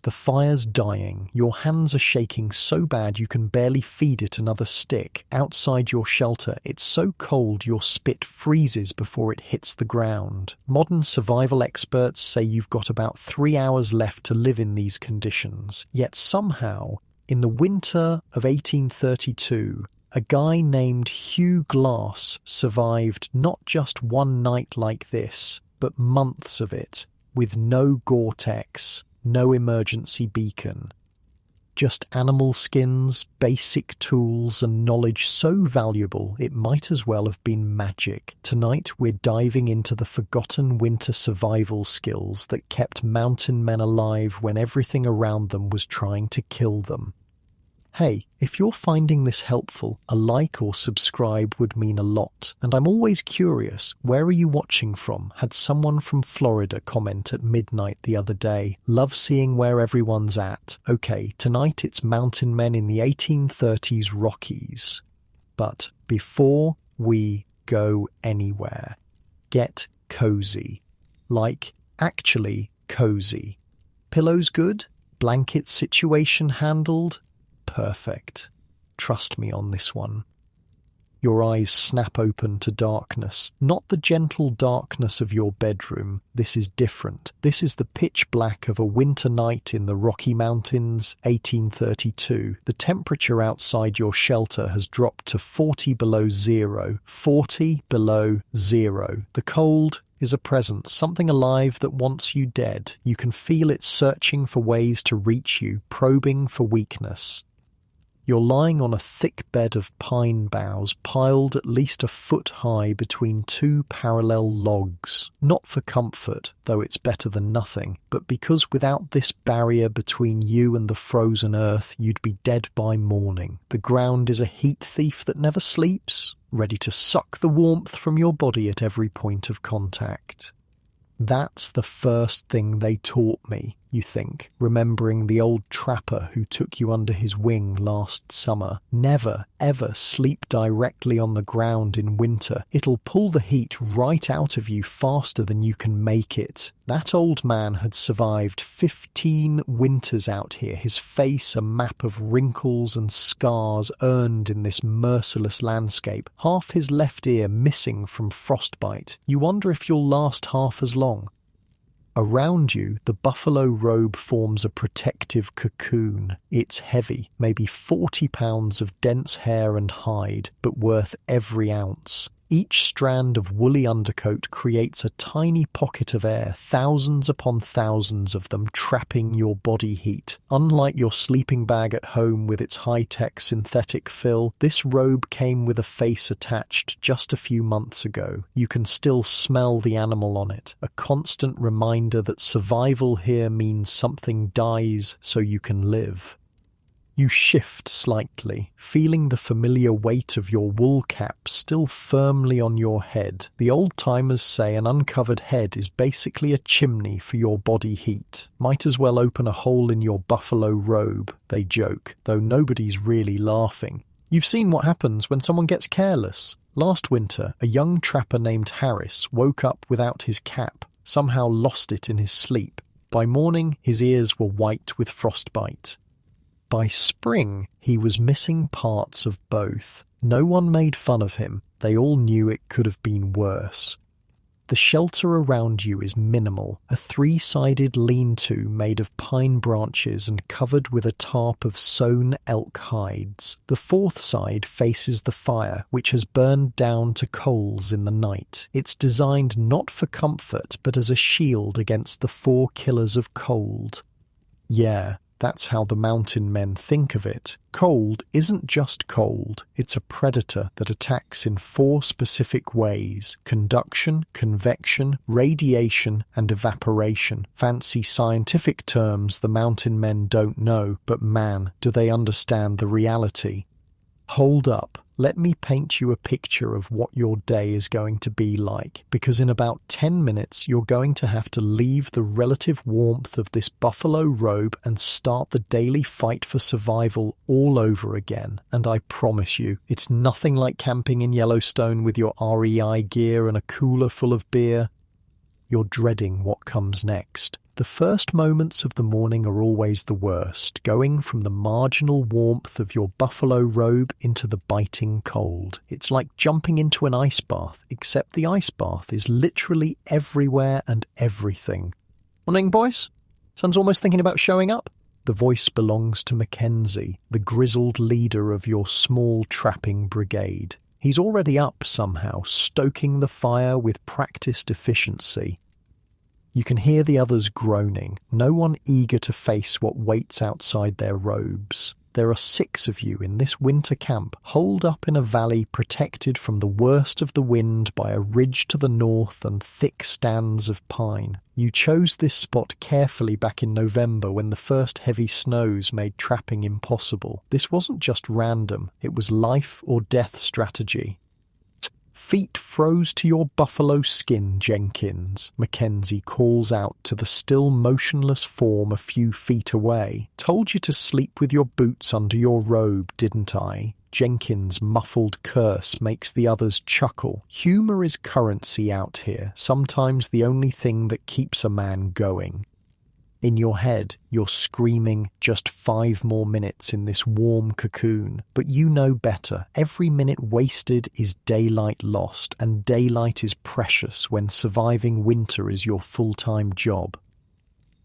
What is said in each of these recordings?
The fire's dying. Your hands are shaking so bad you can barely feed it another stick. Outside your shelter, it's so cold your spit freezes before it hits the ground. Modern survival experts say you've got about 3 hours left to live in these conditions. Yet somehow, in the winter of 1832, a guy named Hugh Glass survived not just one night like this, but months of it, with no Gore-Tex, no emergency beacon. Just animal skins, basic tools, and knowledge so valuable it might as well have been magic. Tonight we're diving into the forgotten winter survival skills that kept mountain men alive when everything around them was trying to kill them. Hey, if you're finding this helpful, a like or subscribe would mean a lot. And I'm always curious, where are you watching from? Had someone from Florida comment at midnight the other day. Love seeing where everyone's at. Okay, tonight it's mountain men in the 1830s Rockies. But before we go anywhere, get cozy. Like, actually cozy. Pillows good? Blanket situation handled? Perfect. Trust me on this one. Your eyes snap open to darkness. Not the gentle darkness of your bedroom. This is different. This is the pitch black of a winter night in the Rocky Mountains, 1832. The temperature outside your shelter has dropped to 40 below zero. 40 below zero. The cold is a presence, something alive that wants you dead. You can feel it searching for ways to reach you, probing for weakness. You're lying on a thick bed of pine boughs piled at least a foot high between two parallel logs. Not for comfort, though it's better than nothing, but because without this barrier between you and the frozen earth, you'd be dead by morning. The ground is a heat thief that never sleeps, ready to suck the warmth from your body at every point of contact. That's the first thing they taught me, you think, remembering the old trapper who took you under his wing last summer. Never, ever sleep directly on the ground in winter. It'll pull the heat right out of you faster than you can make it. That old man had survived 15 winters out here, his face a map of wrinkles and scars earned in this merciless landscape, half his left ear missing from frostbite. You wonder if you'll last half as long. Around you, the buffalo robe forms a protective cocoon. It's heavy, maybe 40 pounds of dense hair and hide, but worth every ounce. Each strand of woolly undercoat creates a tiny pocket of air, thousands upon thousands of them trapping your body heat. Unlike your sleeping bag at home with its high-tech synthetic fill, this robe came with a face attached just a few months ago. You can still smell the animal on it, a constant reminder that survival here means something dies so you can live. You shift slightly, feeling the familiar weight of your wool cap still firmly on your head. The old-timers say an uncovered head is basically a chimney for your body heat. Might as well open a hole in your buffalo robe, they joke, though nobody's really laughing. You've seen what happens when someone gets careless. Last winter, a young trapper named Harris woke up without his cap, somehow lost it in his sleep. By morning, his ears were white with frostbite. By spring, he was missing parts of both. No one made fun of him. They all knew it could have been worse. The shelter around you is minimal, a 3-sided lean-to made of pine branches and covered with a tarp of sewn elk hides. The 4th side faces the fire, which has burned down to coals in the night. It's designed not for comfort, but as a shield against the 4 killers of cold. Yeah, that's how the mountain men think of it. Cold isn't just cold, it's a predator that attacks in 4 specific ways: conduction, convection, radiation, and evaporation. Fancy scientific terms the mountain men don't know, but man, do they understand the reality. Hold up. Let me paint you a picture of what your day is going to be like, because in about 10 minutes you're going to have to leave the relative warmth of this buffalo robe and start the daily fight for survival all over again. And I promise you, it's nothing like camping in Yellowstone with your REI gear and a cooler full of beer. You're dreading what comes next. The first moments of the morning are always the worst, going from the marginal warmth of your buffalo robe into the biting cold. It's like jumping into an ice bath, except the ice bath is literally everywhere and everything. Morning, boys. Sun's almost thinking about showing up. The voice belongs to Mackenzie, the grizzled leader of your small trapping brigade. He's already up somehow, stoking the fire with practiced efficiency. You can hear the others groaning, no one eager to face what waits outside their robes. There are 6 of you in this winter camp, holed up in a valley protected from the worst of the wind by a ridge to the north and thick stands of pine. You chose this spot carefully back in November when the first heavy snows made trapping impossible. This wasn't just random, it was life or death strategy. Feet froze to your buffalo skin, Jenkins, Mackenzie calls out to the still motionless form a few feet away. Told you to sleep with your boots under your robe, didn't I? Jenkins' muffled curse makes the others chuckle. Humour is currency out here, sometimes the only thing that keeps a man going. In your head, you're screaming, just 5 more minutes in this warm cocoon. But you know better. Every minute wasted is daylight lost, and daylight is precious when surviving winter is your full-time job.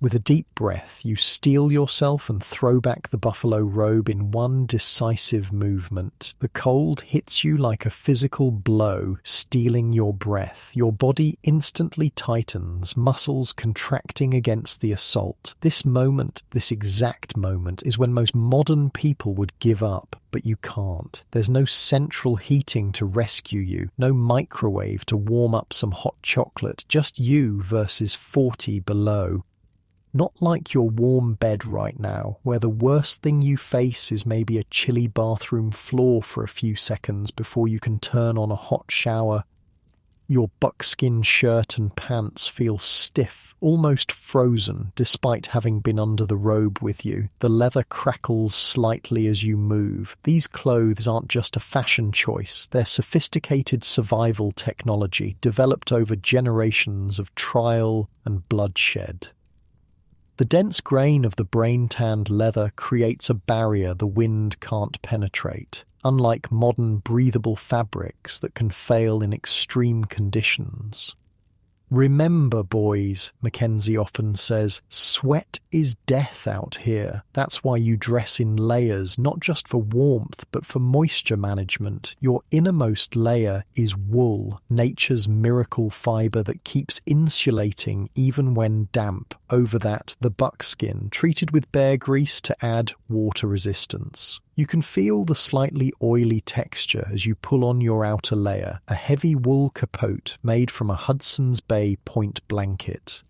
With a deep breath, you steel yourself and throw back the buffalo robe in one decisive movement. The cold hits you like a physical blow, stealing your breath. Your body instantly tightens, muscles contracting against the assault. This moment, this exact moment, is when most modern people would give up. But you can't. There's no central heating to rescue you, no microwave to warm up some hot chocolate, just you versus 40 below. Not like your warm bed right now, where the worst thing you face is maybe a chilly bathroom floor for a few seconds before you can turn on a hot shower. Your buckskin shirt and pants feel stiff, almost frozen, despite having been under the robe with you. The leather crackles slightly as you move. These clothes aren't just a fashion choice, they're sophisticated survival technology developed over generations of trial and bloodshed. The dense grain of the brain-tanned leather creates a barrier the wind can't penetrate, unlike modern breathable fabrics that can fail in extreme conditions. Remember, boys, Mackenzie often says, sweat is death out here. That's why you dress in layers, not just for warmth, but for moisture management. Your innermost layer is wool, nature's miracle fiber that keeps insulating even when damp. Over that, the buckskin, treated with bear grease to add water resistance. You can feel the slightly oily texture as you pull on your outer layer, a heavy wool capote made from a Hudson's Bay point blanket.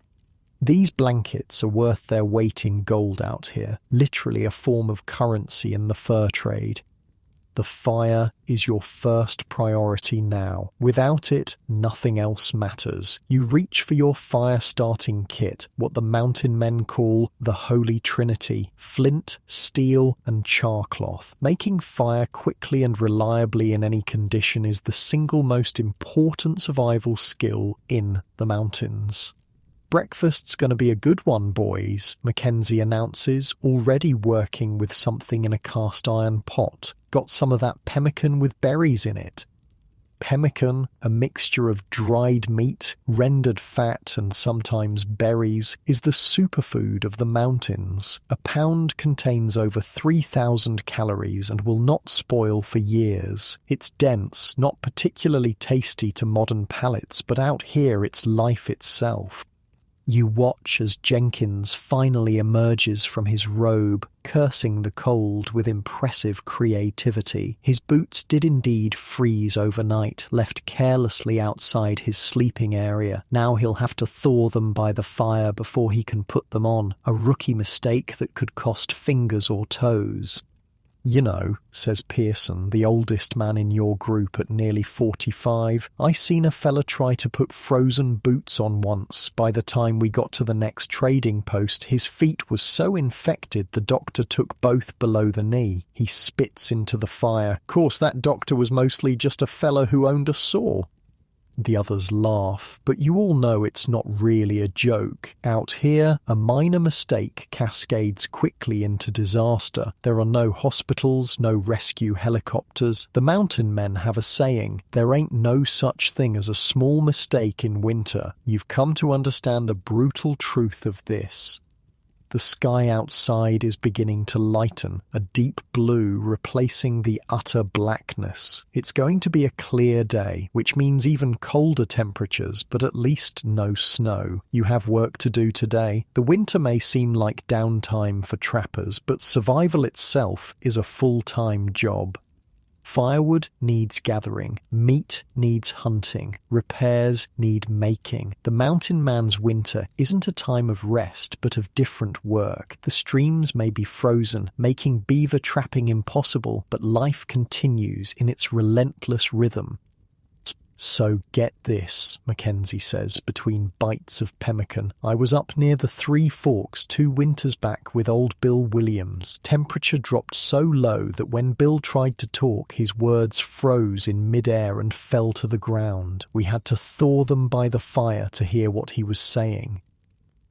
These blankets are worth their weight in gold out here, literally a form of currency in the fur trade. The fire is your first priority now. Without it, nothing else matters. You reach for your fire-starting kit, what the mountain men call the Holy Trinity: flint, steel, and charcloth. Making fire quickly and reliably in any condition is the single most important survival skill in the mountains. Breakfast's going to be a good one, boys, Mackenzie announces, already working with something in a cast-iron pot. Got some of that pemmican with berries in it. Pemmican, a mixture of dried meat, rendered fat, and sometimes berries, is the superfood of the mountains. A pound contains over 3,000 calories and will not spoil for years. It's dense, not particularly tasty to modern palates, but out here it's life itself. You watch as Jenkins finally emerges from his robe, cursing the cold with impressive creativity. His boots did indeed freeze overnight, left carelessly outside his sleeping area. Now he'll have to thaw them by the fire before he can put them on, a rookie mistake that could cost fingers or toes. You know, says Pearson, the oldest man in your group at nearly 45, I seen a fella try to put frozen boots on once. By the time we got to the next trading post, his feet was so infected the doctor took both below the knee. He spits into the fire. Course, that doctor was mostly just a fella who owned a saw. The others laugh, but you all know it's not really a joke. Out here, a minor mistake cascades quickly into disaster. There are no hospitals, no rescue helicopters. The mountain men have a saying, there ain't no such thing as a small mistake in winter. You've come to understand the brutal truth of this. The sky outside is beginning to lighten, a deep blue replacing the utter blackness. It's going to be a clear day, which means even colder temperatures, but at least no snow. You have work to do today. The winter may seem like downtime for trappers, but survival itself is a full-time job. Firewood needs gathering, meat needs hunting, repairs need making. The mountain man's winter isn't a time of rest, but of different work. The streams may be frozen, making beaver trapping impossible, but life continues in its relentless rhythm. So get this, Mackenzie says, between bites of pemmican. I was up near the Three Forks 2 winters back with old Bill Williams. Temperature dropped so low that when Bill tried to talk, his words froze in midair and fell to the ground. We had to thaw them by the fire to hear what he was saying.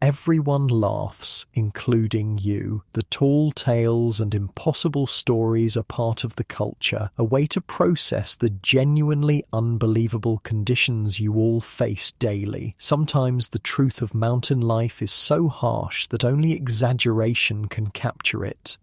Everyone laughs, including you. The tall tales and impossible stories are part of the culture, a way to process the genuinely unbelievable conditions you all face daily. Sometimes the truth of mountain life is so harsh that only exaggeration can capture it.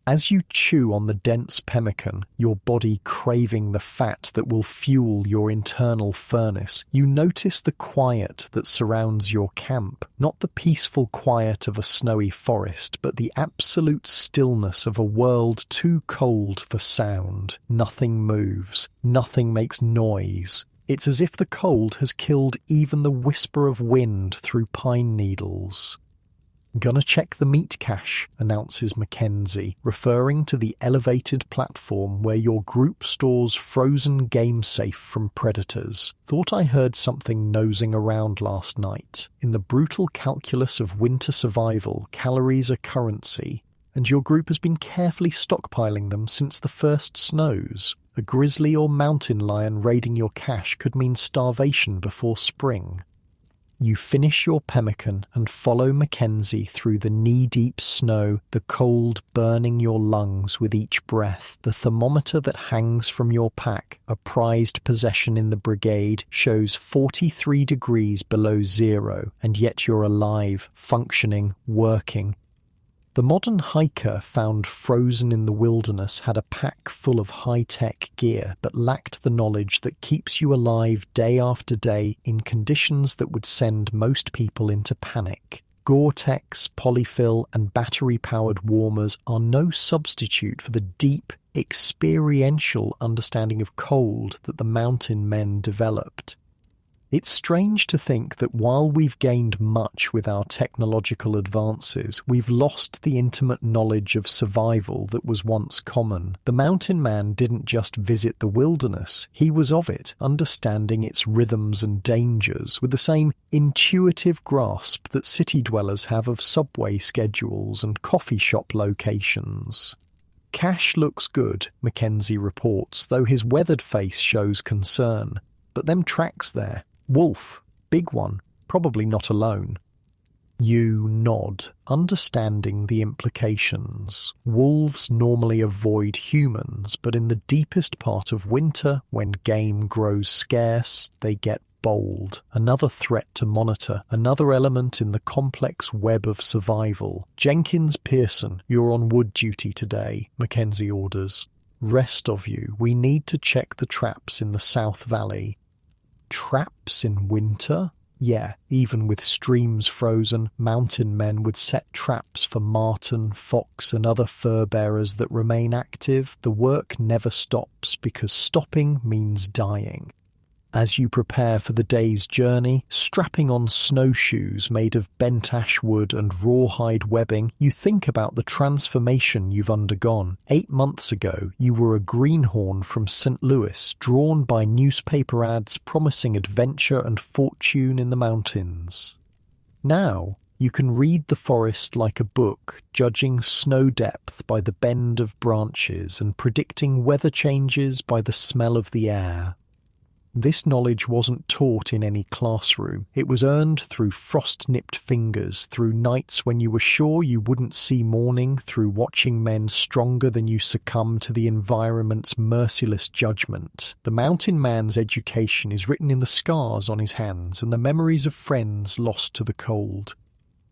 As you chew on the dense pemmican, your body craving the fat that will fuel your internal furnace, you notice the quiet that surrounds your camp. Not the peaceful quiet of a snowy forest, but the absolute stillness of a world too cold for sound. Nothing moves, nothing makes noise. It's as if the cold has killed even the whisper of wind through pine needles. "Gonna check the meat cache," announces Mackenzie, referring to the elevated platform where your group stores frozen game safe from predators. "Thought I heard something nosing around last night. In the brutal calculus of winter survival, calories are currency, and your group has been carefully stockpiling them since the first snows. A grizzly or mountain lion raiding your cache could mean starvation before spring." You finish your pemmican and follow Mackenzie through the knee-deep snow, the cold burning your lungs with each breath. The thermometer that hangs from your pack, a prized possession in the brigade, shows 43 degrees below zero, and yet you're alive, functioning, working. The modern hiker found frozen in the wilderness had a pack full of high-tech gear, but lacked the knowledge that keeps you alive day after day in conditions that would send most people into panic. Gore-Tex, polyfill, and battery-powered warmers are no substitute for the deep, experiential understanding of cold that the mountain men developed. It's strange to think that while we've gained much with our technological advances, we've lost the intimate knowledge of survival that was once common. The mountain man didn't just visit the wilderness, he was of it, understanding its rhythms and dangers with the same intuitive grasp that city dwellers have of subway schedules and coffee shop locations. "Cash looks good," Mackenzie reports, though his weathered face shows concern. "But them tracks there. Wolf, big one, probably not alone." You nod, understanding the implications. Wolves normally avoid humans, but in the deepest part of winter, when game grows scarce, they get bold. Another threat to monitor, another element in the complex web of survival. "Jenkins Pearson, you're on wood duty today," Mackenzie orders. "Rest of you, we need to check the traps in the South Valley." Traps in winter? Yeah, even with streams frozen, mountain men would set traps for marten, fox, and other fur bearers that remain active. The work never stops because stopping means dying. As you prepare for the day's journey, strapping on snowshoes made of bent ash wood and rawhide webbing, you think about the transformation you've undergone. 8 months ago, you were a greenhorn from St. Louis, drawn by newspaper ads promising adventure and fortune in the mountains. Now, you can read the forest like a book, judging snow depth by the bend of branches and predicting weather changes by the smell of the air. This knowledge wasn't taught in any classroom. It was earned through frost-nipped fingers, through nights when you were sure you wouldn't see morning, through watching men stronger than you succumb to the environment's merciless judgment. The mountain man's education is written in the scars on his hands and the memories of friends lost to the cold.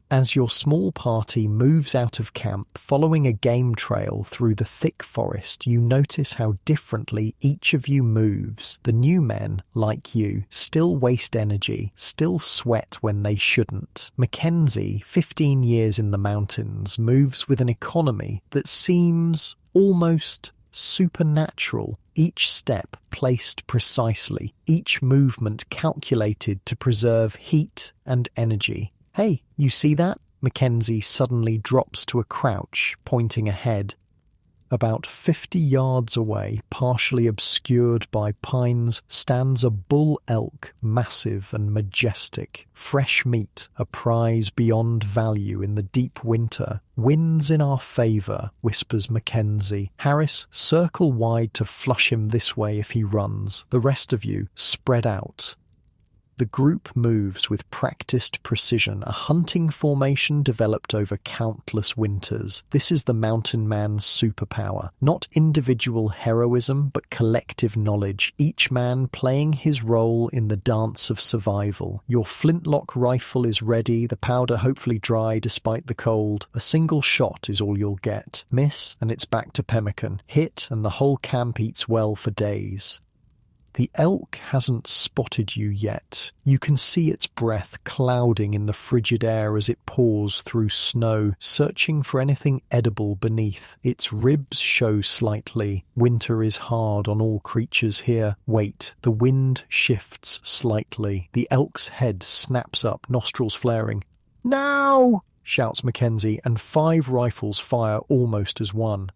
As your small party moves out of camp, following a game trail through the thick forest, you notice how differently each of you moves. The new men, like you, still waste energy, still sweat when they shouldn't. Mackenzie, 15 years in the mountains, moves with an economy that seems almost supernatural. Each step placed precisely, each movement calculated to preserve heat and energy. Hey, you see that? Mackenzie suddenly drops to a crouch, pointing ahead. About 50 yards away, partially obscured by pines, stands a bull elk, massive and majestic. Fresh meat, a prize beyond value in the deep winter. Winds in our favour, whispers Mackenzie. Harris, circle wide to flush him this way if he runs. The rest of you, spread out. The group moves with practiced precision, a hunting formation developed over countless winters. This is the mountain man's superpower. Not individual heroism, but collective knowledge, each man playing his role in the dance of survival. Your flintlock rifle is ready, the powder hopefully dry despite the cold. A single shot is all you'll get. Miss, and it's back to pemmican. Hit, and the whole camp eats well for days. The elk hasn't spotted you yet. You can see its breath clouding in the frigid air as it pours through snow, searching for anything edible beneath. Its ribs show slightly. Winter is hard on all creatures here. Wait, the wind shifts slightly. The elk's head snaps up, nostrils flaring. Now! Shouts Mackenzie, and 5 rifles fire almost as one.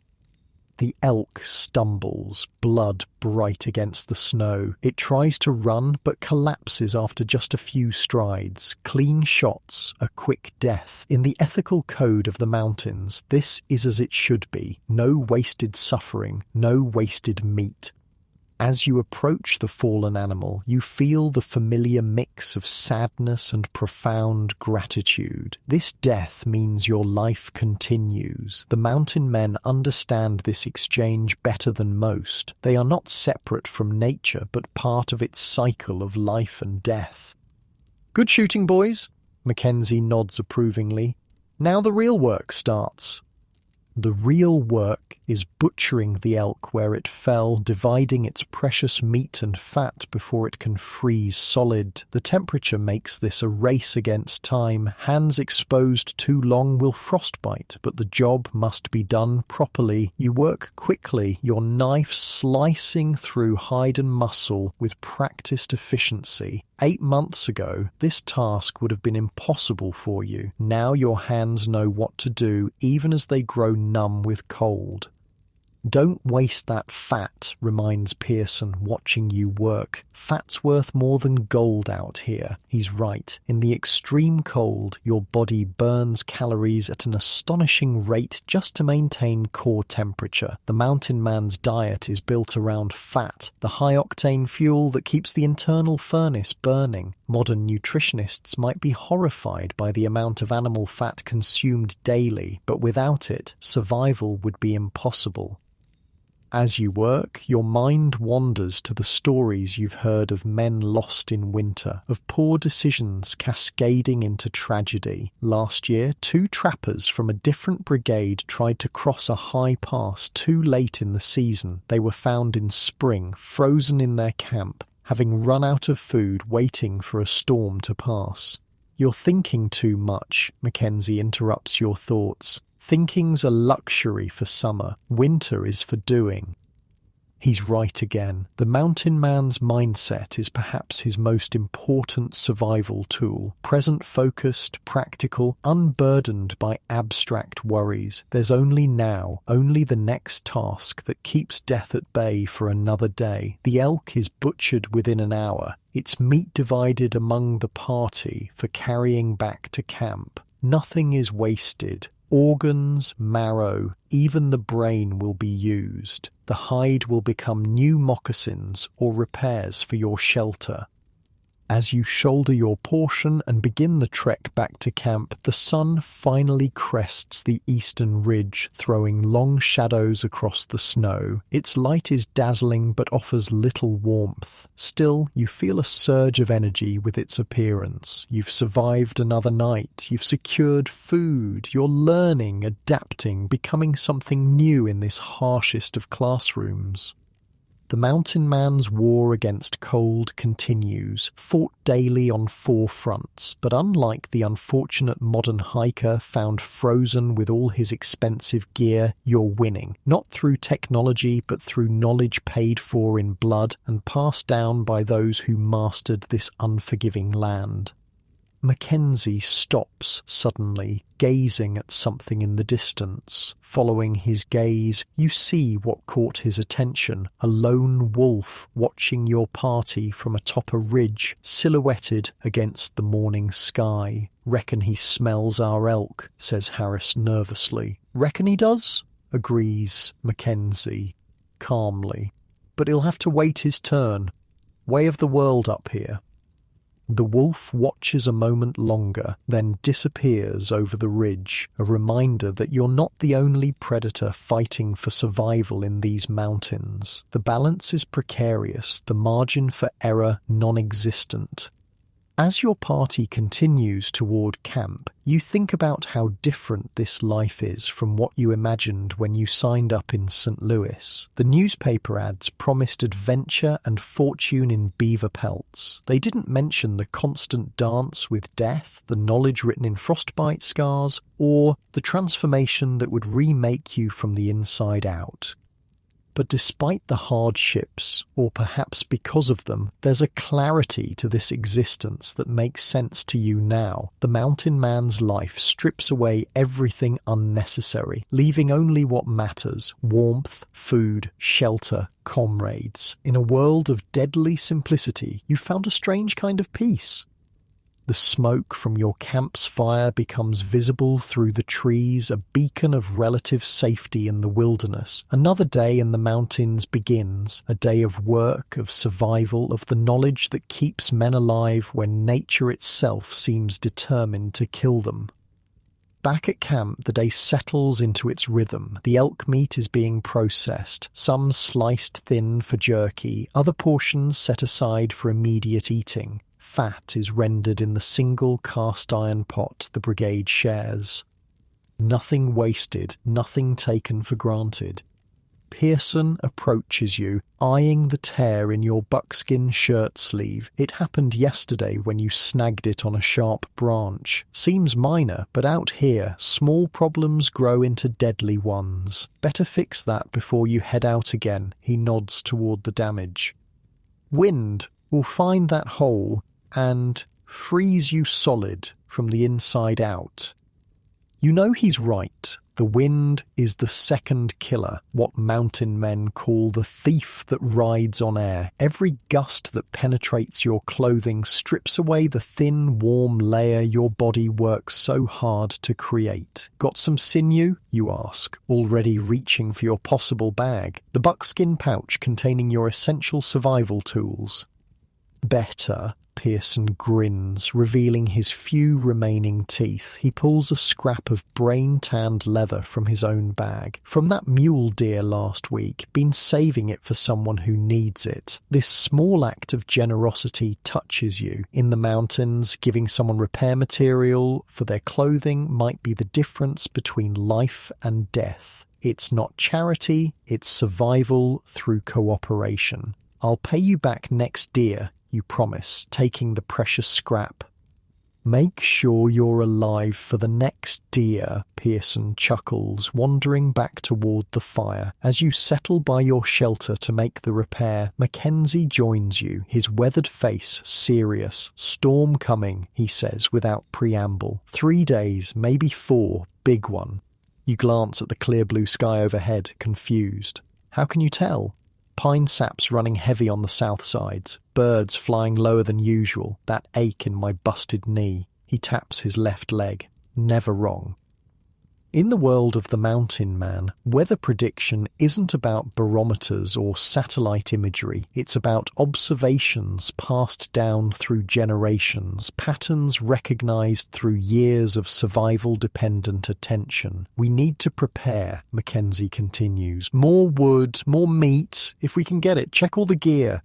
The elk stumbles, blood bright against the snow. It tries to run, but collapses after just a few strides. Clean shots, a quick death. In the ethical code of the mountains, this is as it should be. No wasted suffering, no wasted meat. As you approach the fallen animal, you feel the familiar mix of sadness and profound gratitude. This death means your life continues. The mountain men understand this exchange better than most. They are not separate from nature, but part of its cycle of life and death. Good shooting, boys. Mackenzie nods approvingly. Now the real work starts. The real work is butchering the elk where it fell, dividing its precious meat and fat before it can freeze solid. The temperature makes this a race against time. Hands exposed too long will frostbite, but the job must be done properly. You work quickly, your knife slicing through hide and muscle with practiced efficiency. 8 months ago, this task would have been impossible for you. Now your hands know what to do, even as they grow numb with cold. Don't waste that fat, reminds Pearson, watching you work. Fat's worth more than gold out here. He's right. In the extreme cold, your body burns calories at an astonishing rate just to maintain core temperature. The mountain man's diet is built around fat, the high-octane fuel that keeps the internal furnace burning. Modern nutritionists might be horrified by the amount of animal fat consumed daily, but without it, survival would be impossible. As you work, your mind wanders to the stories you've heard of men lost in winter, of poor decisions cascading into tragedy. Last year, 2 trappers from a different brigade tried to cross a high pass too late in the season. They were found in spring, frozen in their camp, having run out of food, waiting for a storm to pass. You're thinking too much, Mackenzie interrupts your thoughts. Thinking's a luxury for summer. Winter is for doing. He's right again. The mountain man's mindset is perhaps his most important survival tool. Present-focused, practical, unburdened by abstract worries. There's only now, only the next task that keeps death at bay for another day. The elk is butchered within an hour. Its meat divided among the party for carrying back to camp. Nothing is wasted. Organs, marrow, even the brain will be used. The hide will become new moccasins or repairs for your shelter. As you shoulder your portion and begin the trek back to camp, the sun finally crests the eastern ridge, throwing long shadows across the snow. Its light is dazzling but offers little warmth. Still, you feel a surge of energy with its appearance. You've survived another night. You've secured food. You're learning, adapting, becoming something new in this harshest of classrooms. The mountain man's war against cold continues, fought daily on 4 fronts, but unlike the unfortunate modern hiker found frozen with all his expensive gear, you're winning, not through technology but through knowledge paid for in blood and passed down by those who mastered this unforgiving land. Mackenzie stops suddenly, gazing at something in the distance. Following his gaze, you see what caught his attention, a lone wolf watching your party from atop a ridge, silhouetted against the morning sky. "Reckon he smells our elk," says Harris nervously. "Reckon he does?" agrees Mackenzie, calmly. "But he'll have to wait his turn. Way of the world up here." The wolf watches a moment longer, then disappears over the ridge, a reminder that you're not the only predator fighting for survival in these mountains. The balance is precarious, the margin for error non-existent. As your party continues toward camp, you think about how different this life is from what you imagined when you signed up in St. Louis. The newspaper ads promised adventure and fortune in beaver pelts. They didn't mention the constant dance with death, the knowledge written in frostbite scars, or the transformation that would remake you from the inside out. But despite the hardships, or perhaps because of them, there's a clarity to this existence that makes sense to you now. The mountain man's life strips away everything unnecessary, leaving only what matters: warmth, food, shelter, comrades. In a world of deadly simplicity, you found a strange kind of peace. The smoke from your camp's fire becomes visible through the trees, a beacon of relative safety in the wilderness. Another day in the mountains begins, a day of work, of survival, of the knowledge that keeps men alive when nature itself seems determined to kill them. Back at camp, the day settles into its rhythm. The elk meat is being processed, some sliced thin for jerky, other portions set aside for immediate eating. Fat is rendered in the single cast-iron pot the brigade shares. Nothing wasted, nothing taken for granted. Pearson approaches you, eyeing the tear in your buckskin shirt sleeve. It happened yesterday when you snagged it on a sharp branch. Seems minor, but out here, small problems grow into deadly ones. Better fix that before you head out again, he nods toward the damage. Wind will find that hole and freeze you solid from the inside out. You know he's right. The wind is the second killer, what mountain men call the thief that rides on air. Every gust that penetrates your clothing strips away the thin, warm layer your body works so hard to create. Got some sinew? You ask, already reaching for your possible bag, the buckskin pouch containing your essential survival tools. Better. Pearson grins, revealing his few remaining teeth. He pulls a scrap of brain-tanned leather from his own bag. From that mule deer last week, been saving it for someone who needs it. This small act of generosity touches you. In the mountains, giving someone repair material for their clothing might be the difference between life and death. It's not charity, it's survival through cooperation. I'll pay you back next deer, you promise, taking the precious scrap. Make sure you're alive for the next deer, Pearson chuckles, wandering back toward the fire. As you settle by your shelter to make the repair, Mackenzie joins you, his weathered face serious. Storm coming, he says without preamble. 3 days, maybe 4, big one. You glance at the clear blue sky overhead, confused. How can you tell? Pine saps running heavy on the south sides, birds flying lower than usual, that ache in my busted knee. He taps his left leg. Never wrong. In the world of the mountain man, weather prediction isn't about barometers or satellite imagery. It's about observations passed down through generations, patterns recognized through years of survival-dependent attention. We need to prepare, Mackenzie continues. More wood, more meat, if we can get it. Check all the gear.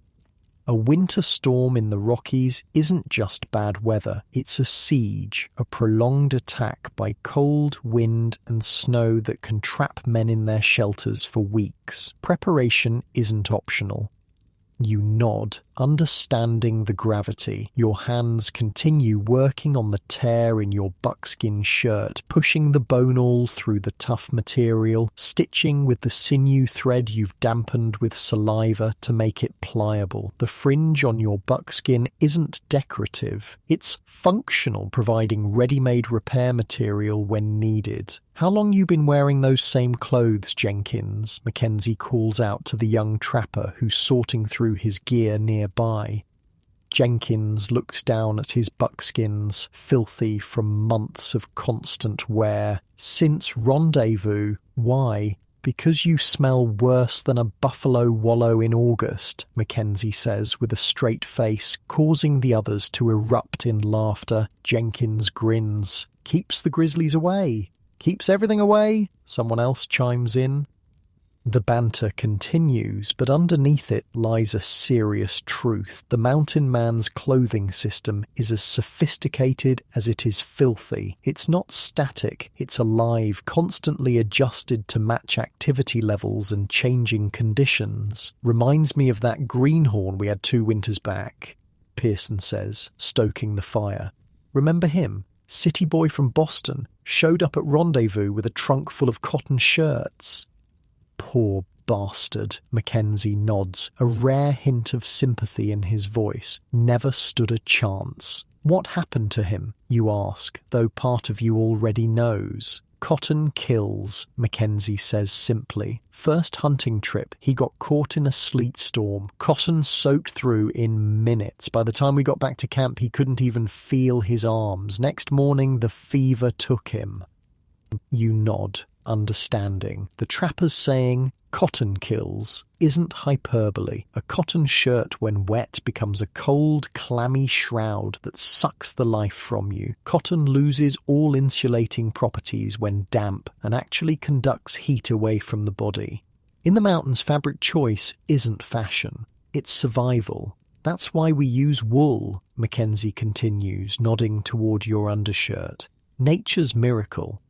A winter storm in the Rockies isn't just bad weather, it's a siege, a prolonged attack by cold, wind and snow that can trap men in their shelters for weeks. Preparation isn't optional. You nod, understanding the gravity. Your hands continue working on the tear in your buckskin shirt, pushing the bone awl through the tough material, stitching with the sinew thread you've dampened with saliva to make it pliable. The fringe on your buckskin isn't decorative. It's functional, providing ready-made repair material when needed. "How long you been wearing those same clothes, Jenkins?" Mackenzie calls out to the young trapper who's sorting through his gear nearby. Jenkins looks down at his buckskins, filthy from months of constant wear. "Since rendezvous. Why?" "Because you smell worse than a buffalo wallow in August," Mackenzie says with a straight face, causing the others to erupt in laughter. Jenkins grins. "Keeps the grizzlies away." "Keeps everything away," someone else chimes in. The banter continues, but underneath it lies a serious truth. The mountain man's clothing system is as sophisticated as it is filthy. It's not static, it's alive, constantly adjusted to match activity levels and changing conditions. "Reminds me of that greenhorn we had 2 winters back," Pearson says, stoking the fire. "Remember him? City boy from Boston, showed up at rendezvous with a trunk full of cotton shirts." "Poor bastard," Mackenzie nods, a rare hint of sympathy in his voice. "Never stood a chance." "What happened to him?" you ask, though part of you already knows. "Cotton kills," Mackenzie says simply. "First hunting trip, he got caught in a sleet storm. Cotton soaked through in minutes. By the time we got back to camp, he couldn't even feel his arms. Next morning, the fever took him." You nod, understanding. The trapper's saying, "Cotton kills," isn't hyperbole. A cotton shirt, when wet, becomes a cold, clammy shroud that sucks the life from you. Cotton loses all insulating properties when damp and actually conducts heat away from the body. In the mountains, fabric choice isn't fashion. It's survival. That's why we use wool, Mackenzie continues, nodding toward your undershirt. Nature's miracle.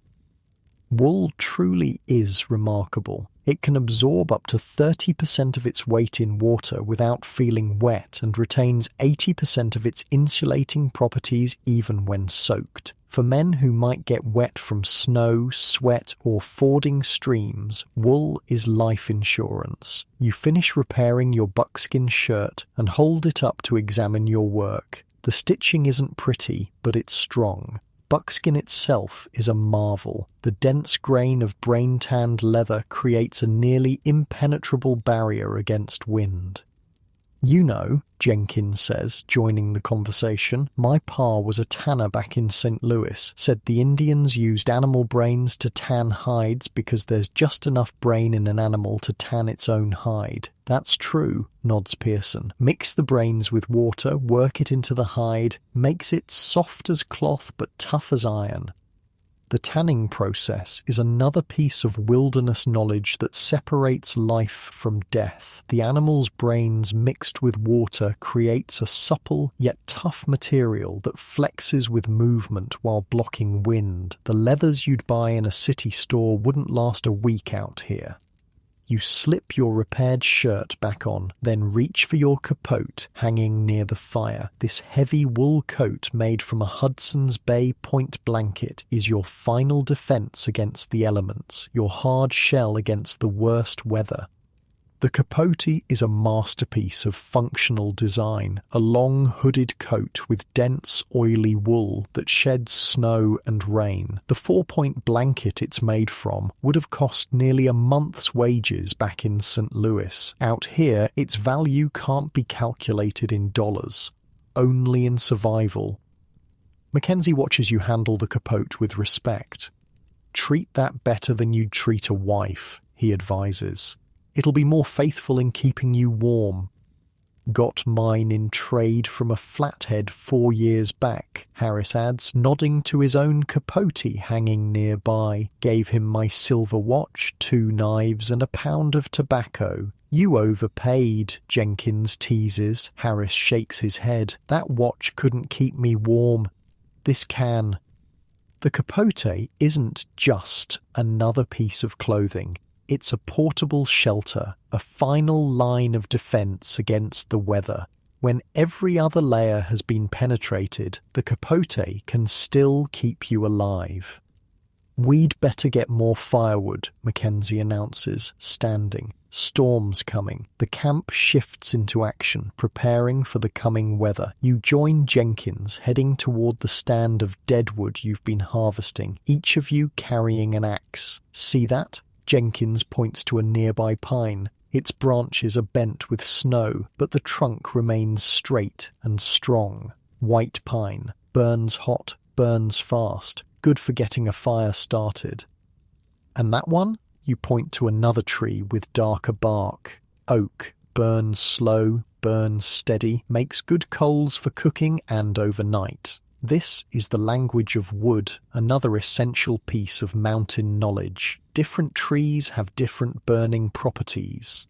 Wool truly is remarkable. It can absorb up to 30% of its weight in water without feeling wet and retains 80% of its insulating properties even when soaked. For men who might get wet from snow, sweat, or fording streams, wool is life insurance. You finish repairing your buckskin shirt and hold it up to examine your work. The stitching isn't pretty, but it's strong. Buckskin itself is a marvel. The dense grain of brain-tanned leather creates a nearly impenetrable barrier against wind. "You know," Jenkins says, joining the conversation, "my pa was a tanner back in St. Louis. Said the Indians used animal brains to tan hides because there's just enough brain in an animal to tan its own hide." "That's true," nods Pearson. "Mix the brains with water, work it into the hide, makes it soft as cloth but tough as iron." The tanning process is another piece of wilderness knowledge that separates life from death. The animal's brains mixed with water creates a supple yet tough material that flexes with movement while blocking wind. The leathers you'd buy in a city store wouldn't last a week out here. You slip your repaired shirt back on, then reach for your capote hanging near the fire. This heavy wool coat made from a Hudson's Bay point blanket is your final defense against the elements, your hard shell against the worst weather. The capote is a masterpiece of functional design, a long hooded coat with dense, oily wool that sheds snow and rain. The 4-point blanket it's made from would have cost nearly a month's wages back in St. Louis. Out here, its value can't be calculated in dollars, only in survival. Mackenzie watches you handle the capote with respect. Treat that better than you'd treat a wife, he advises. It'll be more faithful in keeping you warm. Got mine in trade from a flathead 4 years back, Harris adds, nodding to his own capote hanging nearby. Gave him my silver watch, 2 knives and a pound of tobacco. You overpaid, Jenkins teases. Harris shakes his head. That watch couldn't keep me warm. This can. The capote isn't just another piece of clothing. It's a portable shelter, a final line of defense against the weather. When every other layer has been penetrated, the capote can still keep you alive. We'd better get more firewood, Mackenzie announces, standing. Storm's coming. The camp shifts into action, preparing for the coming weather. You join Jenkins, heading toward the stand of deadwood you've been harvesting, each of you carrying an axe. See that? Jenkins points to a nearby pine. Its branches are bent with snow, but the trunk remains straight and strong. White pine. Burns hot, burns fast. Good for getting a fire started. And that one? You point to another tree with darker bark. Oak. Burns slow, burns steady, makes good coals for cooking and overnight. This is the language of wood, another essential piece of mountain knowledge. Different trees have different burning properties.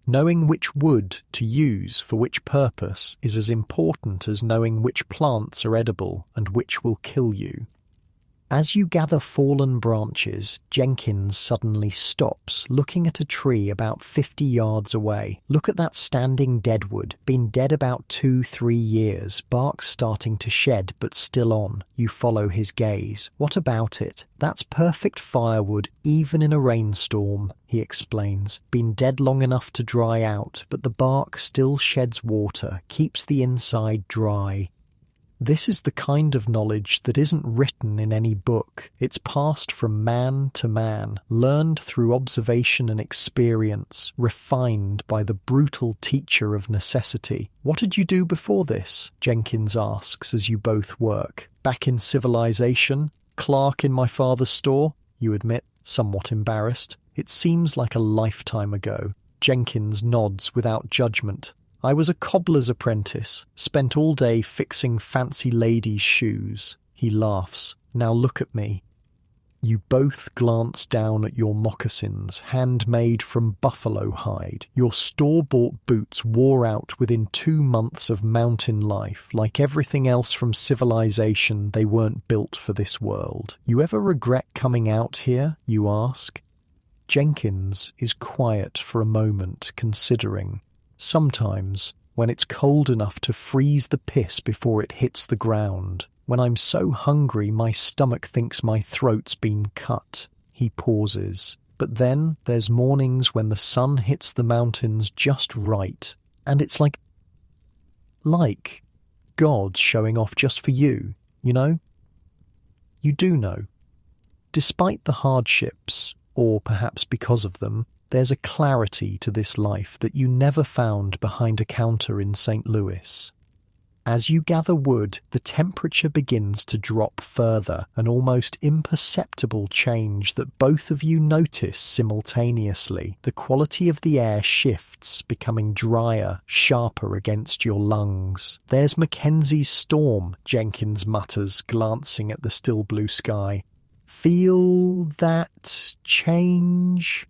Knowing which wood to use for which purpose is as important as knowing which plants are edible and which will kill you. As you gather fallen branches, Jenkins suddenly stops, looking at a tree about 50 yards away. Look at that standing deadwood, been dead about 2-3 years, bark starting to shed but still on. You follow his gaze. What about it? That's perfect firewood, even in a rainstorm, he explains. Been dead long enough to dry out, but the bark still sheds water, keeps the inside dry. This is the kind of knowledge that isn't written in any book. It's passed from man to man, learned through observation and experience, refined by the brutal teacher of necessity. What did you do before this? Jenkins asks as you both work. Back in civilization? Clerk in my father's store? You admit, somewhat embarrassed. It seems like a lifetime ago. Jenkins nods without judgment. I was a cobbler's apprentice, spent all day fixing fancy ladies' shoes. He laughs. Now look at me. You both glance down at your moccasins, handmade from buffalo hide. Your store-bought boots wore out within 2 months of mountain life. Like everything else from civilization, they weren't built for this world. You ever regret coming out here? You ask. Jenkins is quiet for a moment, considering. Sometimes, when it's cold enough to freeze the piss before it hits the ground. When I'm so hungry my stomach thinks my throat's been cut. He pauses. But then there's mornings when the sun hits the mountains just right, and it's like God showing off just for you, you know? You do know. Despite the hardships, or perhaps because of them, there's a clarity to this life that you never found behind a counter in St. Louis. As you gather wood, the temperature begins to drop further, an almost imperceptible change that both of you notice simultaneously. The quality of the air shifts, becoming drier, sharper against your lungs. There's Mackenzie's storm, Jenkins mutters, glancing at the still blue sky. Feel that change?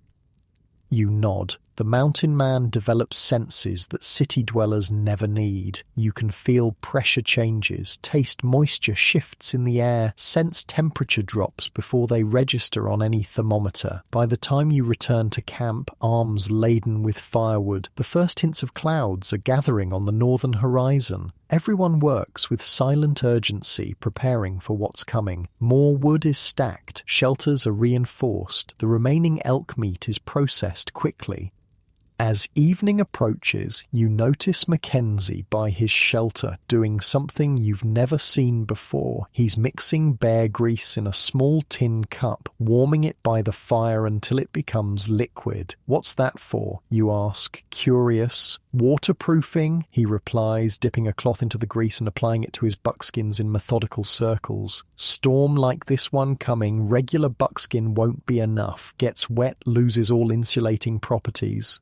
You nod. The mountain man develops senses that city dwellers never need. You can feel pressure changes, taste moisture shifts in the air, sense temperature drops before they register on any thermometer. By the time you return to camp, arms laden with firewood, the first hints of clouds are gathering on the northern horizon. Everyone works with silent urgency, preparing for what's coming. More wood is stacked, shelters are reinforced, the remaining elk meat is processed quickly. As evening approaches, you notice Mackenzie by his shelter doing something you've never seen before. He's mixing bear grease in a small tin cup, warming it by the fire until it becomes liquid. "What's that for?" you ask, curious. "Waterproofing," he replies, dipping a cloth into the grease and applying it to his buckskins in methodical circles. "Storm like this one coming, regular buckskin won't be enough. Gets wet, loses all insulating properties."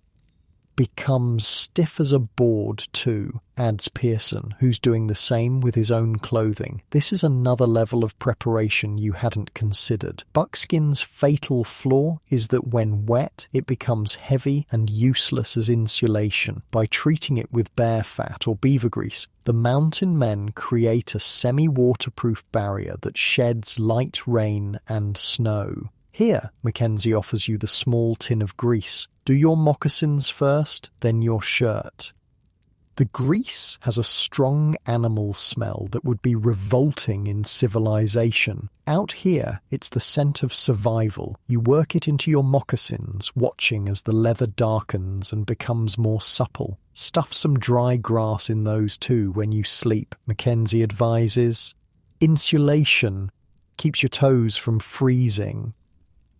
"Becomes stiff as a board too," adds Pearson, who's doing the same with his own clothing. "This is another level of preparation you hadn't considered. Buckskin's fatal flaw is that when wet, it becomes heavy and useless as insulation. By treating it with bear fat or beaver grease, the mountain men create a semi-waterproof barrier that sheds light rain and snow. Here," Mackenzie offers you the small tin of grease. "Do your moccasins first, then your shirt." The grease has a strong animal smell that would be revolting in civilization. Out here, it's the scent of survival. You work it into your moccasins, watching as the leather darkens and becomes more supple. "Stuff some dry grass in those too when you sleep," Mackenzie advises. "Insulation keeps your toes from freezing."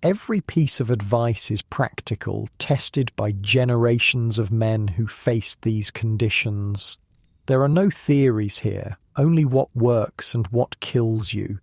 Every piece of advice is practical, tested by generations of men who faced these conditions. There are no theories here, only what works and what kills you.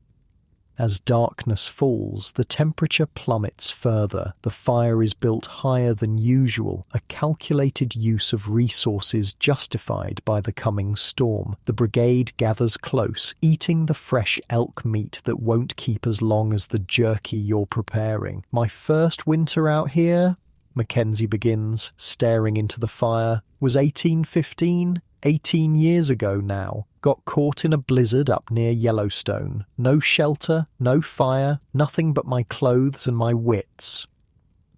As darkness falls, the temperature plummets further. The fire is built higher than usual, a calculated use of resources justified by the coming storm. The brigade gathers close, eating the fresh elk meat that won't keep as long as the jerky you're preparing. "My first winter out here," Mackenzie begins, staring into the fire, "was 1815. 18 years ago now. Got caught in a blizzard up near Yellowstone. No shelter, no fire, nothing but my clothes and my wits."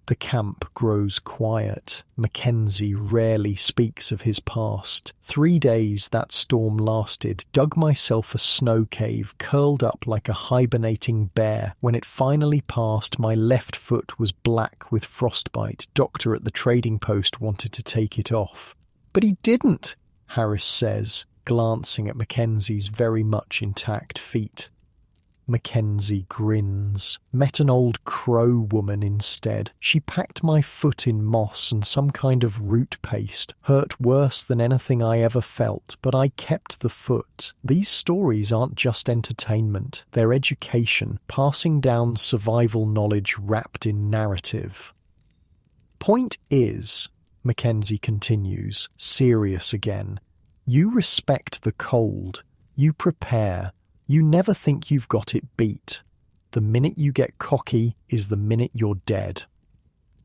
The camp grows quiet. Mackenzie rarely speaks of his past. 3 days that storm lasted. Dug myself a snow cave, curled up like a hibernating bear. When it finally passed, my left foot was black with frostbite. Doctor at the trading post wanted to take it off. "But he didn't," Harris says, glancing at Mackenzie's very much intact feet. Mackenzie grins. "Met an old crow woman instead. She packed my foot in moss and some kind of root paste. Hurt worse than anything I ever felt, but I kept the foot." These stories aren't just entertainment. They're education, passing down survival knowledge wrapped in narrative. "Point is," Mackenzie continues, serious again, "you respect the cold. You prepare. You never think you've got it beat. The minute you get cocky is the minute you're dead."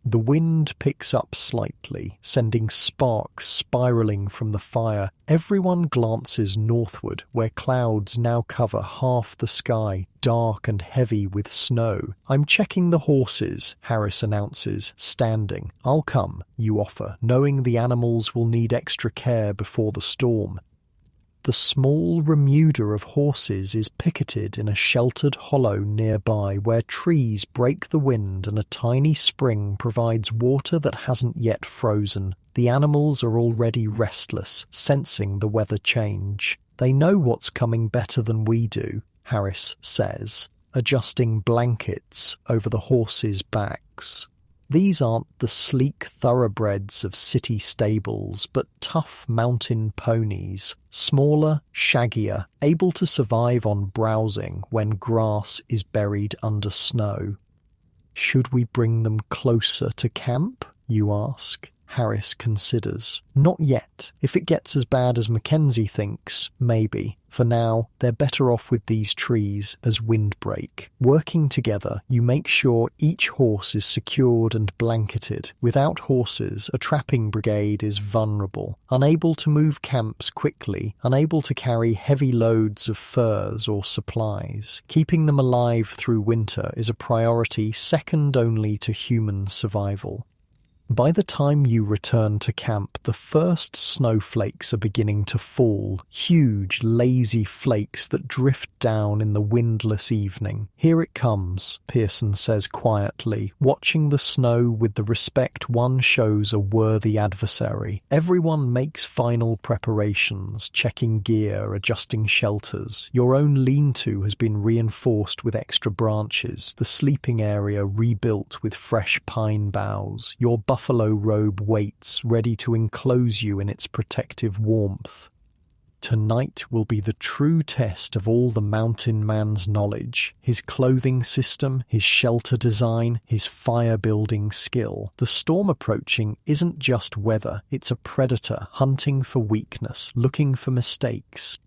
The wind picks up slightly, sending sparks spiraling from the fire. Everyone glances northward, where clouds now cover half the sky, dark and heavy with snow. "I'm checking the horses," Harris announces, standing. "I'll come," you offer, knowing the animals will need extra care before the storm. The small remuda of horses is picketed in a sheltered hollow nearby where trees break the wind and a tiny spring provides water that hasn't yet frozen. The animals are already restless, sensing the weather change. "They know what's coming better than we do," Harris says, adjusting blankets over the horses' backs. These aren't the sleek thoroughbreds of city stables, but tough mountain ponies, smaller, shaggier, able to survive on browsing when grass is buried under snow. "Should we bring them closer to camp?" you ask. Harris considers. "Not yet. If it gets as bad as Mackenzie thinks, maybe. For now, they're better off with these trees as windbreak." Working together, you make sure each horse is secured and blanketed. Without horses, a trapping brigade is vulnerable, unable to move camps quickly, unable to carry heavy loads of furs or supplies. Keeping them alive through winter is a priority second only to human survival. By the time you return to camp, the first snowflakes are beginning to fall, huge, lazy flakes that drift down in the windless evening. "Here it comes," Pearson says quietly, watching the snow with the respect one shows a worthy adversary. Everyone makes final preparations, checking gear, adjusting shelters. Your own lean-to has been reinforced with extra branches, the sleeping area rebuilt with fresh pine boughs. Your buffalo robe waits, ready to enclose you in its protective warmth. Tonight will be the true test of all the mountain man's knowledge, his clothing system, his shelter design, his fire-building skill. The storm approaching isn't just weather, it's a predator hunting for weakness, looking for mistakes.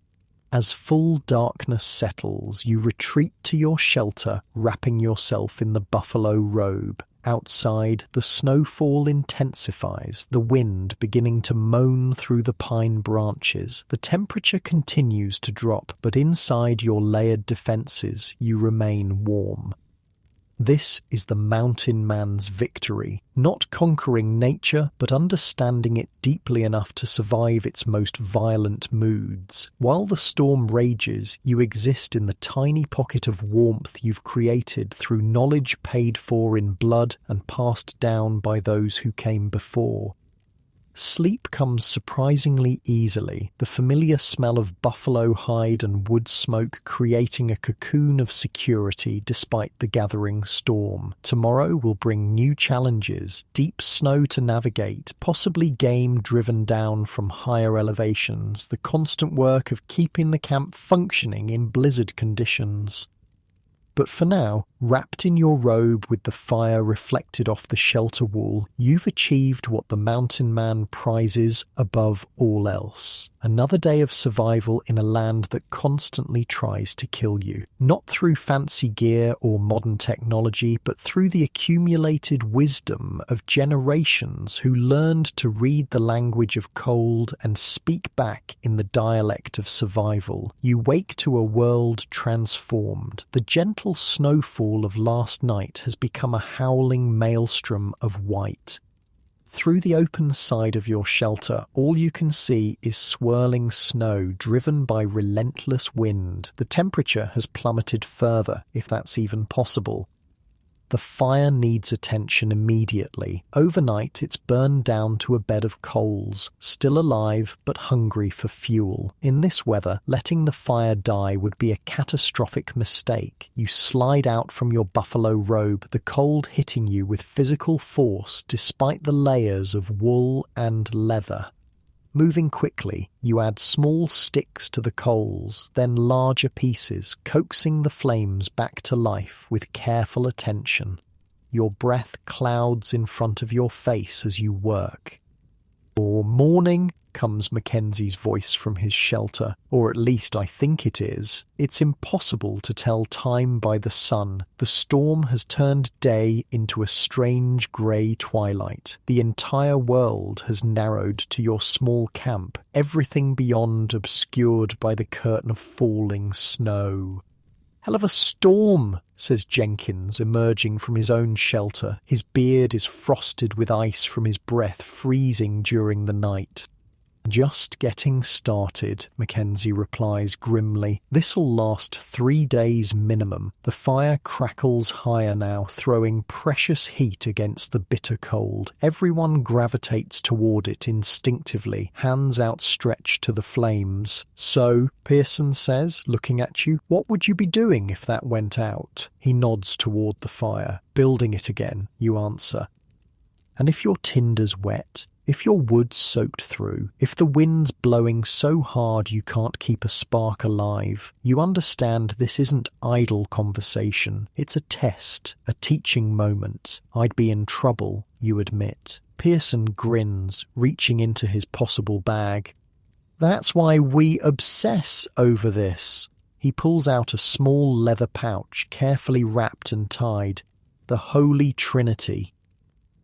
As full darkness settles, you retreat to your shelter, wrapping yourself in the buffalo robe. Outside, the snowfall intensifies, the wind beginning to moan through the pine branches. The temperature continues to drop, but inside your layered defenses, you remain warm. This is the mountain man's victory, not conquering nature, but understanding it deeply enough to survive its most violent moods. While the storm rages, you exist in the tiny pocket of warmth you've created through knowledge paid for in blood and passed down by those who came before. Sleep comes surprisingly easily, the familiar smell of buffalo hide and wood smoke creating a cocoon of security despite the gathering storm. Tomorrow will bring new challenges, deep snow to navigate, possibly game driven down from higher elevations, the constant work of keeping the camp functioning in blizzard conditions. But for now, wrapped in your robe with the fire reflected off the shelter wall, you've achieved what the mountain man prizes above all else. Another day of survival in a land that constantly tries to kill you. Not through fancy gear or modern technology, but through the accumulated wisdom of generations who learned to read the language of cold and speak back in the dialect of survival. You wake to a world transformed. The gentle snowfall of last night has become a howling maelstrom of white. Through the open side of your shelter, all you can see is swirling snow driven by relentless wind. The temperature has plummeted further, if that's even possible. The fire needs attention immediately. Overnight, it's burned down to a bed of coals, still alive but hungry for fuel. In this weather, letting the fire die would be a catastrophic mistake. You slide out from your buffalo robe, the cold hitting you with physical force despite the layers of wool and leather. Moving quickly, you add small sticks to the coals, then larger pieces, coaxing the flames back to life with careful attention. Your breath clouds in front of your face as you work. "Or morning," comes Mackenzie's voice from his shelter, or at least I think it is. It's impossible to tell time by the sun. The storm has turned day into a strange grey twilight. The entire world has narrowed to your small camp, everything beyond obscured by the curtain of falling snow. "Hell of a storm," says Jenkins, emerging from his own shelter. His beard is frosted with ice from his breath freezing during the night. "Just getting started," Mackenzie replies grimly. "This'll last 3 days minimum." The fire crackles higher now, throwing precious heat against the bitter cold. Everyone gravitates toward it instinctively, hands outstretched to the flames. "So," Pearson says, looking at you, "what would you be doing if that went out?" He nods toward the fire. "Building it again," you answer. "And if your tinder's wet? If your wood's soaked through, if the wind's blowing so hard you can't keep a spark alive, you understand this isn't idle conversation. It's a test, a teaching moment. I'd be in trouble, you admit." Pearson grins, reaching into his possible bag. "That's why we obsess over this." He pulls out a small leather pouch, carefully wrapped and tied. "The Holy Trinity."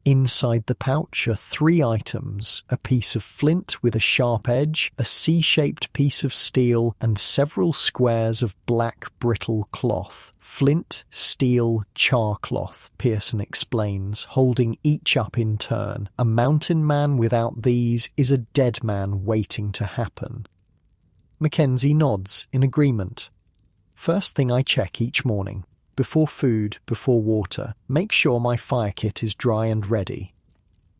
Inside the pouch are 3 items: a piece of flint with a sharp edge, a C-shaped piece of steel, and several squares of black brittle cloth. Flint, steel, char cloth, Pearson explains, holding each up in turn. A mountain man without these is a dead man waiting to happen. Mackenzie nods in agreement. First thing I check each morning. Before food, before water, make sure my fire kit is dry and ready.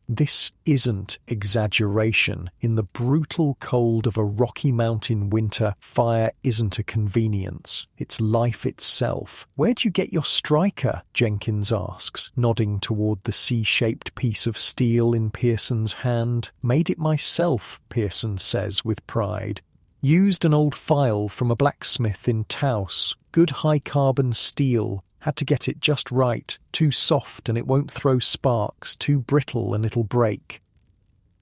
This isn't exaggeration. In the brutal cold of a Rocky Mountain winter, fire isn't a convenience. It's life itself. "Where'd you get your striker?" Jenkins asks, nodding toward the C-shaped piece of steel in Pearson's hand. "Made it myself," Pearson says with pride. "Used an old file from a blacksmith in Taos. Good high-carbon steel. Had to get it just right. Too soft and it won't throw sparks. Too brittle and it'll break."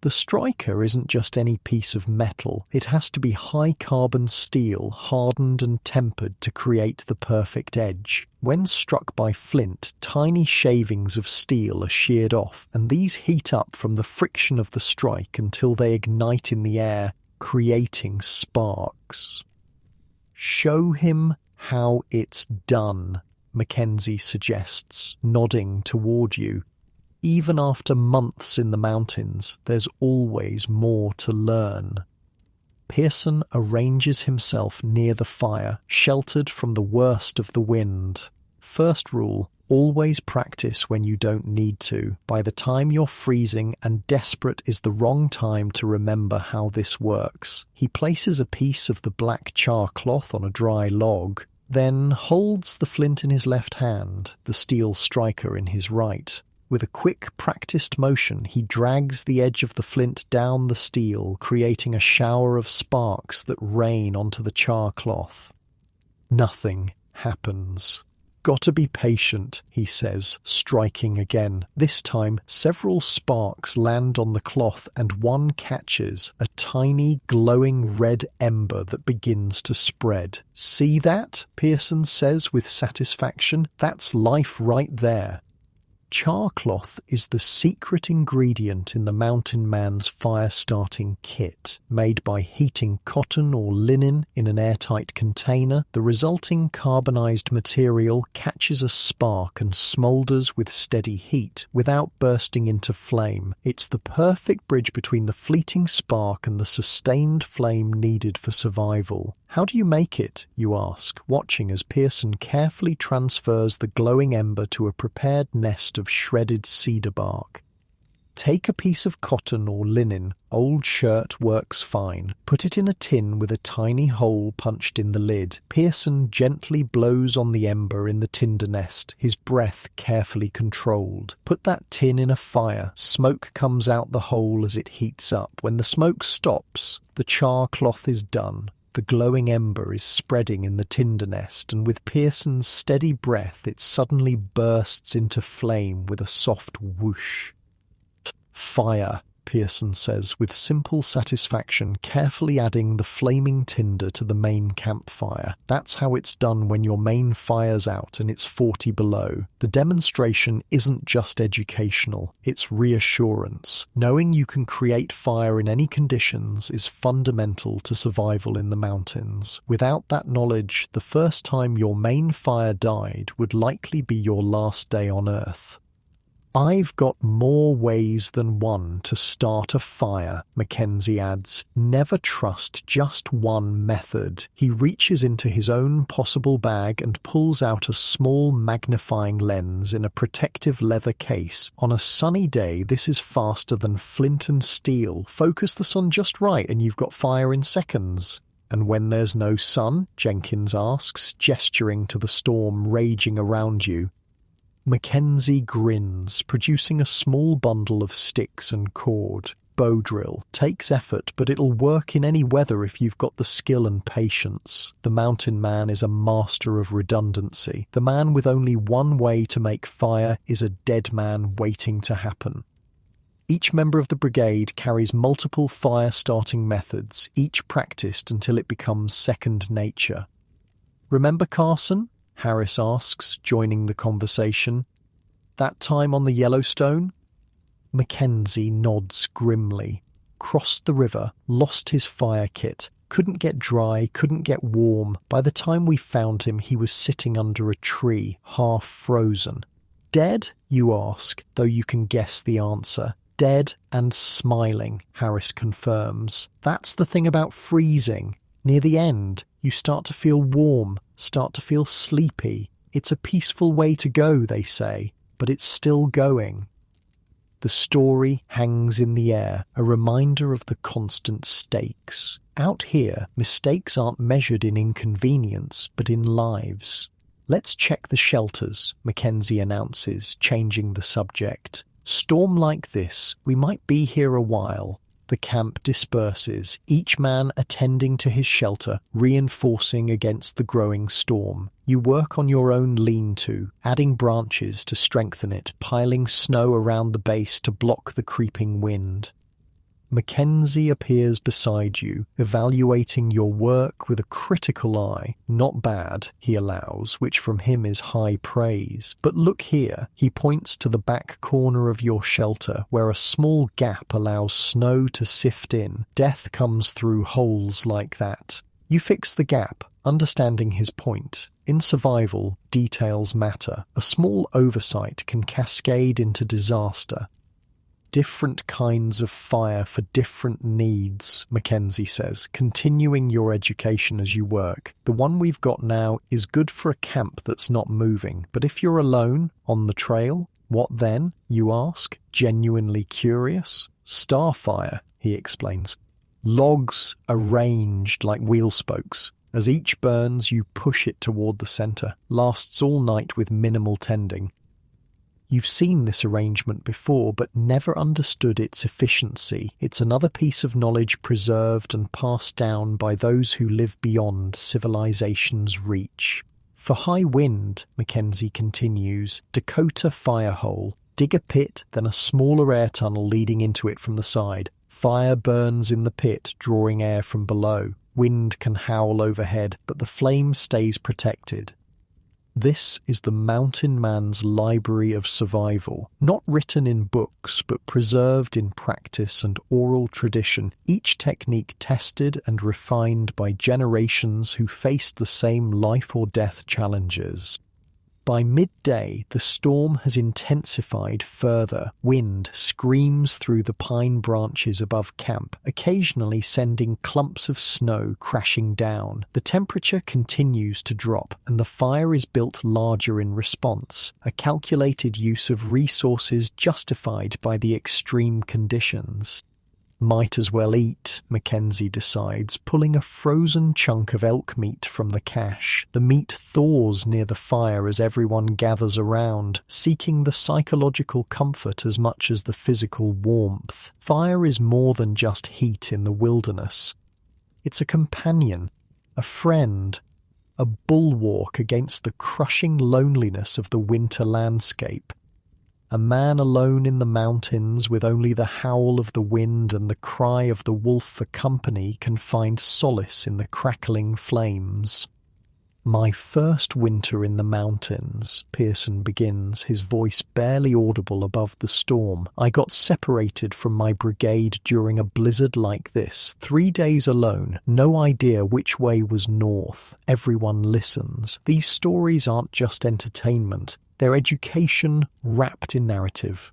The striker isn't just any piece of metal. It has to be high-carbon steel, hardened and tempered to create the perfect edge. When struck by flint, tiny shavings of steel are sheared off, and these heat up from the friction of the strike until they ignite in the air, creating sparks. "Show him how it's done," Mackenzie suggests, nodding toward you. Even after months in the mountains, there's always more to learn. Pearson arranges himself near the fire, sheltered from the worst of the wind. First rule: always practice when you don't need to. By the time you're freezing and desperate is the wrong time to remember how this works. He places a piece of the black char cloth on a dry log, then holds the flint in his left hand, the steel striker in his right. With a quick, practiced motion, he drags the edge of the flint down the steel, creating a shower of sparks that rain onto the char cloth. Nothing happens. "Gotta be patient," he says, striking again. This time, several sparks land on the cloth and one catches, a tiny, glowing red ember that begins to spread. "See that?" Pearson says with satisfaction. "That's life right there." Char cloth is the secret ingredient in the mountain man's fire-starting kit. Made by heating cotton or linen in an airtight container, the resulting carbonized material catches a spark and smolders with steady heat without bursting into flame. It's the perfect bridge between the fleeting spark and the sustained flame needed for survival. "How do you make it?" you ask, watching as Pearson carefully transfers the glowing ember to a prepared nest of shredded cedar bark. "Take a piece of cotton or linen, old shirt works fine. Put it in a tin with a tiny hole punched in the lid. Pearson gently blows on the ember in the tinder nest, his breath carefully controlled. Put that tin in a fire. Smoke comes out the hole as it heats up. When the smoke stops, the char cloth is done. The glowing ember is spreading in the tinder nest, and with Pearson's steady breath it suddenly bursts into flame with a soft whoosh. "Fire," Pearson says with simple satisfaction, carefully adding the flaming tinder to the main campfire. That's how it's done when your main fire's out and it's 40 below. The demonstration isn't just educational, it's reassurance. Knowing you can create fire in any conditions is fundamental to survival in the mountains. Without that knowledge, the first time your main fire died would likely be your last day on Earth. "I've got more ways than one to start a fire," Mackenzie adds. "Never trust just one method." He reaches into his own possible bag and pulls out a small magnifying lens in a protective leather case. On a sunny day, this is faster than flint and steel. Focus the sun just right and you've got fire in seconds. "And when there's no sun?" Jenkins asks, gesturing to the storm raging around you. Mackenzie grins, producing a small bundle of sticks and cord. "Bow drill. Takes effort, but it'll work in any weather if you've got the skill and patience." The mountain man is a master of redundancy. The man with only one way to make fire is a dead man waiting to happen. Each member of the brigade carries multiple fire-starting methods, each practiced until it becomes second nature. "Remember Carson?" Harris asks, joining the conversation. "That time on the Yellowstone?" Mackenzie nods grimly. Crossed the river, lost his fire kit, couldn't get dry, couldn't get warm. By the time we found him, he was sitting under a tree, half frozen. Dead, you ask, though you can guess the answer. Dead and smiling, Harris confirms. That's the thing about freezing. Near the end, you start to feel warm, start to feel sleepy. It's a peaceful way to go, they say, but it's still going. The story hangs in the air, a reminder of the constant stakes. Out here, mistakes aren't measured in inconvenience, but in lives. Let's check the shelters, Mackenzie announces, changing the subject. Storm like this, we might be here a while. The camp disperses, each man attending to his shelter, reinforcing against the growing storm. You work on your own lean-to, adding branches to strengthen it, piling snow around the base to block the creeping wind. Mackenzie appears beside you, evaluating your work with a critical eye. Not bad, he allows, which from him is high praise. But look here, he points to the back corner of your shelter, where a small gap allows snow to sift in. Death comes through holes like that. You fix the gap, understanding his point. In survival, details matter. A small oversight can cascade into disaster. Different kinds of fire for different needs, Mackenzie says, continuing your education as you work. The one we've got now is good for a camp that's not moving, but if you're alone, on the trail, what then, you ask, genuinely curious? Starfire, he explains. Logs arranged like wheel spokes. As each burns, you push it toward the center. Lasts all night with minimal tending. You've seen this arrangement before, but never understood its efficiency. It's another piece of knowledge preserved and passed down by those who live beyond civilization's reach. For high wind, Mackenzie continues, Dakota firehole. Dig a pit, then a smaller air tunnel leading into it from the side. Fire burns in the pit, drawing air from below. Wind can howl overhead, but the flame stays protected. This is the mountain man's library of survival, not written in books, but preserved in practice and oral tradition, each technique tested and refined by generations who faced the same life or death challenges. By midday, the storm has intensified further. Wind screams through the pine branches above camp, occasionally sending clumps of snow crashing down. The temperature continues to drop, and the fire is built larger in response, a calculated use of resources justified by the extreme conditions. Might as well eat, Mackenzie decides, pulling a frozen chunk of elk meat from the cache. The meat thaws near the fire as everyone gathers around, seeking the psychological comfort as much as the physical warmth. Fire is more than just heat in the wilderness. It's a companion, a friend, a bulwark against the crushing loneliness of the winter landscape. A man alone in the mountains with only the howl of the wind and the cry of the wolf for company can find solace in the crackling flames. My first winter in the mountains, Pearson begins, his voice barely audible above the storm. I got separated from my brigade during a blizzard like this. 3 days alone, no idea which way was north. Everyone listens. These stories aren't just entertainment. Their education wrapped in narrative.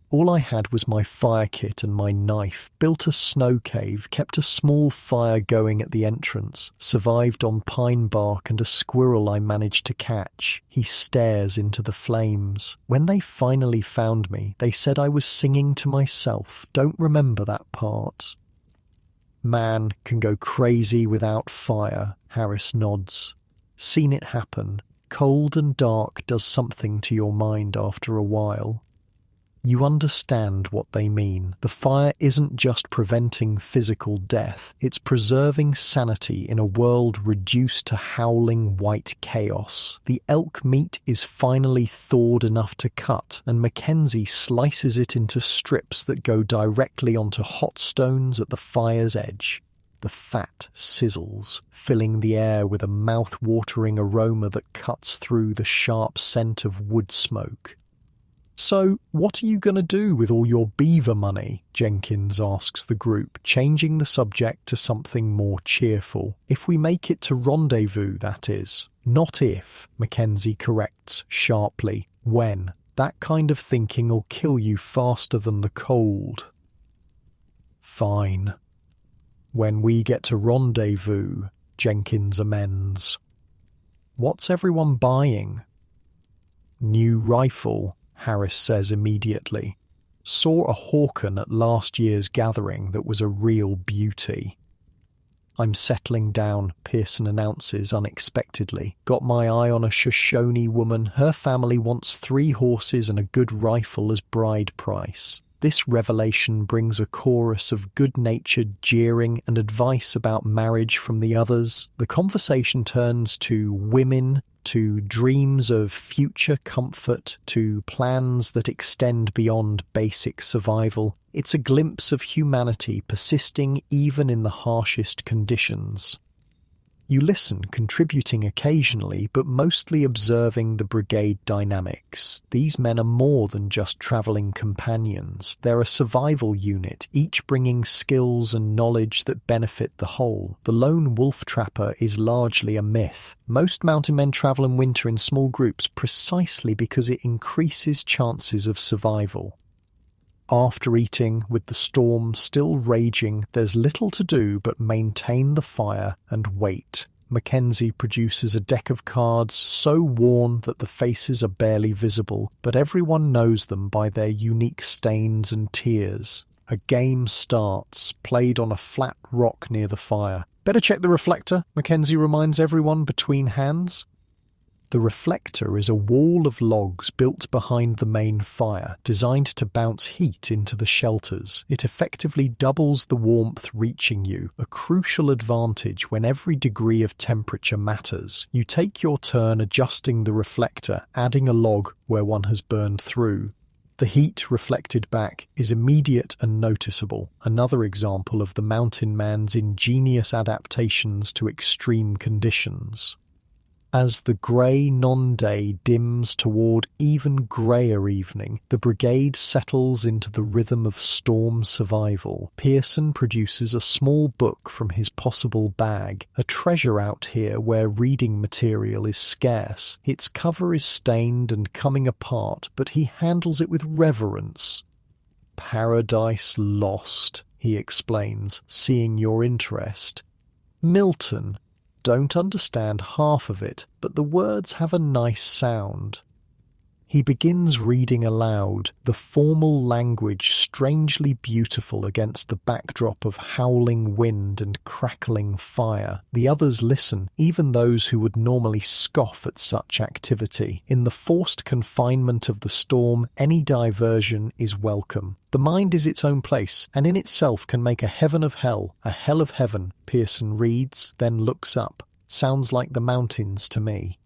All I had was my fire kit and my knife, built a snow cave, kept a small fire going at the entrance, survived on pine bark and a squirrel I managed to catch. He stares into the flames. When they finally found me, they said I was singing to myself. Don't remember that part. Man can go crazy without fire, Harris nods. Seen it happen. Cold and dark does something to your mind after a while. You understand what they mean. The fire isn't just preventing physical death, it's preserving sanity in a world reduced to howling white chaos. The elk meat is finally thawed enough to cut, and Mackenzie slices it into strips that go directly onto hot stones at the fire's edge. The fat sizzles, filling the air with a mouth-watering aroma that cuts through the sharp scent of wood smoke. "So, what are you going to do with all your beaver money?" Jenkins asks the group, changing the subject to something more cheerful. "If we make it to rendezvous, that is." "Not if," Mackenzie corrects sharply. "When. That kind of thinking'll kill you faster than the cold." "Fine. When we get to rendezvous," Jenkins amends. "What's everyone buying?" "New rifle," Harris says immediately. "Saw a Hawken at last year's gathering that was a real beauty." "I'm settling down," Pearson announces unexpectedly. "Got my eye on a Shoshone woman. Her family wants 3 horses and a good rifle as bride price." This revelation brings a chorus of good-natured jeering and advice about marriage from the others. The conversation turns to women, to dreams of future comfort, to plans that extend beyond basic survival. It's a glimpse of humanity persisting even in the harshest conditions. You listen, contributing occasionally, but mostly observing the brigade dynamics. These men are more than just travelling companions. They're a survival unit, each bringing skills and knowledge that benefit the whole. The lone wolf trapper is largely a myth. Most mountain men travel in winter in small groups precisely because it increases chances of survival. After eating, with the storm still raging, there's little to do but maintain the fire and wait. Mackenzie produces a deck of cards so worn that the faces are barely visible, but everyone knows them by their unique stains and tears. A game starts, played on a flat rock near the fire. "Better check the reflector," Mackenzie reminds everyone between hands. The reflector is a wall of logs built behind the main fire, designed to bounce heat into the shelters. It effectively doubles the warmth reaching you, a crucial advantage when every degree of temperature matters. You take your turn adjusting the reflector, adding a log where one has burned through. The heat reflected back is immediate and noticeable, another example of the mountain man's ingenious adaptations to extreme conditions. As the grey non-day dims toward even greyer evening, the brigade settles into the rhythm of storm survival. Pearson produces a small book from his possible bag, a treasure out here where reading material is scarce. Its cover is stained and coming apart, but he handles it with reverence. "Paradise Lost," he explains, seeing your interest. "Milton. Don't understand half of it, but the words have a nice sound." He begins reading aloud, the formal language strangely beautiful against the backdrop of howling wind and crackling fire. The others listen, even those who would normally scoff at such activity. In the forced confinement of the storm, any diversion is welcome. The mind is its own place, and in itself can make a heaven of hell, a hell of heaven. Pearson reads, then looks up. Sounds like the mountains to me.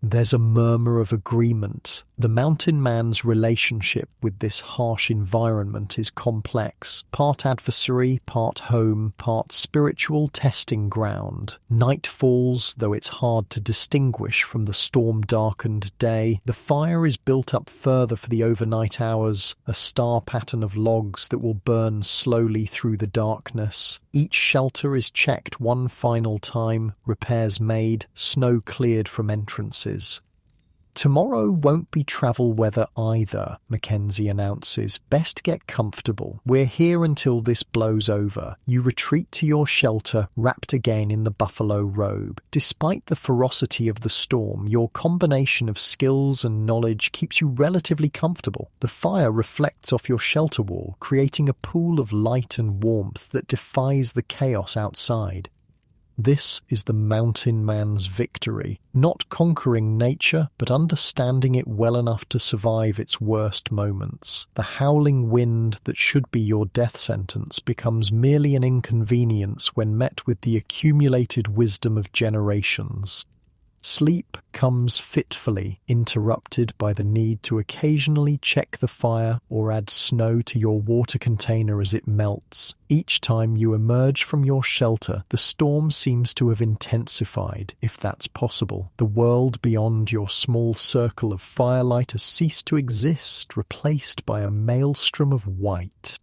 There's a murmur of agreement. The mountain man's relationship with this harsh environment is complex, part adversary, part home, part spiritual testing ground. Night falls, though it's hard to distinguish from the storm-darkened day. The fire is built up further for the overnight hours, a star pattern of logs that will burn slowly through the darkness. Each shelter is checked one final time, repairs made, snow cleared from entrances. "Tomorrow won't be travel weather either," Mackenzie announces. "Best get comfortable. We're here until this blows over." You retreat to your shelter, wrapped again in the buffalo robe. Despite the ferocity of the storm, your combination of skills and knowledge keeps you relatively comfortable. The fire reflects off your shelter wall, creating a pool of light and warmth that defies the chaos outside. This is the mountain man's victory, not conquering nature, but understanding it well enough to survive its worst moments. The howling wind that should be your death sentence becomes merely an inconvenience when met with the accumulated wisdom of generations. Sleep comes fitfully, interrupted by the need to occasionally check the fire or add snow to your water container as it melts. Each time you emerge from your shelter, the storm seems to have intensified, if that's possible. The world beyond your small circle of firelight has ceased to exist, replaced by a maelstrom of white.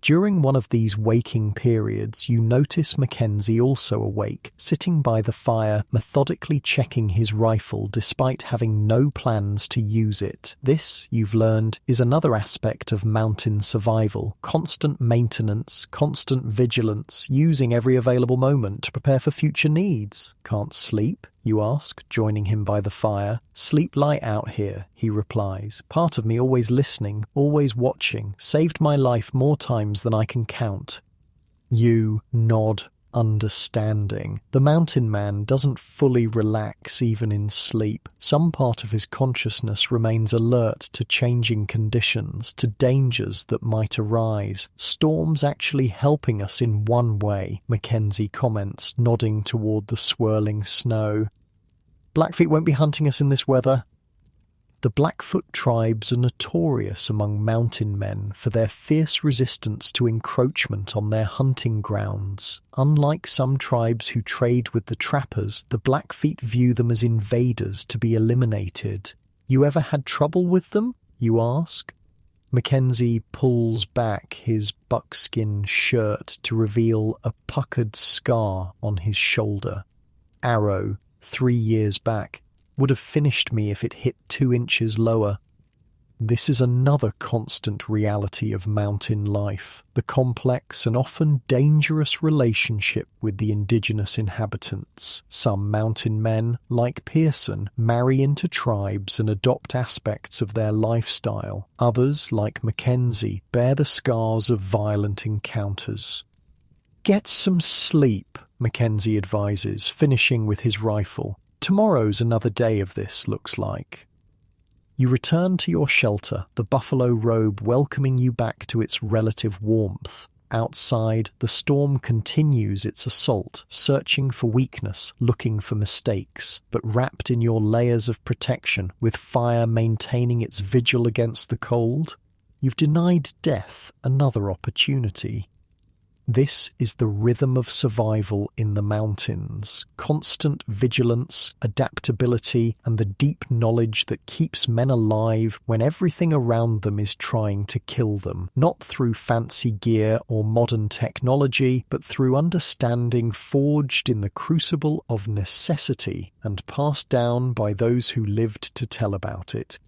During one of these waking periods, you notice Mackenzie also awake, sitting by the fire, methodically checking his rifle despite having no plans to use it. This, you've learned, is another aspect of mountain survival. Constant maintenance, constant vigilance, using every available moment to prepare for future needs. Can't sleep? You ask, joining him by the fire. Sleep light out here, he replies. Part of me always listening, always watching, saved my life more times than I can count. You nod, understanding. The mountain man doesn't fully relax even in sleep. Some part of his consciousness remains alert to changing conditions, to dangers that might arise. Storm's actually helping us in one way, Mackenzie comments, nodding toward the swirling snow. Blackfeet won't be hunting us in this weather. The Blackfoot tribes are notorious among mountain men for their fierce resistance to encroachment on their hunting grounds. Unlike some tribes who trade with the trappers, the Blackfeet view them as invaders to be eliminated. You ever had trouble with them? You ask. Mackenzie pulls back his buckskin shirt to reveal a puckered scar on his shoulder. Arrow, 3 years back. Would have finished me if it hit 2 inches lower. This is another constant reality of mountain life, the complex and often dangerous relationship with the indigenous inhabitants. Some mountain men, like Pearson, marry into tribes and adopt aspects of their lifestyle. Others, like Mackenzie, bear the scars of violent encounters. Get some sleep, Mackenzie advises, finishing with his rifle. Tomorrow's another day of this, looks like. You return to your shelter, the buffalo robe welcoming you back to its relative warmth. Outside, the storm continues its assault, searching for weakness, looking for mistakes, but wrapped in your layers of protection, with fire maintaining its vigil against the cold. You've denied death another opportunity. This is the rhythm of survival in the mountains. Constant vigilance, adaptability, and the deep knowledge that keeps men alive when everything around them is trying to kill them. Not through fancy gear or modern technology, but through understanding forged in the crucible of necessity and passed down by those who lived to tell about it.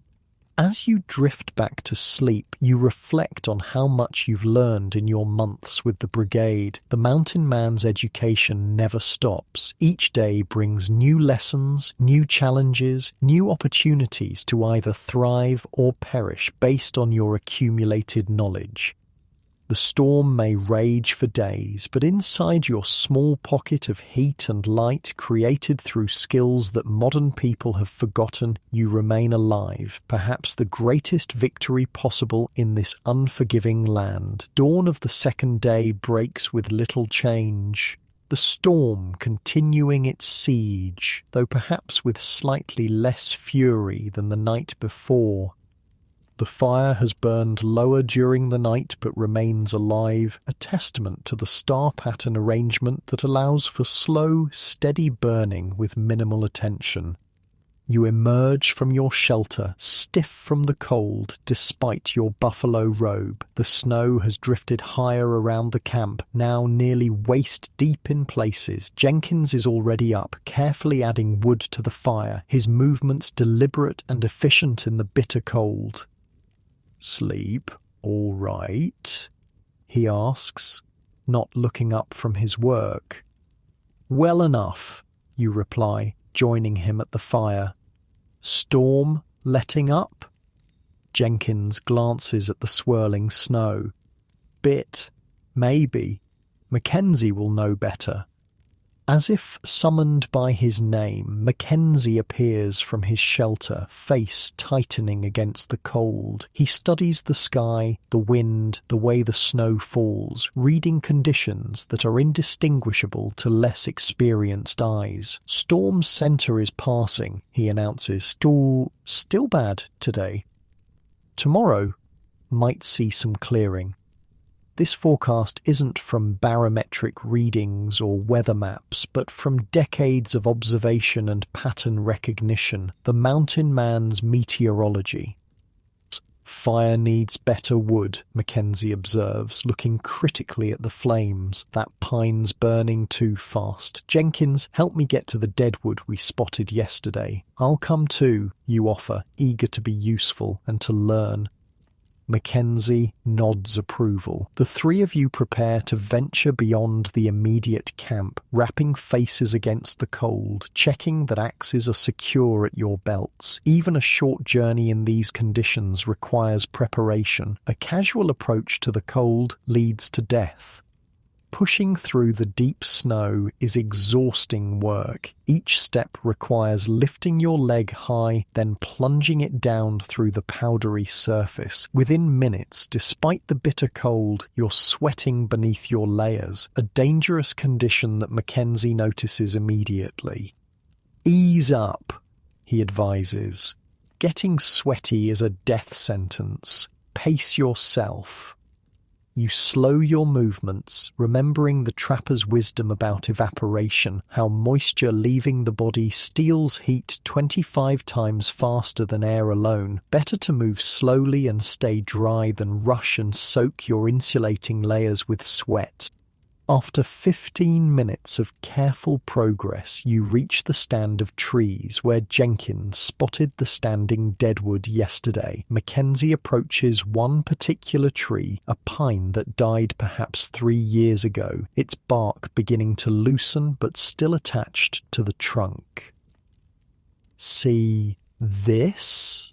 As you drift back to sleep, you reflect on how much you've learned in your months with the brigade. The mountain man's education never stops. Each day brings new lessons, new challenges, new opportunities to either thrive or perish based on your accumulated knowledge. The storm may rage for days, but inside your small pocket of heat and light created through skills that modern people have forgotten, you remain alive, perhaps the greatest victory possible in this unforgiving land. Dawn of the second day breaks with little change. The storm continuing its siege, though perhaps with slightly less fury than the night before. The fire has burned lower during the night but remains alive, a testament to the star pattern arrangement that allows for slow, steady burning with minimal attention. You emerge from your shelter, stiff from the cold, despite your buffalo robe. The snow has drifted higher around the camp, now nearly waist-deep in places. Jenkins is already up, carefully adding wood to the fire, his movements deliberate and efficient in the bitter cold. "Sleep, all right?" he asks, not looking up from his work. "Well enough," you reply, joining him at the fire. "Storm letting up?" Jenkins glances at the swirling snow. "Bit, maybe. Mackenzie will know better." As if summoned by his name, Mackenzie appears from his shelter, face tightening against the cold. He studies the sky, the wind, the way the snow falls, reading conditions that are indistinguishable to less experienced eyes. Storm center is passing, he announces. Still bad today. Tomorrow might see some clearing. This forecast isn't from barometric readings or weather maps, but from decades of observation and pattern recognition, the mountain man's meteorology. Fire needs better wood, Mackenzie observes, looking critically at the flames. That pine's burning too fast. Jenkins, help me get to the deadwood we spotted yesterday. I'll come too, you offer, eager to be useful and to learn. Mackenzie nods approval. The three of you prepare to venture beyond the immediate camp, wrapping faces against the cold, checking that axes are secure at your belts. Even a short journey in these conditions requires preparation. A casual approach to the cold leads to death. Pushing through the deep snow is exhausting work. Each step requires lifting your leg high, then plunging it down through the powdery surface. Within minutes, despite the bitter cold, you're sweating beneath your layers, a dangerous condition that Mackenzie notices immediately. Ease up, he advises. Getting sweaty is a death sentence. Pace yourself. You slow your movements, remembering the trapper's wisdom about evaporation, how moisture leaving the body steals heat 25 times faster than air alone. Better to move slowly and stay dry than rush and soak your insulating layers with sweat. After 15 minutes of careful progress, you reach the stand of trees where Jenkins spotted the standing deadwood yesterday. Mackenzie approaches one particular tree, a pine that died perhaps 3 years ago, its bark beginning to loosen but still attached to the trunk. See this?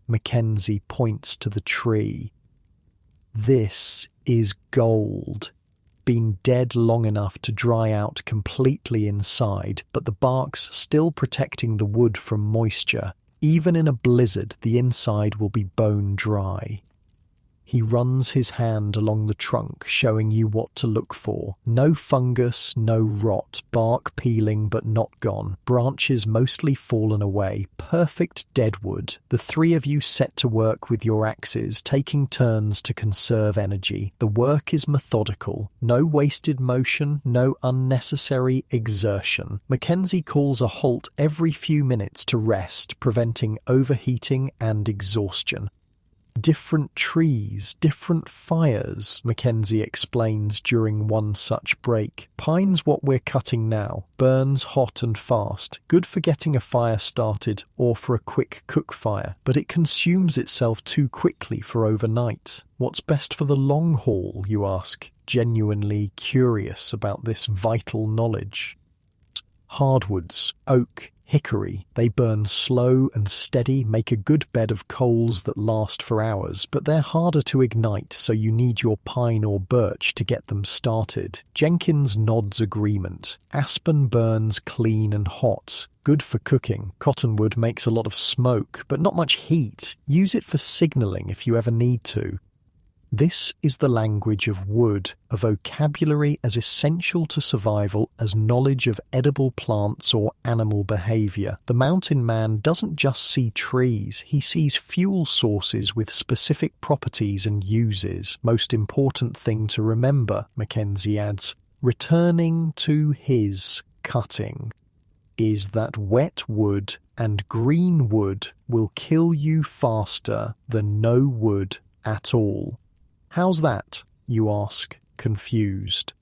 Mackenzie points to the tree. This is gold. Been dead long enough to dry out completely inside, but the bark's still protecting the wood from moisture. Even in a blizzard, the inside will be bone dry. He runs his hand along the trunk, showing you what to look for. No fungus, no rot, bark peeling but not gone, branches mostly fallen away, perfect deadwood. The three of you set to work with your axes, taking turns to conserve energy. The work is methodical, no wasted motion, no unnecessary exertion. Mackenzie calls a halt every few minutes to rest, preventing overheating and exhaustion. Different trees, different fires, Mackenzie explains during one such break. Pine's what we're cutting now. Burns hot and fast, good for getting a fire started or for a quick cook fire, but it consumes itself too quickly for overnight. What's best for the long haul, you ask, genuinely curious about this vital knowledge. Hardwoods, oak, hickory, they burn slow and steady, make a good bed of coals that last for hours, but they're harder to ignite, so you need your pine or birch to get them started. Jenkins nods agreement. Aspen burns clean and hot. Good for cooking. Cottonwood makes a lot of smoke, but not much heat. Use it for signaling if you ever need to. This is the language of wood, a vocabulary as essential to survival as knowledge of edible plants or animal behavior. The mountain man doesn't just see trees, he sees fuel sources with specific properties and uses. Most important thing to remember, Mackenzie adds, returning to his cutting, is that wet wood and green wood will kill you faster than no wood at all. How's that, you ask, confused.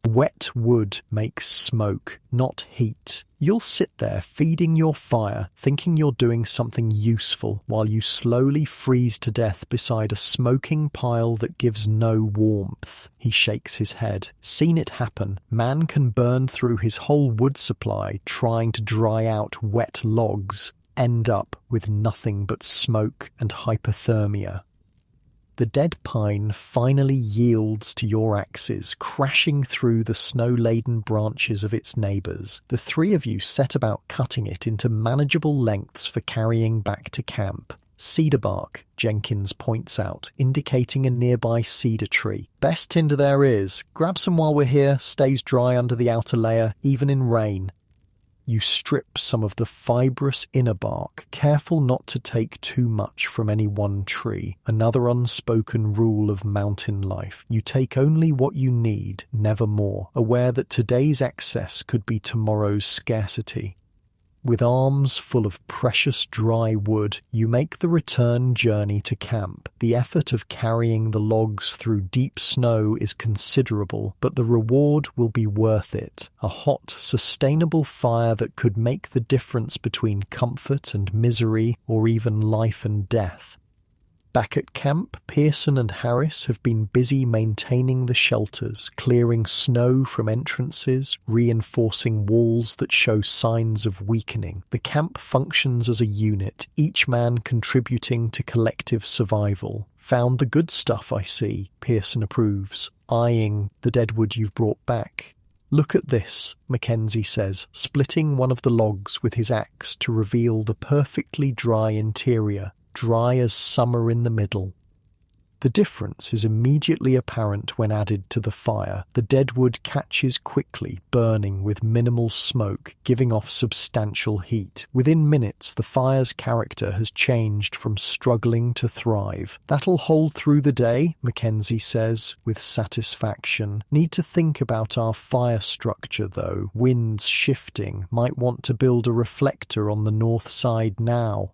Wet wood makes smoke, not heat. You'll sit there feeding your fire, thinking you're doing something useful, while you slowly freeze to death beside a smoking pile that gives no warmth. He shakes his head. Seen it happen. Man can burn through his whole wood supply trying to dry out wet logs, end up with nothing but smoke and hypothermia. The dead pine finally yields to your axes, crashing through the snow-laden branches of its neighbours. The three of you set about cutting it into manageable lengths for carrying back to camp. Cedar bark, Jenkins points out, indicating a nearby cedar tree. Best tinder there is. Grab some while we're here, stays dry under the outer layer, even in rain. You strip some of the fibrous inner bark, careful not to take too much from any one tree. Another unspoken rule of mountain life. You take only what you need, never more, aware that today's excess could be tomorrow's scarcity. With arms full of precious dry wood, you make the return journey to camp. The effort of carrying the logs through deep snow is considerable, but the reward will be worth it. A hot, sustainable fire that could make the difference between comfort and misery, or even life and death. Back at camp, Pearson and Harris have been busy maintaining the shelters, clearing snow from entrances, reinforcing walls that show signs of weakening. The camp functions as a unit, each man contributing to collective survival. Found the good stuff, I see, Pearson approves, eyeing the deadwood you've brought back. Look at this, Mackenzie says, splitting one of the logs with his axe to reveal the perfectly dry interior. Dry as summer in the middle. The difference is immediately apparent when added to the fire. The deadwood catches quickly, burning with minimal smoke, giving off substantial heat. Within minutes, the fire's character has changed from struggling to thrive. That'll hold through the day, Mackenzie says, with satisfaction. Need to think about our fire structure, though. Winds shifting. Might want to build a reflector on the north side now.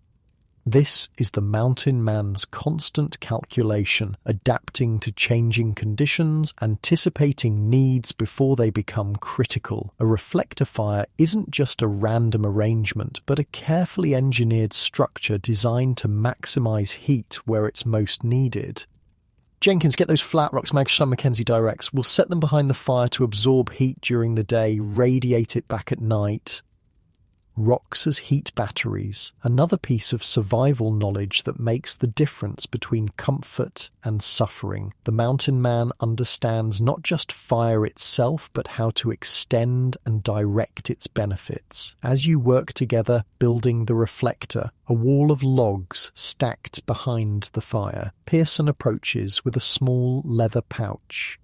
This is the mountain man's constant calculation, adapting to changing conditions, anticipating needs before they become critical. A reflector fire isn't just a random arrangement, but a carefully engineered structure designed to maximize heat where it's most needed. Jenkins, get those flat rocks Mackenzie directs. We'll set them behind the fire to absorb heat during the day, radiate it back at night. Rocks as heat batteries, another piece of survival knowledge that makes the difference between comfort and suffering. The mountain man understands not just fire itself, but how to extend and direct its benefits. As you work together building the reflector, a wall of logs stacked behind the fire, Pearson approaches with a small leather pouch.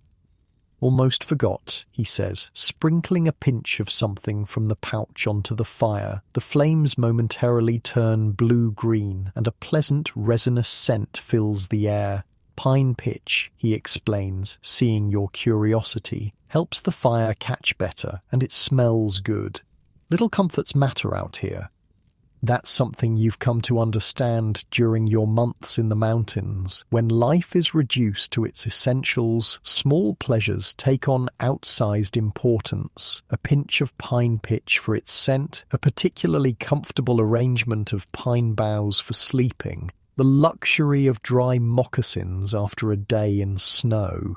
Almost forgot, he says, sprinkling a pinch of something from the pouch onto the fire. The flames momentarily turn blue-green, and a pleasant resinous scent fills the air. Pine pitch, he explains, seeing your curiosity, helps the fire catch better, and it smells good. Little comforts matter out here. That's something you've come to understand during your months in the mountains. When life is reduced to its essentials, small pleasures take on outsized importance. A pinch of pine pitch for its scent, a particularly comfortable arrangement of pine boughs for sleeping, the luxury of dry moccasins after a day in snow.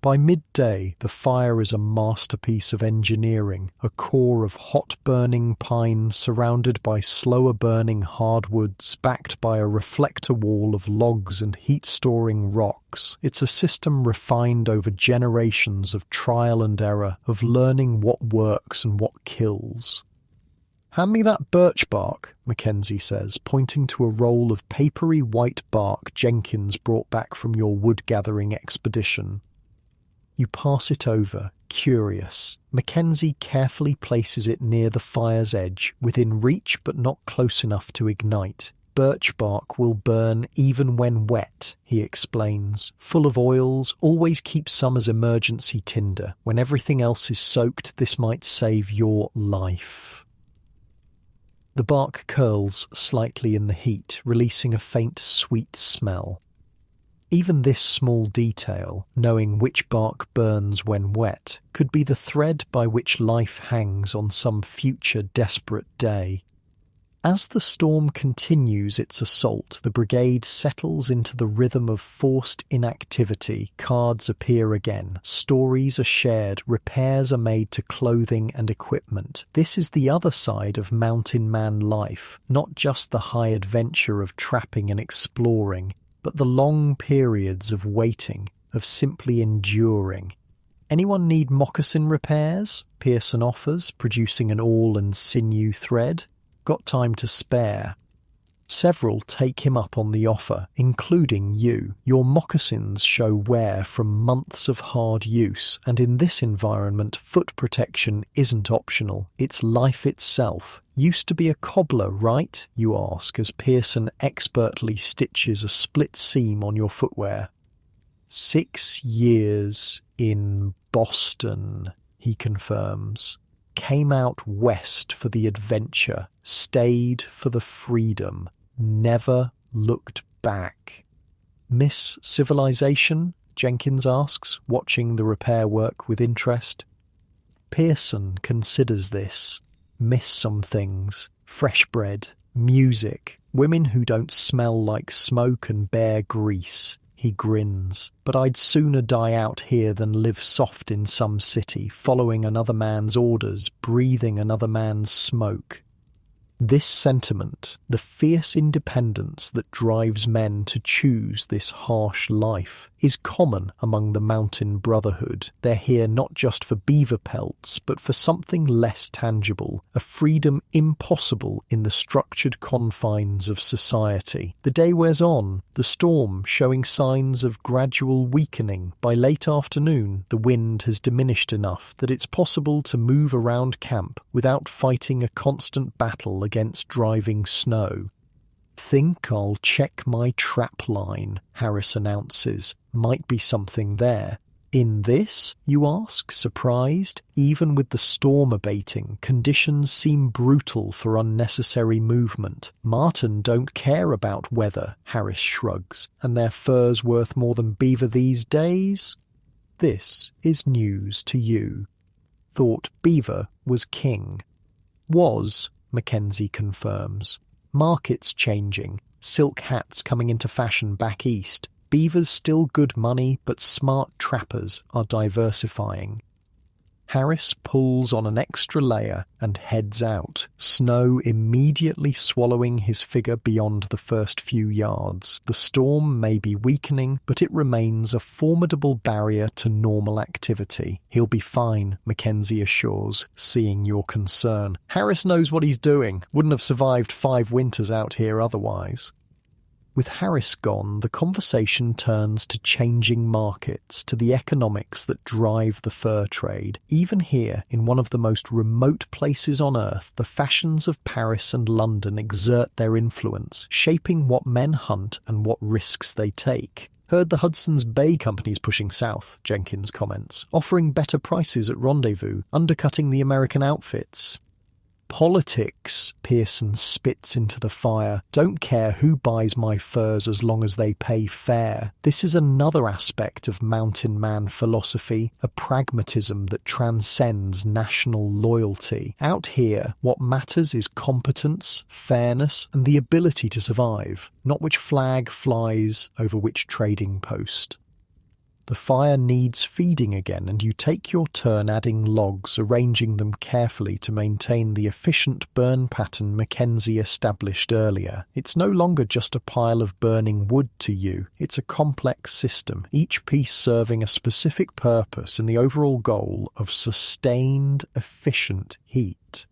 By midday, the fire is a masterpiece of engineering, a core of hot-burning pine surrounded by slower-burning hardwoods, backed by a reflector wall of logs and heat-storing rocks. It's a system refined over generations of trial and error, of learning what works and what kills. "Hand me that birch bark," Mackenzie says, pointing to a roll of papery white bark Jenkins brought back from your wood-gathering expedition. You pass it over, curious. Mackenzie carefully places it near the fire's edge, within reach but not close enough to ignite. Birch bark will burn even when wet, he explains. Full of oils, always keep some as emergency tinder. When everything else is soaked, this might save your life. The bark curls slightly in the heat, releasing a faint sweet smell. Even this small detail, knowing which bark burns when wet, could be the thread by which life hangs on some future desperate day. As the storm continues its assault, the brigade settles into the rhythm of forced inactivity. Cards appear again, stories are shared, repairs are made to clothing and equipment. This is the other side of mountain man life, not just the high adventure of trapping and exploring. but the long periods of waiting, of simply enduring. "Anyone need moccasin repairs?" Pearson offers, producing an awl and sinew thread. "Got time to spare." Several take him up on the offer, including you. Your moccasins show wear from months of hard use, and in this environment, foot protection isn't optional. It's life itself. "Used to be a cobbler, right?" you ask, as Pearson expertly stitches a split seam on your footwear. 6 years in Boston, he confirms. Came out west for the adventure, stayed for the freedom, never looked back. "Miss civilization?" Jenkins asks, watching the repair work with interest. Pearson considers this. Miss some things. Fresh bread, music, women who don't smell like smoke and bear grease. He grins. "But I'd sooner die out here than live soft in some city, following another man's orders, breathing another man's smoke." This sentiment, the fierce independence that drives men to choose this harsh life, is common among the mountain brotherhood. They're here not just for beaver pelts, but for something less tangible, a freedom impossible in the structured confines of society. The day wears on, the storm showing signs of gradual weakening. By late afternoon, the wind has diminished enough that it's possible to move around camp without fighting a constant battle against driving snow. "Think I'll check my trap line," Harris announces. "Might be something there." "In this?" you ask, surprised. Even with the storm abating, conditions seem brutal for unnecessary movement. "Marten don't care about weather," Harris shrugs. "And their fur's worth more than beaver these days?" This is news to you. Thought beaver was king. Was, Mackenzie confirms. Markets changing, silk hats coming into fashion back east. Beaver's still good money, but smart trappers are diversifying. Harris pulls on an extra layer and heads out, snow immediately swallowing his figure beyond the first few yards. The storm may be weakening, but it remains a formidable barrier to normal activity. "He'll be fine," Mackenzie assures, seeing your concern. "Harris knows what he's doing. Wouldn't have survived 5 winters out here otherwise." With Harris gone, the conversation turns to changing markets, to the economics that drive the fur trade. Even here, in one of the most remote places on Earth, the fashions of Paris and London exert their influence, shaping what men hunt and what risks they take. "Heard the Hudson's Bay Company's pushing south," Jenkins comments, "offering better prices at Rendezvous, undercutting the American outfits." "Politics," Pearson spits into the fire. "Don't care who buys my furs as long as they pay fair." This is another aspect of mountain man philosophy, a pragmatism that transcends national loyalty. Out here, what matters is competence, fairness, and the ability to survive, not which flag flies over which trading post. The fire needs feeding again, and you take your turn adding logs, arranging them carefully to maintain the efficient burn pattern Mackenzie established earlier. It's no longer just a pile of burning wood to you. It's a complex system, each piece serving a specific purpose and the overall goal of sustained, efficient heat.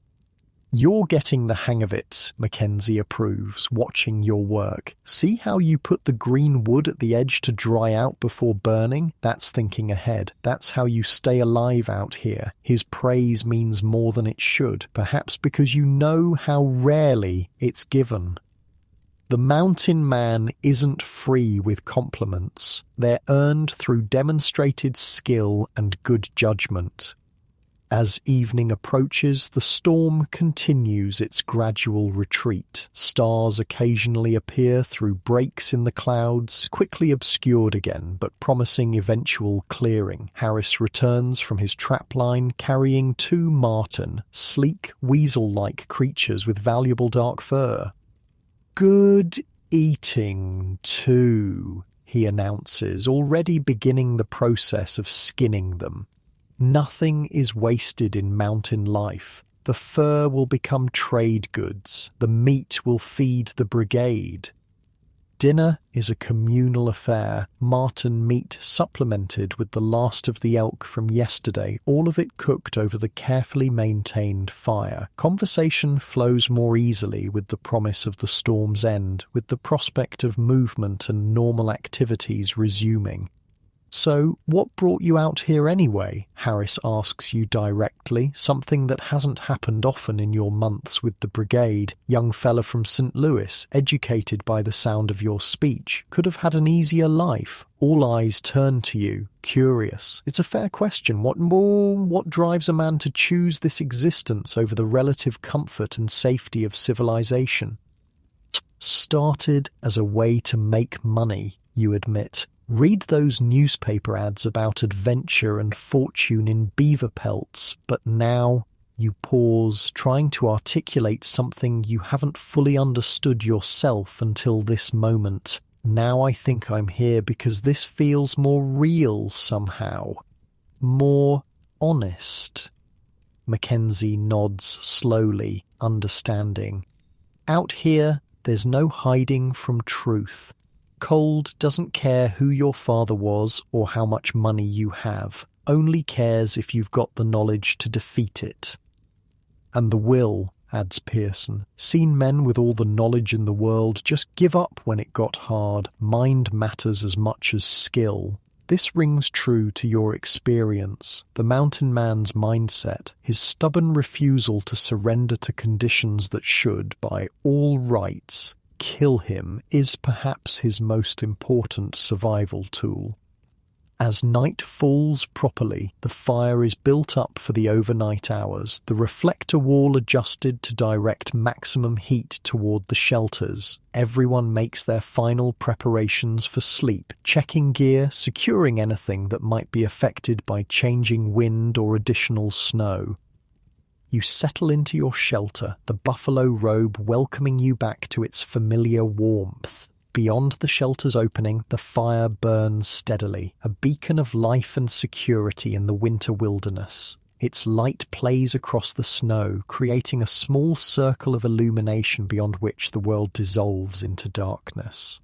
"You're getting the hang of it," Mackenzie approves, watching your work. "See how you put the green wood at the edge to dry out before burning? That's thinking ahead. That's how you stay alive out here." His praise means more than it should, perhaps because you know how rarely it's given. The mountain man isn't free with compliments. They're earned through demonstrated skill and good judgment. As evening approaches, the storm continues its gradual retreat. Stars occasionally appear through breaks in the clouds, quickly obscured again, but promising eventual clearing. Harris returns from his trapline carrying 2 marten, sleek, weasel-like creatures with valuable dark fur. "Good eating, too," he announces, already beginning the process of skinning them. Nothing is wasted in mountain life. The fur will become trade goods. The meat will feed the brigade. Dinner is a communal affair, marten meat supplemented with the last of the elk from yesterday, all of it cooked over the carefully maintained fire. Conversation flows more easily with the promise of the storm's end, with the prospect of movement and normal activities resuming. "So, what brought you out here anyway?" Harris asks you directly, something that hasn't happened often in your months with the brigade. Young fella from St. Louis, educated by the sound of your speech, could have had an easier life. All eyes turn to you, curious. It's a fair question. What drives a man to choose this existence over the relative comfort and safety of civilization? Started as a way to make money, you admit. Read those newspaper ads about adventure and fortune in beaver pelts, but now you pause, trying to articulate something you haven't fully understood yourself until this moment. Now I think I'm here because this feels more real somehow. More honest. Mackenzie nods slowly, understanding. Out here, there's no hiding from truth. Cold doesn't care who your father was or how much money you have, only cares if you've got the knowledge to defeat it. And the will, adds Pearson. Seen men with all the knowledge in the world just give up when it got hard. Mind matters as much as skill. This rings true to your experience. The mountain man's mindset, his stubborn refusal to surrender to conditions that should, by all rights, kill him, is perhaps his most important survival tool. As night falls properly, the fire is built up for the overnight hours, the reflector wall adjusted to direct maximum heat toward the shelters. Everyone makes their final preparations for sleep, checking gear, securing anything that might be affected by changing wind or additional snow. You settle into your shelter, the buffalo robe welcoming you back to its familiar warmth. Beyond the shelter's opening, the fire burns steadily, a beacon of life and security in the winter wilderness. Its light plays across the snow, creating a small circle of illumination beyond which the world dissolves into darkness.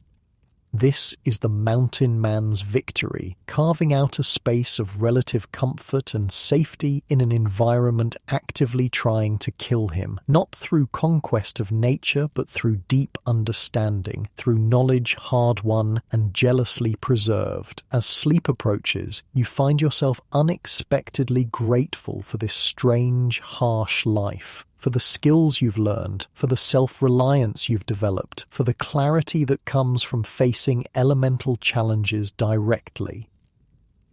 This is the mountain man's victory, carving out a space of relative comfort and safety in an environment actively trying to kill him, not through conquest of nature, but through deep understanding, through knowledge hard-won and jealously preserved. As sleep approaches, you find yourself unexpectedly grateful for this strange, harsh life, for the skills you've learned, for the self-reliance you've developed, for the clarity that comes from facing elemental challenges directly.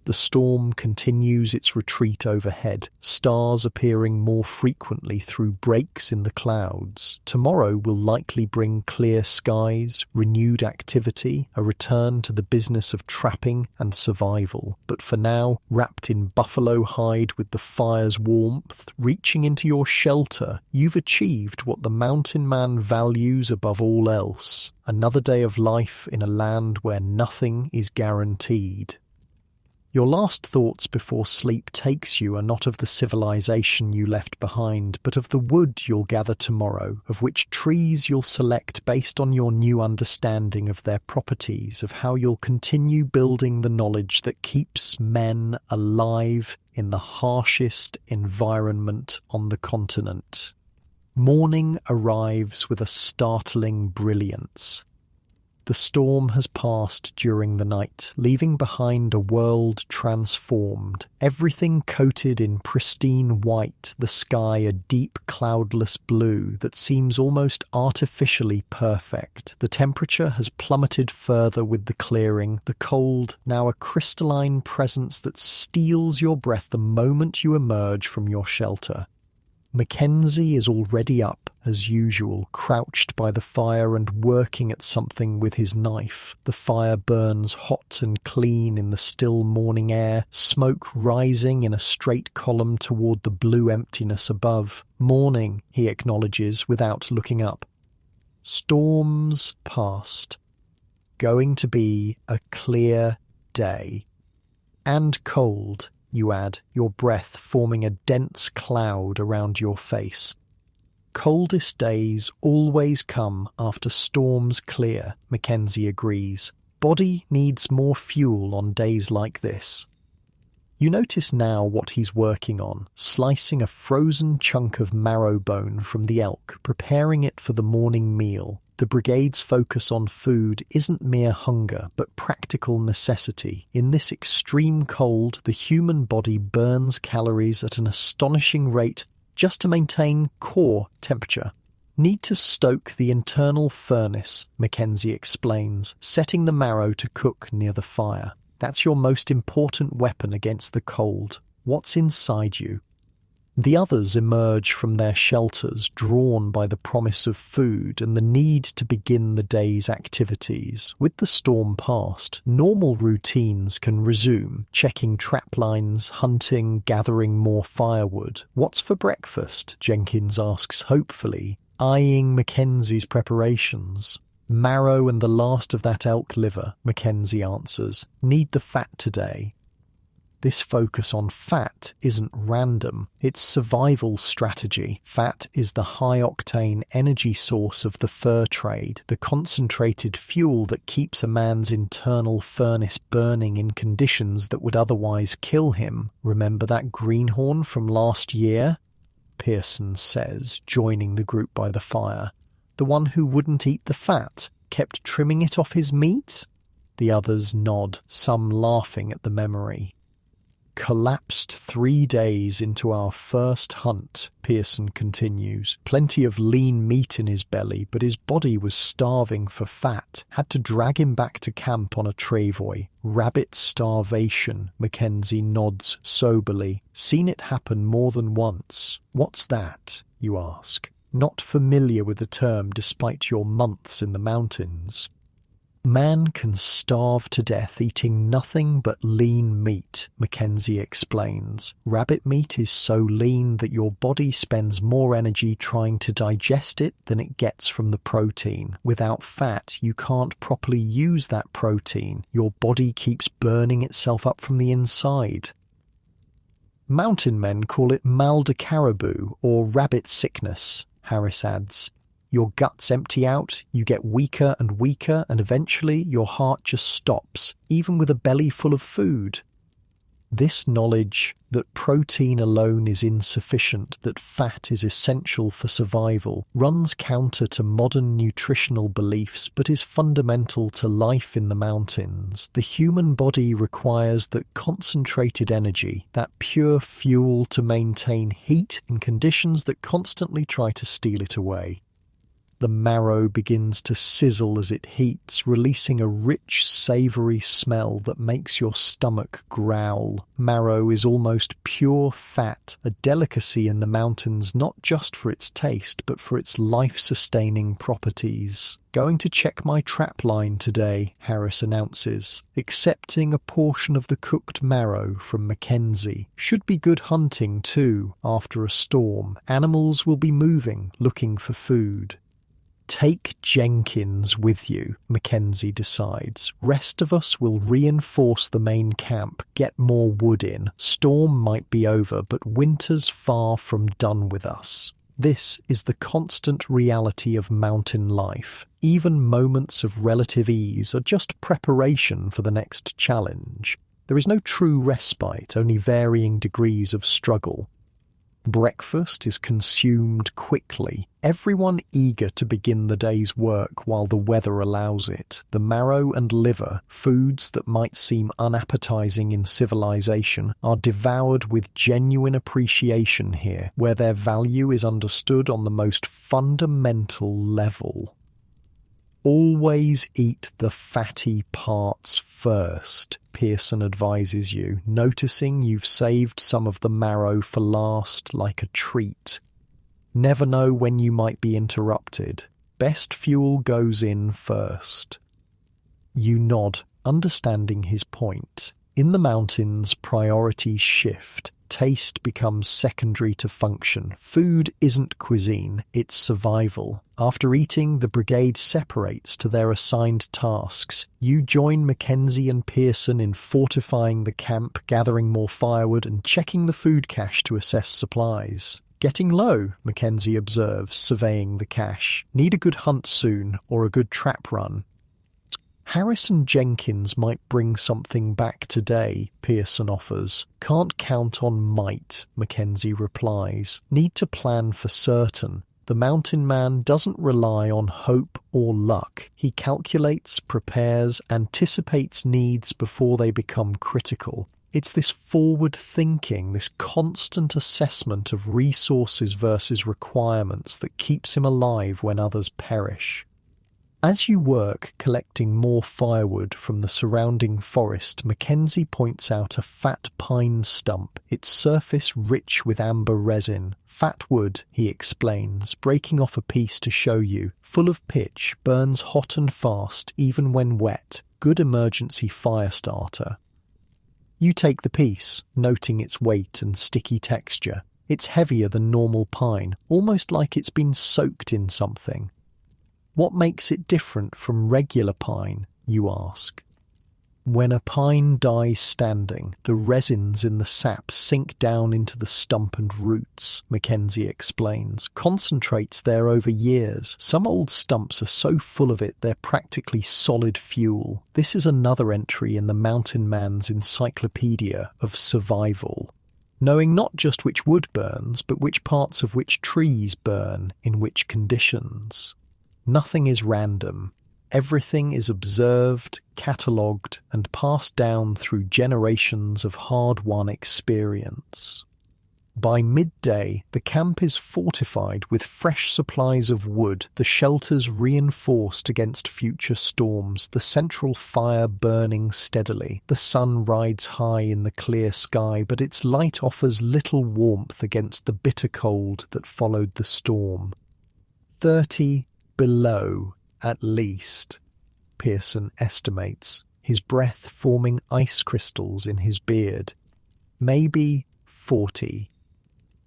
The storm continues its retreat overhead, stars appearing more frequently through breaks in the clouds. Tomorrow will likely bring clear skies, renewed activity, a return to the business of trapping and survival. But for now, wrapped in buffalo hide with the fire's warmth, reaching into your shelter, you've achieved what the mountain man values above all else. Another day of life in a land where nothing is guaranteed. Your last thoughts before sleep takes you are not of the civilization you left behind, but of the wood you'll gather tomorrow, of which trees you'll select based on your new understanding of their properties, of how you'll continue building the knowledge that keeps men alive in the harshest environment on the continent. Morning arrives with a startling brilliance. The storm has passed during the night, leaving behind a world transformed. Everything coated in pristine white, the sky a deep cloudless blue that seems almost artificially perfect. The temperature has plummeted further with the clearing, the cold now a crystalline presence that steals your breath the moment you emerge from your shelter. Mackenzie is already up, as usual, crouched by the fire and working at something with his knife. The fire burns hot and clean in the still morning air, smoke rising in a straight column toward the blue emptiness above. Morning, he acknowledges without looking up. Storms past. Going to be a clear day. And cold, you add, your breath forming a dense cloud around your face. Coldest days always come after storms clear, Mackenzie agrees. Body needs more fuel on days like this. You notice now what he's working on, slicing a frozen chunk of marrow bone from the elk, preparing it for the morning meal. The brigade's focus on food isn't mere hunger, but practical necessity. In this extreme cold, the human body burns calories at an astonishing rate just to maintain core temperature. Need to stoke the internal furnace, Mackenzie explains, setting the marrow to cook near the fire. That's your most important weapon against the cold. What's inside you? The others emerge from their shelters, drawn by the promise of food and the need to begin the day's activities. With the storm past, normal routines can resume, checking trap lines, hunting, gathering more firewood. What's for breakfast? Jenkins asks hopefully, eyeing Mackenzie's preparations. Marrow and the last of that elk liver, Mackenzie answers. Need the fat today. This focus on fat isn't random, it's survival strategy. Fat is the high-octane energy source of the fur trade, the concentrated fuel that keeps a man's internal furnace burning in conditions that would otherwise kill him. Remember that greenhorn from last year? Pearson says, joining the group by the fire. The one who wouldn't eat the fat, kept trimming it off his meat? The others nod, some laughing at the memory. Collapsed 3 days into our first hunt, Pearson continues. Plenty of lean meat in his belly, but his body was starving for fat. Had to drag him back to camp on a travois. Rabbit starvation, Mackenzie nods soberly. Seen it happen more than once. What's that, you ask? Not familiar with the term despite your months in the mountains. Man can starve to death eating nothing but lean meat, Mackenzie explains. Rabbit meat is so lean that your body spends more energy trying to digest it than it gets from the protein. Without fat, you can't properly use that protein. Your body keeps burning itself up from the inside. Mountain men call it mal de caribou or rabbit sickness, Harris adds. Your guts empty out, you get weaker and weaker, and eventually your heart just stops, even with a belly full of food. This knowledge that protein alone is insufficient, that fat is essential for survival, runs counter to modern nutritional beliefs but is fundamental to life in the mountains. The human body requires that concentrated energy, that pure fuel to maintain heat in conditions that constantly try to steal it away. The marrow begins to sizzle as it heats, releasing a rich, savoury smell that makes your stomach growl. Marrow is almost pure fat, a delicacy in the mountains not just for its taste, but for its life-sustaining properties. Going to check my trap line today, Harris announces, accepting a portion of the cooked marrow from Mackenzie. Should be good hunting too, after a storm. Animals will be moving, looking for food. Take Jenkins with you, Mackenzie decides. Rest of us will reinforce the main camp, get more wood in. Storm might be over, but winter's far from done with us. This is the constant reality of mountain life. Even moments of relative ease are just preparation for the next challenge. There is no true respite, only varying degrees of struggle. Breakfast is consumed quickly, everyone eager to begin the day's work while the weather allows it. The marrow and liver, foods that might seem unappetizing in civilization, are devoured with genuine appreciation here, where their value is understood on the most fundamental level. Always eat the fatty parts first, Pearson advises you, noticing you've saved some of the marrow for last like a treat. Never know when you might be interrupted. Best fuel goes in first. You nod, understanding his point. In the mountains, priorities shift. Taste becomes secondary to function. Food isn't cuisine, it's survival. After eating, the brigade separates to their assigned tasks. You join Mackenzie and Pearson in fortifying the camp, gathering more firewood, and checking the food cache to assess supplies. Getting low, Mackenzie observes, surveying the cache. Need a good hunt soon, or a good trap run. Harris and Jenkins might bring something back today, Pearson offers. Can't count on might, Mackenzie replies. Need to plan for certain. The mountain man doesn't rely on hope or luck. He calculates, prepares, anticipates needs before they become critical. It's this forward thinking, this constant assessment of resources versus requirements that keeps him alive when others perish. As you work collecting more firewood from the surrounding forest, Mackenzie points out a fat pine stump, its surface rich with amber resin. Fat wood, he explains, breaking off a piece to show you. Full of pitch, burns hot and fast, even when wet. Good emergency fire starter. You take the piece, noting its weight and sticky texture. It's heavier than normal pine, almost like it's been soaked in something. What makes it different from regular pine, you ask? When a pine dies standing, the resins in the sap sink down into the stump and roots, Mackenzie explains. Concentrates there over years. Some old stumps are so full of it they're practically solid fuel. This is another entry in the mountain man's encyclopedia of survival. Knowing not just which wood burns, but which parts of which trees burn in which conditions. Nothing is random. Everything is observed, catalogued, and passed down through generations of hard-won experience. By midday, the camp is fortified with fresh supplies of wood, the shelters reinforced against future storms, the central fire burning steadily. The sun rides high in the clear sky, but its light offers little warmth against the bitter cold that followed the storm. 30 below, at least, Pearson estimates, his breath forming ice crystals in his beard. Maybe 40.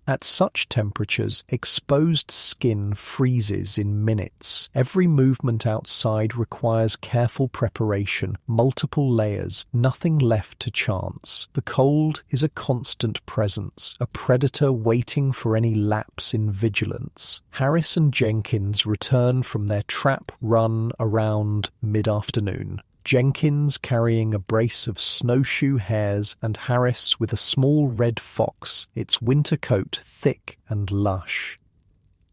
At such temperatures, exposed skin freezes in minutes. Every movement outside requires careful preparation, multiple layers, nothing left to chance. The cold is a constant presence, a predator waiting for any lapse in vigilance. Harris and Jenkins return from their trap run around mid-afternoon. Jenkins carrying a brace of snowshoe hares and Harris with a small red fox, its winter coat thick and lush.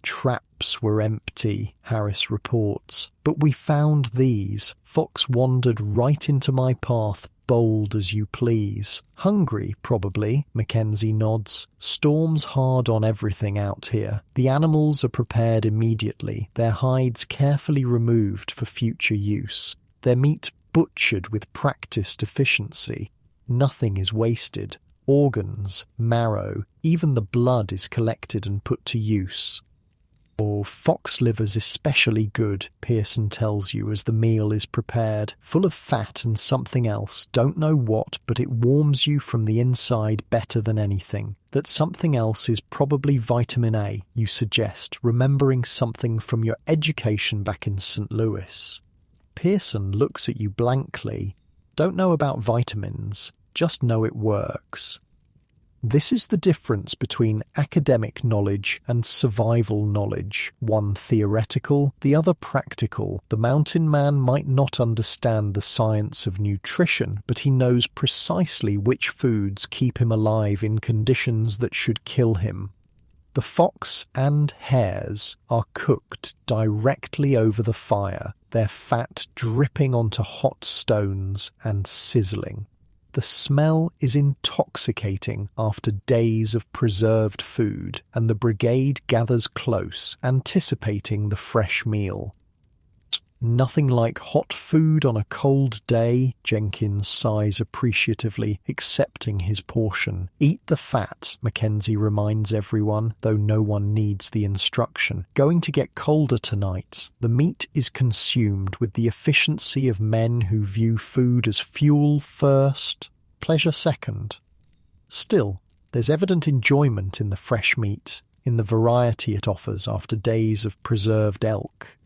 Traps were empty, Harris reports, but we found these. Fox wandered right into my path, bold as you please. Hungry, probably, Mackenzie nods. Storm's hard on everything out here. The animals are prepared immediately, their hides carefully removed for future use. Their meat butchered with practiced efficiency. Nothing is wasted. Organs, marrow, even the blood is collected and put to use. Oh, fox liver's especially good, Pearson tells you as the meal is prepared. Full of fat and something else, don't know what, but it warms you from the inside better than anything. That something else is probably vitamin A, you suggest, remembering something from your education back in St. Louis. Pearson looks at you blankly. Don't know about vitamins, just know it works. This is the difference between academic knowledge and survival knowledge, one theoretical, the other practical. The mountain man might not understand the science of nutrition, but he knows precisely which foods keep him alive in conditions that should kill him. The fox and hares are cooked directly over the fire, their fat dripping onto hot stones and sizzling. The smell is intoxicating after days of preserved food, and the brigade gathers close, anticipating the fresh meal. Nothing like hot food on a cold day, Jenkins sighs appreciatively, accepting his portion. Eat the fat, Mackenzie reminds everyone, though no one needs the instruction. Going to get colder tonight. The meat is consumed with the efficiency of men who view food as fuel first, pleasure second. Still, there's evident enjoyment in the fresh meat, in the variety it offers after days of preserved elk.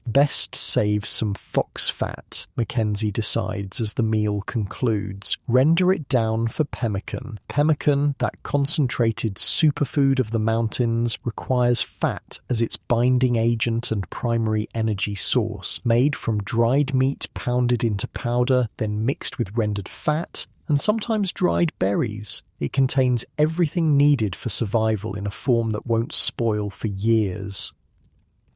Best save some fox fat, Mackenzie decides as the meal concludes. Render it down for pemmican. Pemmican, that concentrated superfood of the mountains, requires fat as its binding agent and primary energy source, made from dried meat pounded into powder, then mixed with rendered fat, and sometimes dried berries. It contains everything needed for survival in a form that won't spoil for years.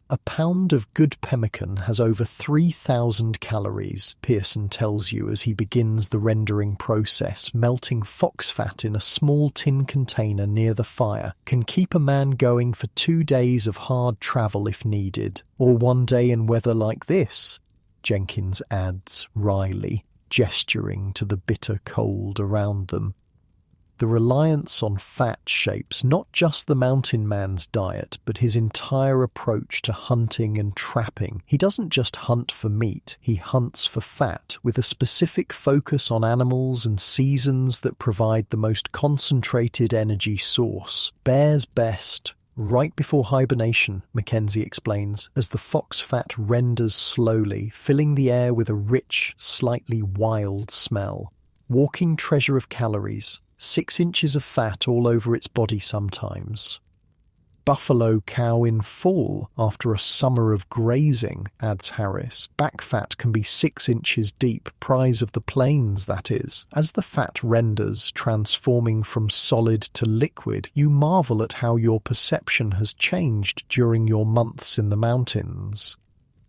A pound of good pemmican has over 3,000 calories, Pearson tells you as he begins the rendering process. Melting fox fat in a small tin container near the fire can keep a man going for 2 days of hard travel if needed. Or 1 day in weather like this, Jenkins adds wryly, gesturing to the bitter cold around them. The reliance on fat shapes not just the mountain man's diet, but his entire approach to hunting and trapping. He doesn't just hunt for meat, he hunts for fat, with a specific focus on animals and seasons that provide the most concentrated energy source. Bears best right before hibernation, Mackenzie explains, as the fox fat renders slowly, filling the air with a rich, slightly wild smell. Walking treasure of calories. 6 inches of fat all over its body sometimes. Buffalo cow in fall after a summer of grazing, adds Harris. Back fat can be 6 inches deep, prize of the plains, that is. As the fat renders, transforming from solid to liquid, you marvel at how your perception has changed during your months in the mountains.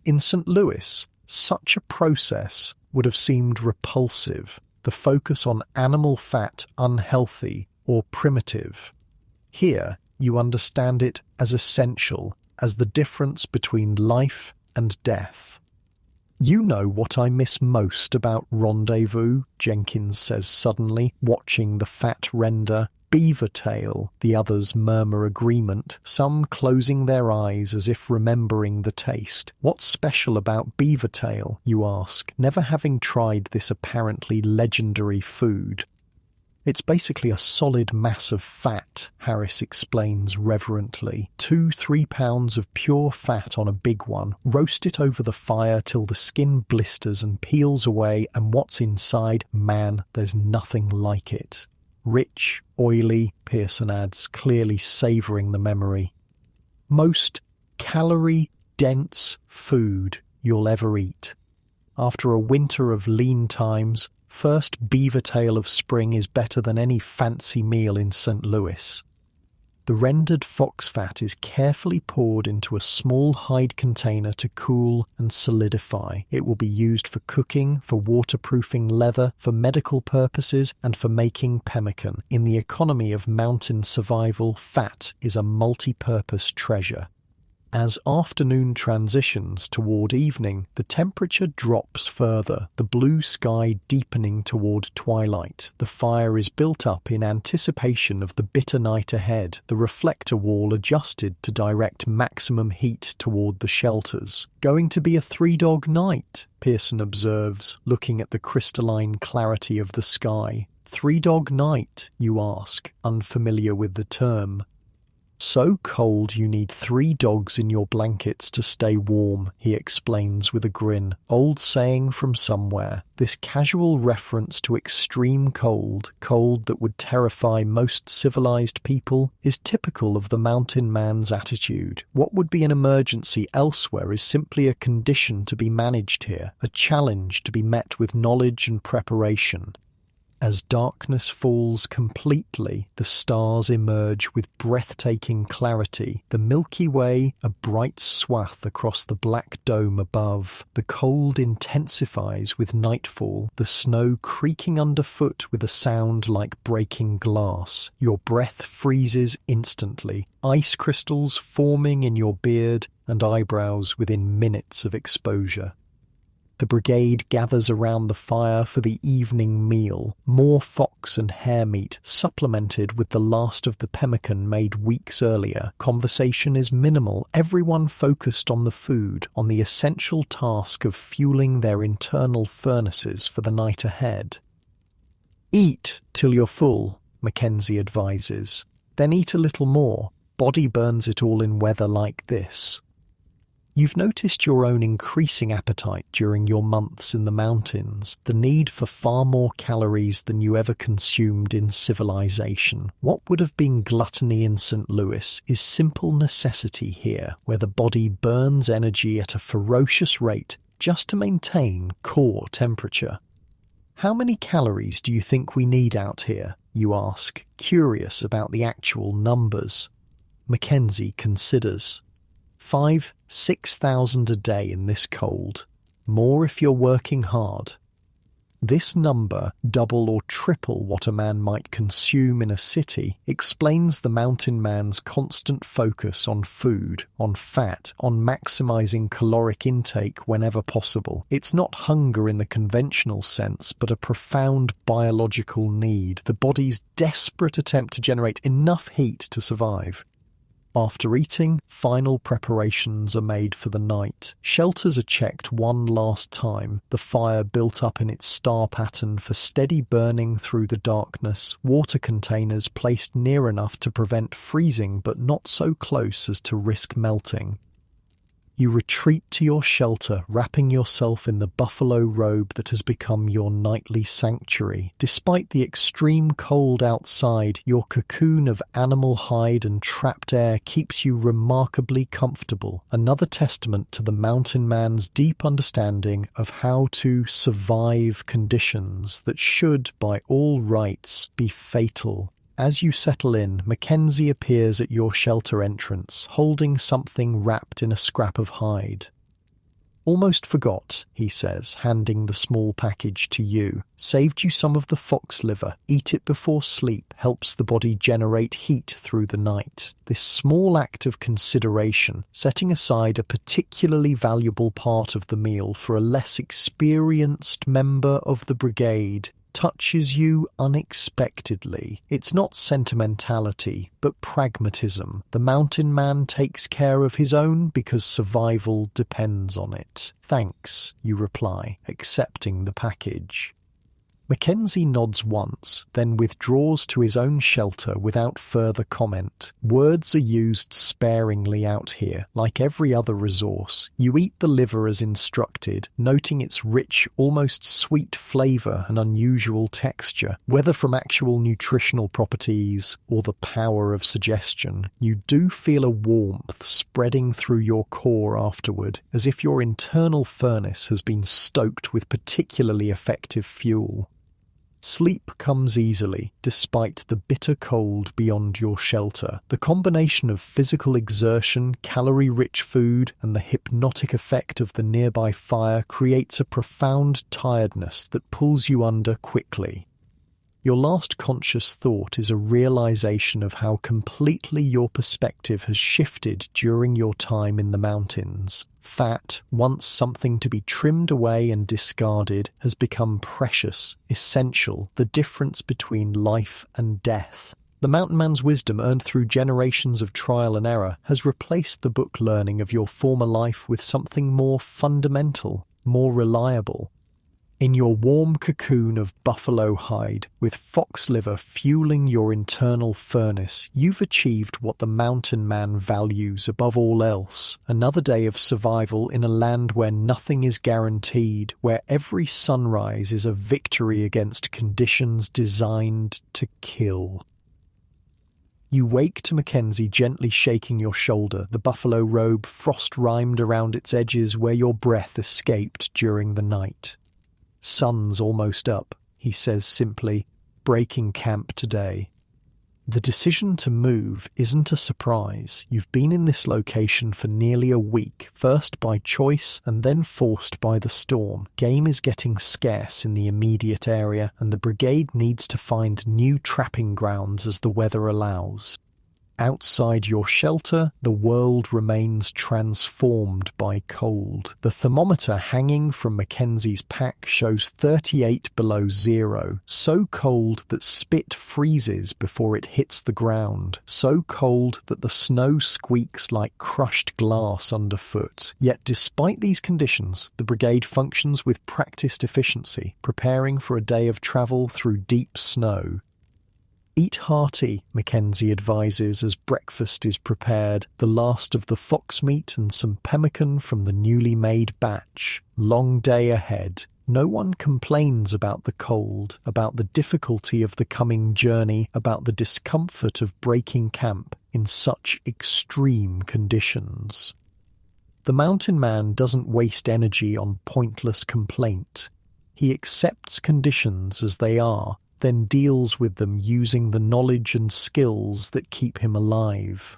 In St. Louis, such a process would have seemed repulsive. The focus on animal fat unhealthy or primitive. Here, you understand it as essential, as the difference between life and death. You know what I miss most about Rendezvous, Jenkins says suddenly, watching the fat render. Beaver tail, the others murmur agreement, some closing their eyes as if remembering the taste. What's special about beaver tail, you ask, never having tried this apparently legendary food? It's basically a solid mass of fat, Harris explains reverently. 2-3 pounds of pure fat on a big one. Roast it over the fire till the skin blisters and peels away, and what's inside, man, there's nothing like it. Rich, oily, Pearson adds, clearly savouring the memory. Most calorie-dense food you'll ever eat. After a winter of lean times, first beaver tail of spring is better than any fancy meal in St. Louis. The rendered fox fat is carefully poured into a small hide container to cool and solidify. It will be used for cooking, for waterproofing leather, for medical purposes, and for making pemmican. In the economy of mountain survival, fat is a multi-purpose treasure. As afternoon transitions toward evening, the temperature drops further, the blue sky deepening toward twilight. The fire is built up in anticipation of the bitter night ahead, the reflector wall adjusted to direct maximum heat toward the shelters. Going to be a 3-dog night, Pearson observes, looking at the crystalline clarity of the sky. 3-dog night, you ask, unfamiliar with the term. So cold you need 3 dogs in your blankets to stay warm, he explains with a grin. Old saying from somewhere. This casual reference to extreme cold, cold that would terrify most civilized people, is typical of the mountain man's attitude. What would be an emergency elsewhere is simply a condition to be managed here, a challenge to be met with knowledge and preparation. As darkness falls completely, the stars emerge with breathtaking clarity. The Milky Way, a bright swath across the black dome above. The cold intensifies with nightfall, the snow creaking underfoot with a sound like breaking glass. Your breath freezes instantly, ice crystals forming in your beard and eyebrows within minutes of exposure. The brigade gathers around the fire for the evening meal, more fox and hare meat supplemented with the last of the pemmican made weeks earlier. Conversation is minimal, everyone focused on the food, on the essential task of fueling their internal furnaces for the night ahead. Eat till you're full, Mackenzie advises. Then eat a little more. Body burns it all in weather like this. You've noticed your own increasing appetite during your months in the mountains, the need for far more calories than you ever consumed in civilization. What would have been gluttony in St. Louis is simple necessity here, where the body burns energy at a ferocious rate just to maintain core temperature. How many calories do you think we need out here? You ask, curious about the actual numbers. Mackenzie considers. 5,000–6,000 a day in this cold. More if you're working hard. This number, double or triple what a man might consume in a city, explains the mountain man's constant focus on food, on fat, on maximizing caloric intake whenever possible. It's not hunger in the conventional sense, but a profound biological need, the body's desperate attempt to generate enough heat to survive. After eating, final preparations are made for the night. Shelters are checked one last time, the fire built up in its star pattern for steady burning through the darkness, water containers placed near enough to prevent freezing but not so close as to risk melting. You retreat to your shelter, wrapping yourself in the buffalo robe that has become your nightly sanctuary. Despite the extreme cold outside, your cocoon of animal hide and trapped air keeps you remarkably comfortable, another testament to the mountain man's deep understanding of how to survive conditions that should, by all rights, be fatal. As you settle in, Mackenzie appears at your shelter entrance, holding something wrapped in a scrap of hide. "Almost forgot," he says, handing the small package to you. "Saved you some of the fox liver. Eat it before sleep. Helps the body generate heat through the night." This small act of consideration, setting aside a particularly valuable part of the meal for a less experienced member of the brigade, touches you unexpectedly. It's not sentimentality, but pragmatism. The mountain man takes care of his own because survival depends on it. "Thanks," you reply, accepting the package. Mackenzie nods once, then withdraws to his own shelter without further comment. Words are used sparingly out here, like every other resource. You eat the liver as instructed, noting its rich, almost sweet flavour and unusual texture. Whether from actual nutritional properties or the power of suggestion, you do feel a warmth spreading through your core afterward, as if your internal furnace has been stoked with particularly effective fuel. Sleep comes easily, despite the bitter cold beyond your shelter. The combination of physical exertion, calorie-rich food, and the hypnotic effect of the nearby fire creates a profound tiredness that pulls you under quickly. Your last conscious thought is a realization of how completely your perspective has shifted during your time in the mountains. Fat, once something to be trimmed away and discarded, has become precious, essential, the difference between life and death. The mountain man's wisdom earned through generations of trial and error has replaced the book learning of your former life with something more fundamental, more reliable. In your warm cocoon of buffalo hide, with fox liver fueling your internal furnace, you've achieved what the mountain man values above all else. Another day of survival in a land where nothing is guaranteed, where every sunrise is a victory against conditions designed to kill. You wake to Mackenzie gently shaking your shoulder, the buffalo robe frost-rimed around its edges where your breath escaped during the night. "Sun's almost up," he says simply, "breaking camp today." The decision to move isn't a surprise. You've been in this location for nearly a week, first by choice and then forced by the storm. Game is getting scarce in the immediate area, and the brigade needs to find new trapping grounds as the weather allows. Outside your shelter, the world remains transformed by cold. The thermometer hanging from Mackenzie's pack shows 38 below zero, so cold that spit freezes before it hits the ground, so cold that the snow squeaks like crushed glass underfoot. Yet despite these conditions, the brigade functions with practiced efficiency, preparing for a day of travel through deep snow. Eat hearty, Mackenzie advises as breakfast is prepared, the last of the fox meat and some pemmican from the newly made batch. Long day ahead. No one complains about the cold, about the difficulty of the coming journey, about the discomfort of breaking camp in such extreme conditions. The mountain man doesn't waste energy on pointless complaint. He accepts conditions as they are, then deals with them using the knowledge and skills that keep him alive.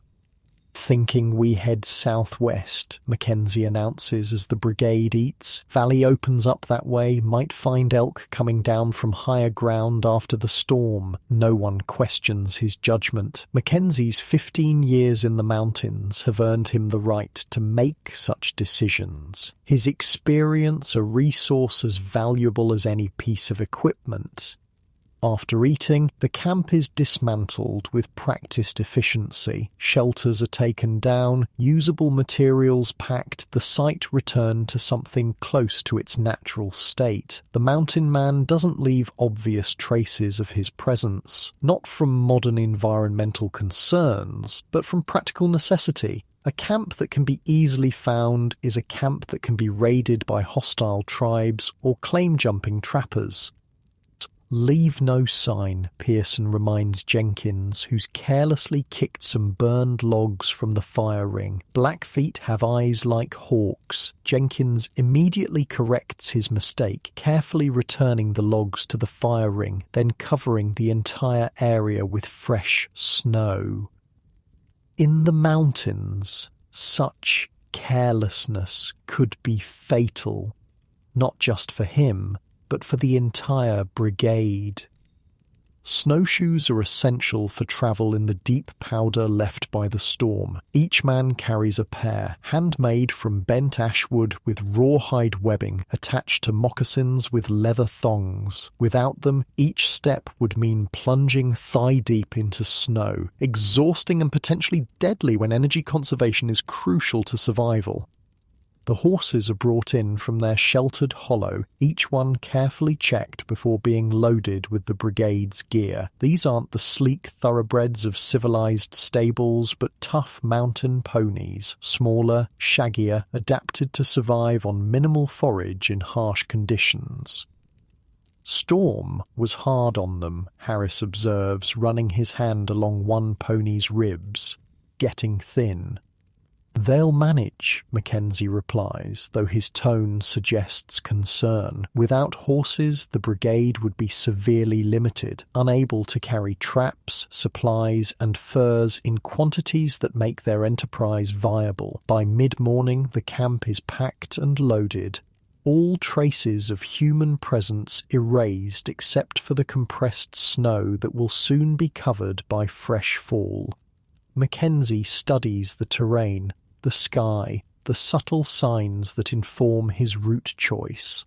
Thinking we head southwest, Mackenzie announces as the brigade eats. Valley opens up that way, might find elk coming down from higher ground after the storm. No one questions his judgment. Mackenzie's 15 years in the mountains have earned him the right to make such decisions. His experience a resource as valuable as any piece of equipment. After eating, the camp is dismantled with practiced efficiency. Shelters are taken down, usable materials packed, the site returned to something close to its natural state. The mountain man doesn't leave obvious traces of his presence, not from modern environmental concerns, but from practical necessity. A camp that can be easily found is a camp that can be raided by hostile tribes or claim-jumping trappers. Leave no sign, Pearson reminds Jenkins, who's carelessly kicked some burned logs from the fire ring. Blackfeet have eyes like hawks. Jenkins immediately corrects his mistake, carefully returning the logs to the fire ring, then covering the entire area with fresh snow. In the mountains, such carelessness could be fatal, not just for him, but for the entire brigade. Snowshoes are essential for travel in the deep powder left by the storm. Each man carries a pair, handmade from bent ash wood with rawhide webbing attached to moccasins with leather thongs. Without them, each step would mean plunging thigh-deep into snow, exhausting and potentially deadly when energy conservation is crucial to survival. The horses are brought in from their sheltered hollow, each one carefully checked before being loaded with the brigade's gear. These aren't the sleek thoroughbreds of civilized stables, but tough mountain ponies, smaller, shaggier, adapted to survive on minimal forage in harsh conditions. Storm was hard on them, Harris observes, running his hand along one pony's ribs, getting thin. They'll manage, Mackenzie replies, though his tone suggests concern. Without horses, the brigade would be severely limited, unable to carry traps, supplies, and furs in quantities that make their enterprise viable. By mid-morning, the camp is packed and loaded. All traces of human presence erased except for the compressed snow that will soon be covered by fresh fall. Mackenzie studies the terrain, the sky, the subtle signs that inform his route choice.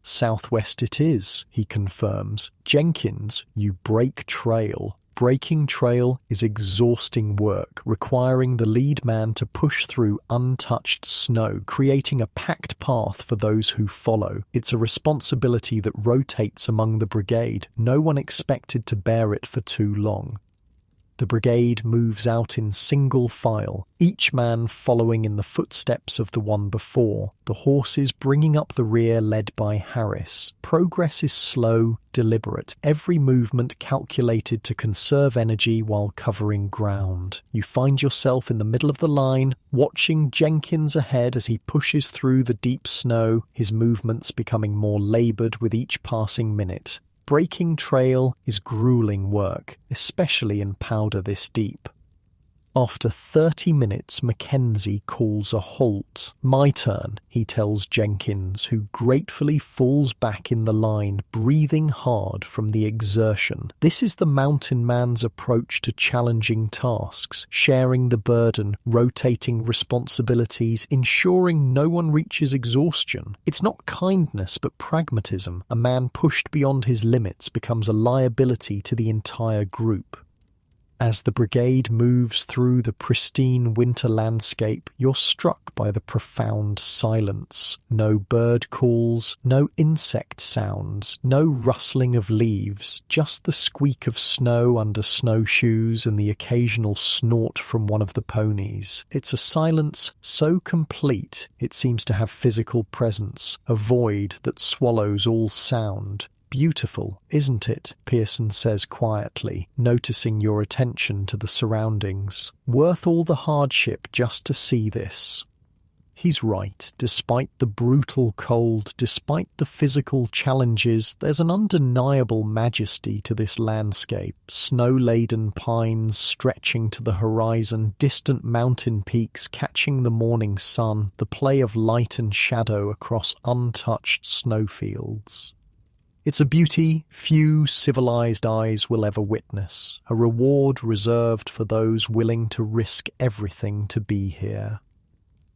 Southwest it is, he confirms. Jenkins, you break trail. Breaking trail is exhausting work, requiring the lead man to push through untouched snow, creating a packed path for those who follow. It's a responsibility that rotates among the brigade, no one expected to bear it for too long. The brigade moves out in single file, each man following in the footsteps of the one before, the horses bringing up the rear led by Harris. Progress is slow, deliberate, every movement calculated to conserve energy while covering ground. You find yourself in the middle of the line, watching Jenkins ahead as he pushes through the deep snow, his movements becoming more laboured with each passing minute. Breaking trail is grueling work, especially in powder this deep. After 30 minutes, Mackenzie calls a halt. My turn, he tells Jenkins, who gratefully falls back in the line, breathing hard from the exertion. This is the mountain man's approach to challenging tasks, sharing the burden, rotating responsibilities, ensuring no one reaches exhaustion. It's not kindness, but pragmatism. A man pushed beyond his limits becomes a liability to the entire group. As the brigade moves through the pristine winter landscape, you're struck by the profound silence. No bird calls, no insect sounds, no rustling of leaves, just the squeak of snow under snowshoes and the occasional snort from one of the ponies. It's a silence so complete it seems to have physical presence, a void that swallows all sound. Beautiful, isn't it? Pearson says quietly, noticing your attention to the surroundings. Worth all the hardship just to see this. He's right. Despite the brutal cold, despite the physical challenges, there's an undeniable majesty to this landscape. Snow-laden pines stretching to the horizon, distant mountain peaks catching the morning sun, the play of light and shadow across untouched snowfields. It's a beauty few civilized eyes will ever witness, a reward reserved for those willing to risk everything to be here.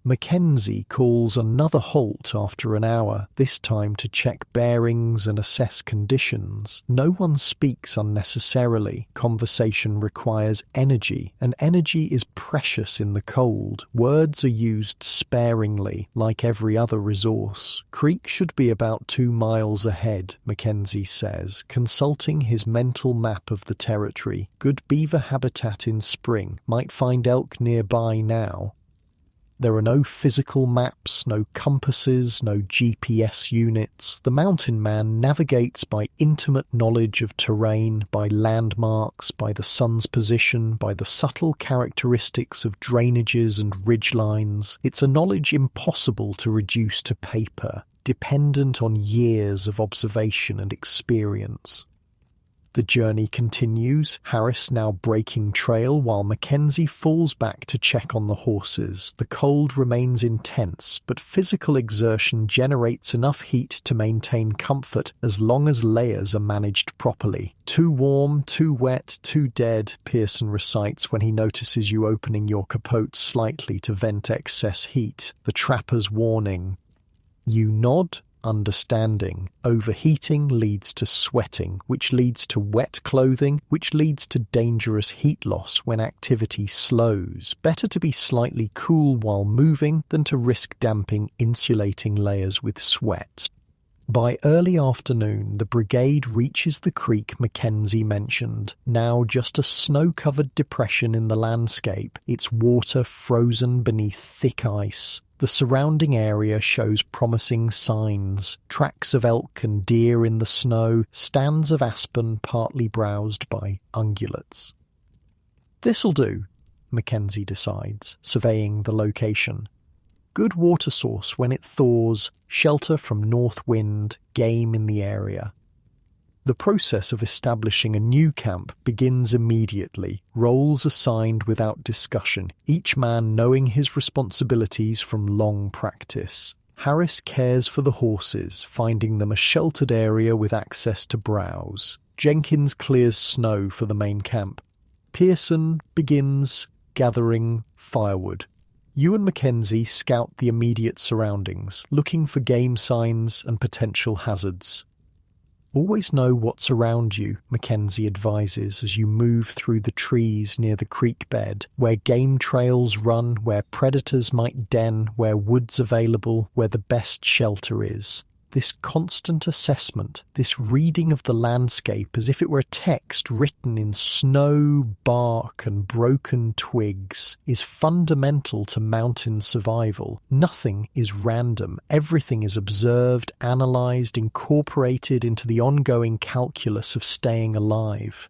Mackenzie calls another halt after an hour, this time to check bearings and assess conditions. No one speaks unnecessarily. Conversation requires energy, and energy is precious in the cold. Words are used sparingly, like every other resource. Creek should be about 2 miles ahead, Mackenzie says, consulting his mental map of the territory. Good beaver habitat in spring. Might find elk nearby now. There are no physical maps, no compasses, no GPS units. The mountain man navigates by intimate knowledge of terrain, by landmarks, by the sun's position, by the subtle characteristics of drainages and ridgelines. It's a knowledge impossible to reduce to paper, dependent on years of observation and experience. The journey continues, Harris now breaking trail while Mackenzie falls back to check on the horses. The cold remains intense, but physical exertion generates enough heat to maintain comfort as long as layers are managed properly. Too warm, too wet, too dead, Pearson recites when he notices you opening your capote slightly to vent excess heat. The trapper's warning. You nod, understanding. Overheating leads to sweating, which leads to wet clothing, which leads to dangerous heat loss when activity slows. Better to be slightly cool while moving than to risk damping insulating layers with sweat. By early afternoon, the brigade reaches the creek Mackenzie mentioned, now just a snow-covered depression in the landscape, its water frozen beneath thick ice. The surrounding area shows promising signs, tracks of elk and deer in the snow, stands of aspen partly browsed by ungulates. This'll do, Mackenzie decides, surveying the location. Good water source when it thaws, shelter from north wind, game in the area. The process of establishing a new camp begins immediately, roles assigned without discussion, each man knowing his responsibilities from long practice. Harris cares for the horses, finding them a sheltered area with access to browse. Jenkins clears snow for the main camp. Pearson begins gathering firewood. You and Mackenzie scout the immediate surroundings, looking for game signs and potential hazards. Always know what's around you, Mackenzie advises as you move through the trees near the creek bed, where game trails run, where predators might den, where wood's available, where the best shelter is. This constant assessment, this reading of the landscape as if it were a text written in snow, bark and broken twigs, is fundamental to mountain survival. Nothing is random. Everything is observed, analysed, incorporated into the ongoing calculus of staying alive.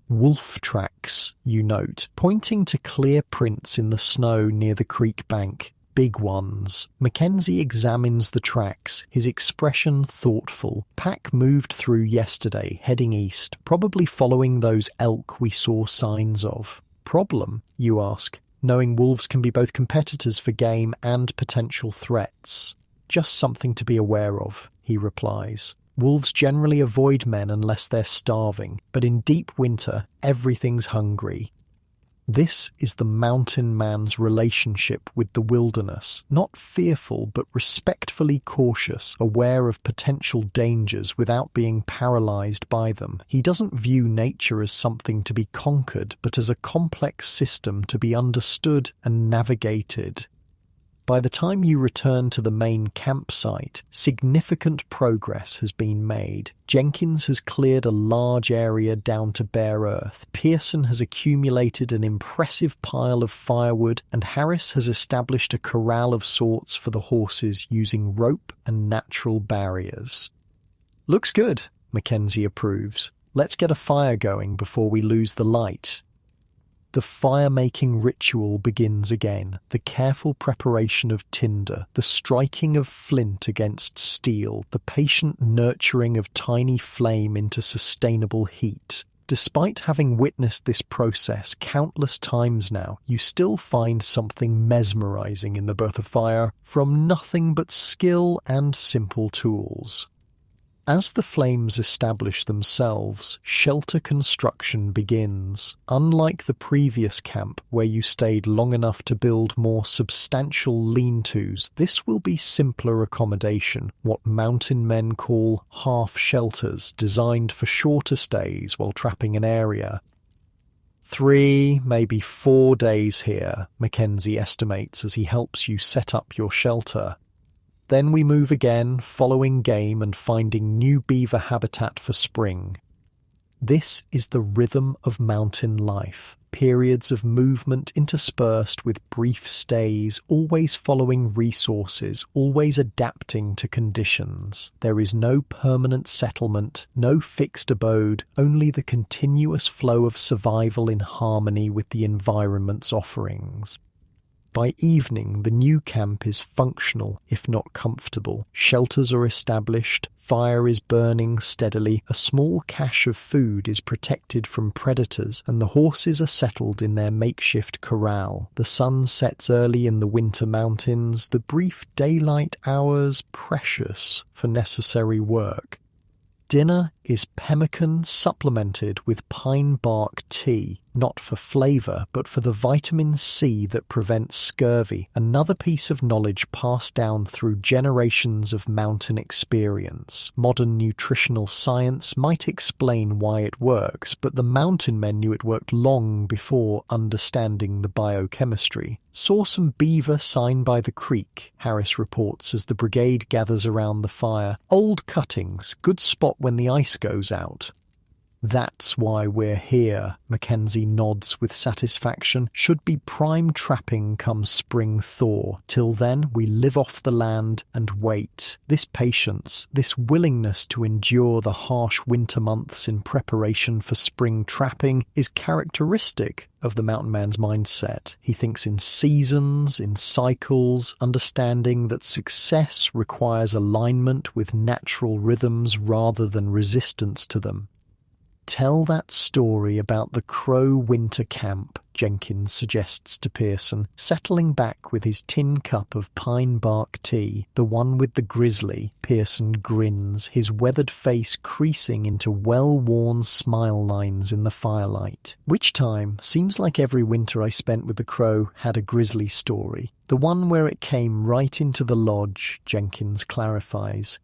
Wolf tracks, you note, pointing to clear prints in the snow near the creek bank. Big ones. Mackenzie examines the tracks, his expression thoughtful. Pack moved through yesterday, heading east, probably following those elk we saw signs of. Problem, you ask, knowing wolves can be both competitors for game and potential threats. Just something to be aware of, he replies. Wolves generally avoid men unless they're starving, but in deep winter, everything's hungry. This is the mountain man's relationship with the wilderness, not fearful but respectfully cautious, aware of potential dangers without being paralyzed by them. He doesn't view nature as something to be conquered, but as a complex system to be understood and navigated. By the time you return to the main campsite, significant progress has been made. Jenkins has cleared a large area down to bare earth, Pearson has accumulated an impressive pile of firewood, and Harris has established a corral of sorts for the horses using rope and natural barriers. "Looks good," Mackenzie approves. "Let's get a fire going before we lose the light." The fire-making ritual begins again, the careful preparation of tinder, the striking of flint against steel, the patient nurturing of tiny flame into sustainable heat. Despite having witnessed this process countless times now, you still find something mesmerizing in the birth of fire from nothing but skill and simple tools. As the flames establish themselves, shelter construction begins. Unlike the previous camp, where you stayed long enough to build more substantial lean-tos, this will be simpler accommodation, what mountain men call half-shelters, designed for shorter stays while trapping an area. 3, maybe 4 days here, Mackenzie estimates as he helps you set up your shelter. Then we move again, following game and finding new beaver habitat for spring. This is the rhythm of mountain life, periods of movement interspersed with brief stays, always following resources, always adapting to conditions. There is no permanent settlement, no fixed abode, only the continuous flow of survival in harmony with the environment's offerings. By evening, the new camp is functional, if not comfortable. Shelters are established, fire is burning steadily, a small cache of food is protected from predators, and the horses are settled in their makeshift corral. The sun sets early in the winter mountains, the brief daylight hours precious for necessary work. Dinner is pemmican supplemented with pine bark tea, not for flavour, but for the vitamin C that prevents scurvy, another piece of knowledge passed down through generations of mountain experience. Modern nutritional science might explain why it works, but the mountain men knew it worked long before understanding the biochemistry. "Saw some beaver sign by the creek," Harris reports as the brigade gathers around the fire. "Old cuttings, good spot when the ice goes out." "That's why we're here," Mackenzie nods with satisfaction. "Should be prime trapping come spring thaw. Till then, we live off the land and wait." This patience, this willingness to endure the harsh winter months in preparation for spring trapping is characteristic of the mountain man's mindset. He thinks in seasons, in cycles, understanding that success requires alignment with natural rhythms rather than resistance to them. "Tell that story about the Crow winter camp," Jenkins suggests to Pearson, settling back with his tin cup of pine bark tea. "The one with the grizzly." Pearson grins, his weathered face creasing into well-worn smile lines in the firelight. "Which time? Seems like every winter I spent with the Crow had a grizzly story." "The one where it came right into the lodge," Jenkins clarifies.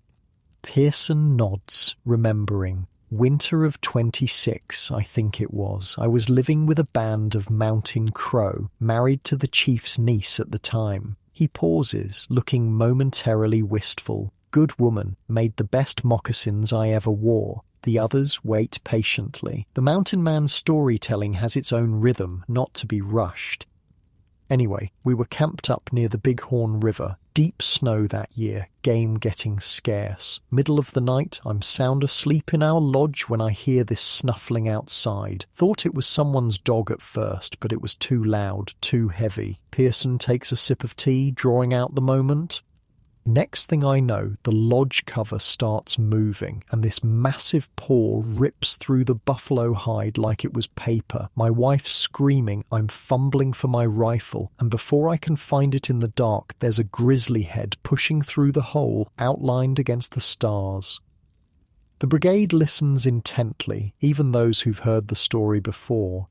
Pearson nods, remembering. "Winter of 26, I think it was. I was living with a band of mountain crow, married to the chief's niece at the time." He pauses, looking momentarily wistful. "Good woman, made the best moccasins I ever wore." The others wait patiently. The mountain man's storytelling has its own rhythm, not to be rushed. Anyway, we were camped up near the Bighorn River. Deep snow that year, game getting scarce. Middle of the night, I'm sound asleep in our lodge when I hear this snuffling outside. Thought it was someone's dog at first, but it was too loud, too heavy. Pearson takes a sip of tea, drawing out the moment. Next thing I know, the lodge cover starts moving, and this massive paw rips through the buffalo hide like it was paper. My wife's screaming, I'm fumbling for my rifle, and before I can find it in the dark, there's a grizzly head pushing through the hole, outlined against the stars. The brigade listens intently, even those who've heard the story before.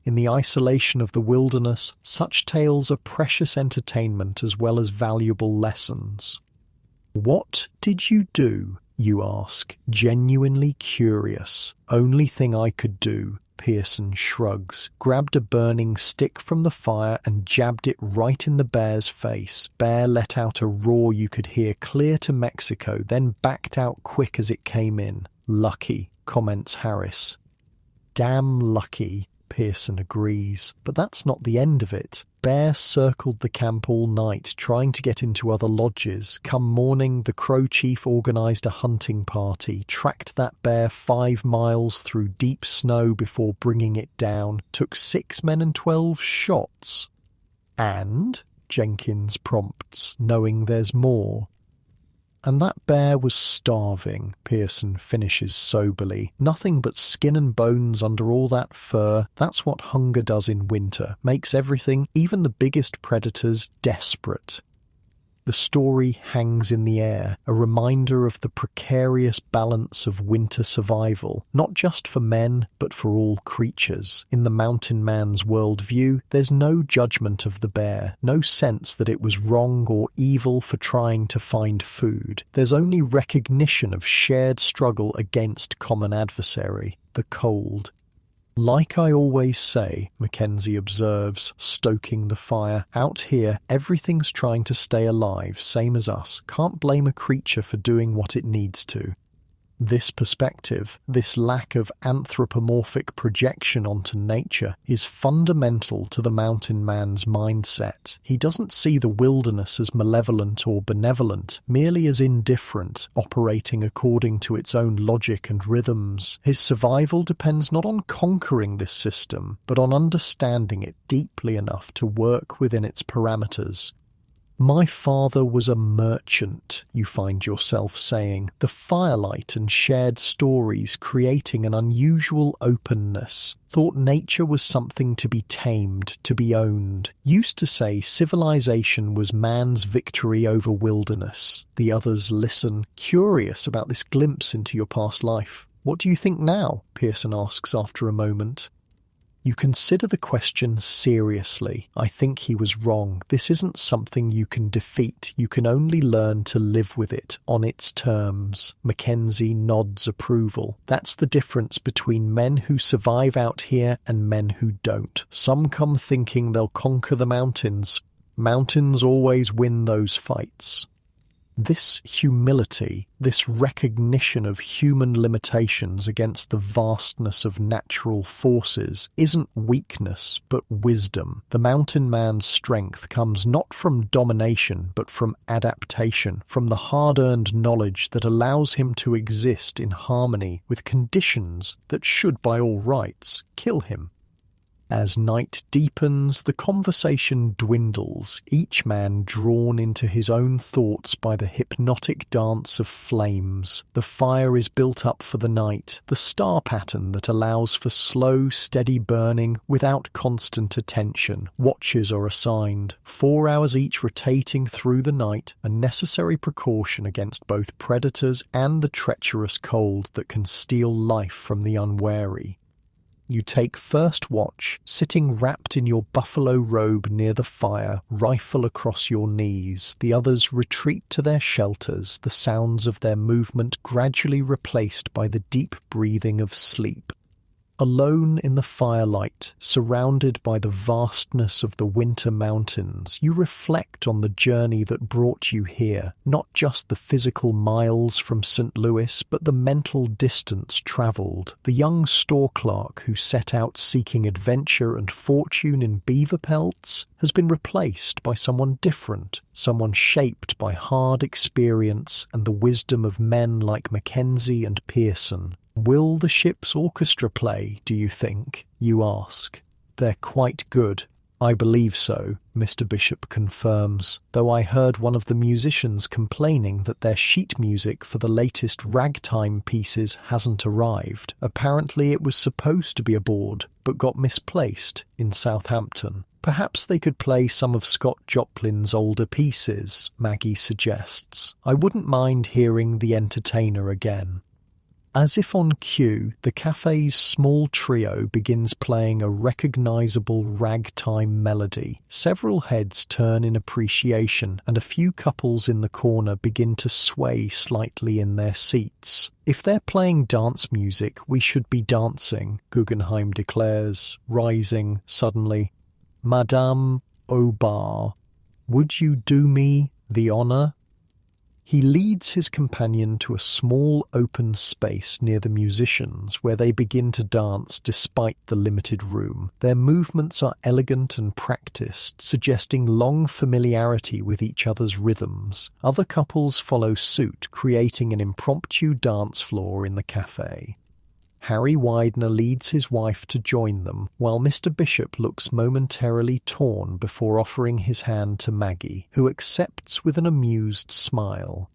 In the isolation of the wilderness, such tales are precious entertainment as well as valuable lessons. "What did you do?" you ask, genuinely curious. "Only thing I could do," Pearson shrugs, grabbed a burning stick from the fire and jabbed it right in the bear's face. Bear let out a roar you could hear clear to Mexico, then backed out quick as it came in. "Lucky," comments Harris. "Damn lucky," Pearson agrees. But that's not the end of it. Bear circled the camp all night, trying to get into other lodges. Come morning, the Crow Chief organised a hunting party, tracked that bear 5 miles through deep snow before bringing it down, took 6 men and 12 shots. "And?" Jenkins prompts, knowing there's more. "And that bear was starving," Pearson finishes soberly. "Nothing but skin and bones under all that fur. That's what hunger does in winter. Makes everything, even the biggest predators, desperate." The story hangs in the air, a reminder of the precarious balance of winter survival, not just for men, but for all creatures. In the mountain man's worldview, there's no judgment of the bear, no sense that it was wrong or evil for trying to find food. There's only recognition of shared struggle against common adversary, the cold. "Like I always say," Mackenzie observes, stoking the fire, "out here everything's trying to stay alive, same as us. Can't blame a creature for doing what it needs to." This perspective, this lack of anthropomorphic projection onto nature, is fundamental to the mountain man's mindset. He doesn't see the wilderness as malevolent or benevolent, merely as indifferent, operating according to its own logic and rhythms. His survival depends not on conquering this system, but on understanding it deeply enough to work within its parameters. "My father was a merchant," you find yourself saying, the firelight and shared stories creating an unusual openness. Thought nature was something to be tamed, to be owned. Used to say civilization was man's victory over wilderness. The others listen, curious about this glimpse into your past life. "What do you think now?" Pearson asks after a moment. You consider the question seriously. "I think he was wrong. This isn't something you can defeat. You can only learn to live with it on its terms." Mackenzie nods approval. "That's the difference between men who survive out here and men who don't. Some come thinking they'll conquer the mountains. Mountains always win those fights." This humility, this recognition of human limitations against the vastness of natural forces, isn't weakness, but wisdom. The mountain man's strength comes not from domination, but from adaptation, from the hard-earned knowledge that allows him to exist in harmony with conditions that should, by all rights, kill him. As night deepens, the conversation dwindles, each man drawn into his own thoughts by the hypnotic dance of flames. The fire is built up for the night, the star pattern that allows for slow, steady burning without constant attention. Watches are assigned, 4 hours each rotating through the night, a necessary precaution against both predators and the treacherous cold that can steal life from the unwary. You take first watch, sitting wrapped in your buffalo robe near the fire, rifle across your knees. The others retreat to their shelters, the sounds of their movement gradually replaced by the deep breathing of sleep. Alone in the firelight, surrounded by the vastness of the winter mountains, you reflect on the journey that brought you here, not just the physical miles from St. Louis, but the mental distance travelled. The young store clerk who set out seeking adventure and fortune in beaver pelts has been replaced by someone different, someone shaped by hard experience and the wisdom of men like Mackenzie and Pearson. Will the ship's orchestra play, do you think? You ask. They're quite good. I believe so, Mr. Bishop confirms, though I heard one of the musicians complaining that their sheet music for the latest ragtime pieces hasn't arrived. Apparently it was supposed to be aboard, but got misplaced in Southampton. Perhaps they could play some of Scott Joplin's older pieces, Maggie suggests. I wouldn't mind hearing The Entertainer again. As if on cue, the cafe's small trio begins playing a recognizable ragtime melody. Several heads turn in appreciation, and a few couples in the corner begin to sway slightly in their seats. If they're playing dance music, we should be dancing, Guggenheim declares, rising suddenly. Madame Aubar, would you do me the honor? He leads his companion to a small open space near the musicians where they begin to dance despite the limited room. Their movements are elegant and practiced, suggesting long familiarity with each other's rhythms. Other couples follow suit, creating an impromptu dance floor in the cafe. Harry Widener leads his wife to join them, while Mr. Bishop looks momentarily torn before offering his hand to Maggie, who accepts with an amused smile.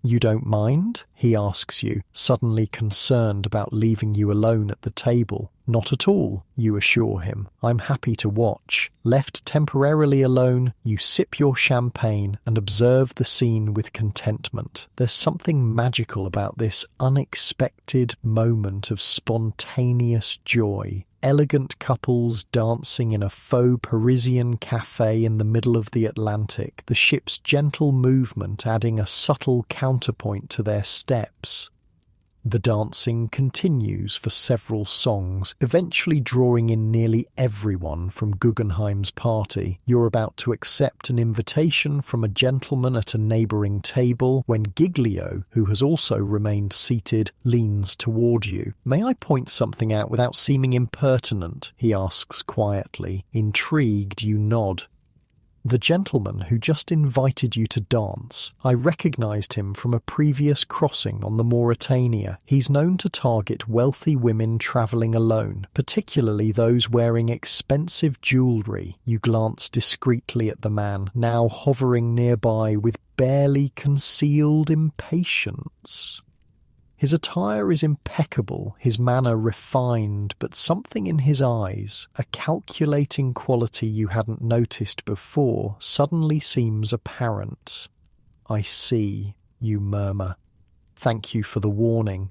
You don't mind? He asks you, suddenly concerned about leaving you alone at the table. Not at all, you assure him. I'm happy to watch. Left temporarily alone, you sip your champagne and observe the scene with contentment. There's something magical about this unexpected moment of spontaneous joy. Elegant couples dancing in a faux Parisian cafe in the middle of the Atlantic, the ship's gentle movement adding a subtle counterpoint to their steps. The dancing continues for several songs, eventually drawing in nearly everyone from Guggenheim's party. You're about to accept an invitation from a gentleman at a neighbouring table when Giglio, who has also remained seated, leans toward you. May I point something out without seeming impertinent? He asks quietly. Intrigued, you nod. The gentleman who just invited you to dance, I recognised him from a previous crossing on the Mauretania. He's known to target wealthy women travelling alone, particularly those wearing expensive jewellery. You glance discreetly at the man, now hovering nearby with barely concealed impatience. His attire is impeccable, his manner refined, but something in his eyes, a calculating quality you hadn't noticed before, suddenly seems apparent. I see, you murmur. Thank you for the warning.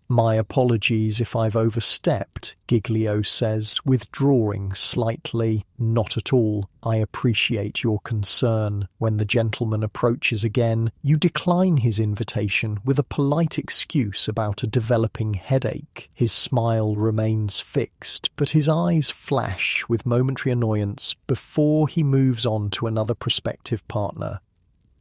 My apologies if I've overstepped, Giglio says, withdrawing slightly. Not at all. I appreciate your concern. When the gentleman approaches again, you decline his invitation with a polite excuse about a developing headache. His smile remains fixed, but his eyes flash with momentary annoyance before he moves on to another prospective partner.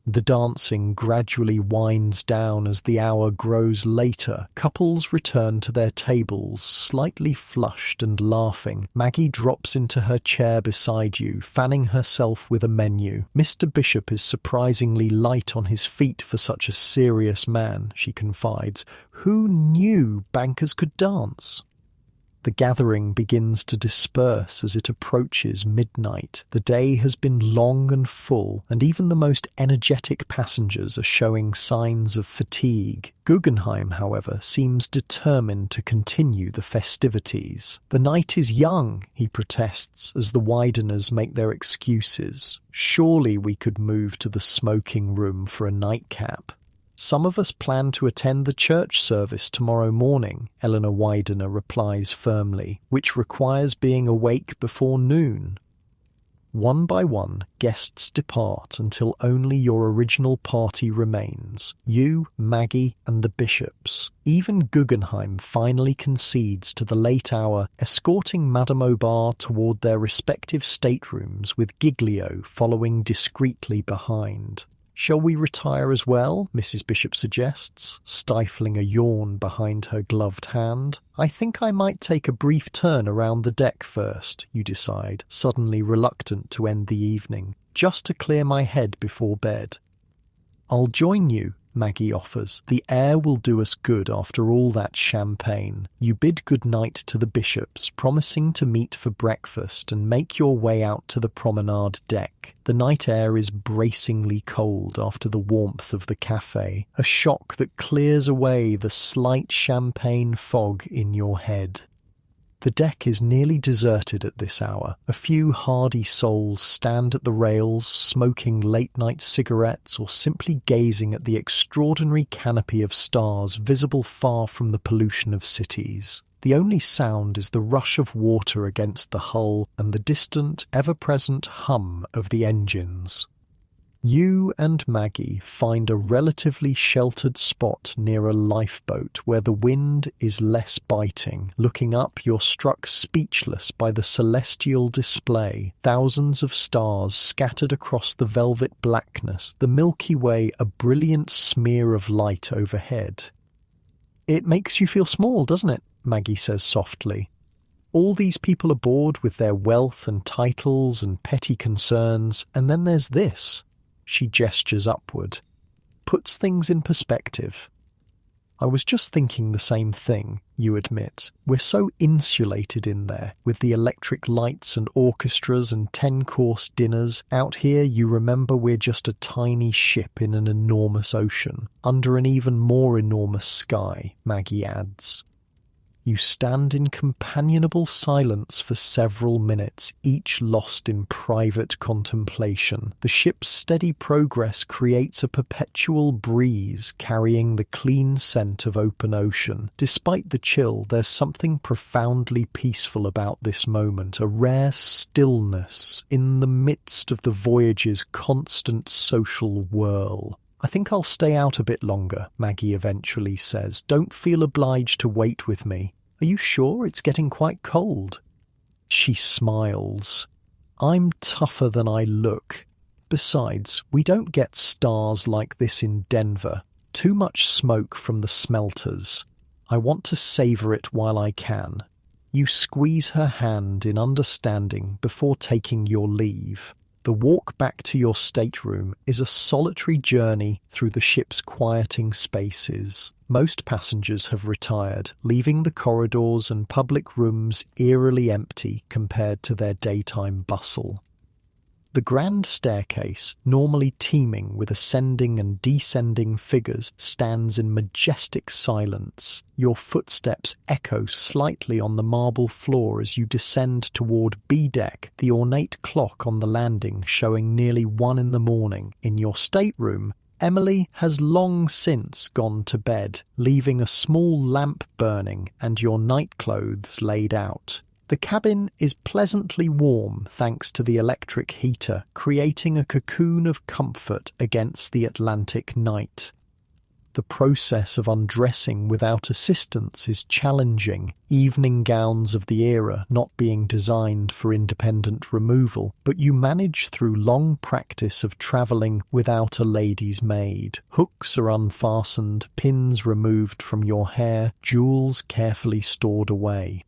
The dancing gradually winds down as the hour grows later. Couples return to their tables, slightly flushed and laughing. Maggie drops into her chair beside you, fanning herself with a menu. Mr. Bishop is surprisingly light on his feet for such a serious man, she confides. Who knew bankers could dance? The gathering begins to disperse as it approaches midnight. The day has been long and full, and even the most energetic passengers are showing signs of fatigue. Guggenheim, however, seems determined to continue the festivities. The night is young, he protests as the Wideners make their excuses. Surely we could move to the smoking room for a nightcap. Some of us plan to attend the church service tomorrow morning, Eleanor Widener replies firmly, which requires being awake before noon. One by one, guests depart until only your original party remains. You, Maggie, and the Bishops. Even Guggenheim finally concedes to the late hour, escorting Madame Aubar toward their respective staterooms with Giglio following discreetly behind. Shall we retire as well? Mrs. Bishop suggests, stifling a yawn behind her gloved hand. I think I might take a brief turn around the deck first, you decide, suddenly reluctant to end the evening, just to clear my head before bed. I'll join you, Maggie offers. The air will do us good after all that champagne. You bid good night to the Bishops, promising to meet for breakfast and make your way out to the promenade deck. The night air is bracingly cold after the warmth of the cafe, a shock that clears away the slight champagne fog in your head. The deck is nearly deserted at this hour. A few hardy souls stand at the rails, smoking late-night cigarettes or simply gazing at the extraordinary canopy of stars visible far from the pollution of cities. The only sound is the rush of water against the hull and the distant, ever-present hum of the engines. You and Maggie find a relatively sheltered spot near a lifeboat where the wind is less biting. Looking up, you're struck speechless by the celestial display. Thousands of stars scattered across the velvet blackness, the Milky Way a brilliant smear of light overhead. "It makes you feel small, doesn't it?" Maggie says softly. "All these people aboard with their wealth and titles and petty concerns, and then there's this." She gestures upward. Puts things in perspective. "I was just thinking the same thing," you admit. "We're so insulated in there, with the electric lights and orchestras and 10-course dinners. Out here, you remember we're just a tiny ship in an enormous ocean, under an even more enormous sky," Maggie adds. You stand in companionable silence for several minutes, each lost in private contemplation. The ship's steady progress creates a perpetual breeze carrying the clean scent of open ocean. Despite the chill, there's something profoundly peaceful about this moment, a rare stillness in the midst of the voyage's constant social whirl. "I think I'll stay out a bit longer," Maggie eventually says. "Don't feel obliged to wait with me. Are you sure? It's getting quite cold." She smiles. "I'm tougher than I look. Besides, we don't get stars like this in Denver. Too much smoke from the smelters. I want to savor it while I can." You squeeze her hand in understanding before taking your leave. The walk back to your stateroom is a solitary journey through the ship's quieting spaces. Most passengers have retired, leaving the corridors and public rooms eerily empty compared to their daytime bustle. The grand staircase, normally teeming with ascending and descending figures, stands in majestic silence. Your footsteps echo slightly on the marble floor as you descend toward B deck, the ornate clock on the landing showing nearly 1 a.m. In your stateroom, Emily has long since gone to bed, leaving a small lamp burning and your nightclothes laid out. The cabin is pleasantly warm thanks to the electric heater, creating a cocoon of comfort against the Atlantic night. The process of undressing without assistance is challenging, evening gowns of the era not being designed for independent removal, but you manage through long practice of travelling without a lady's maid. Hooks are unfastened, pins removed from your hair, jewels carefully stored away.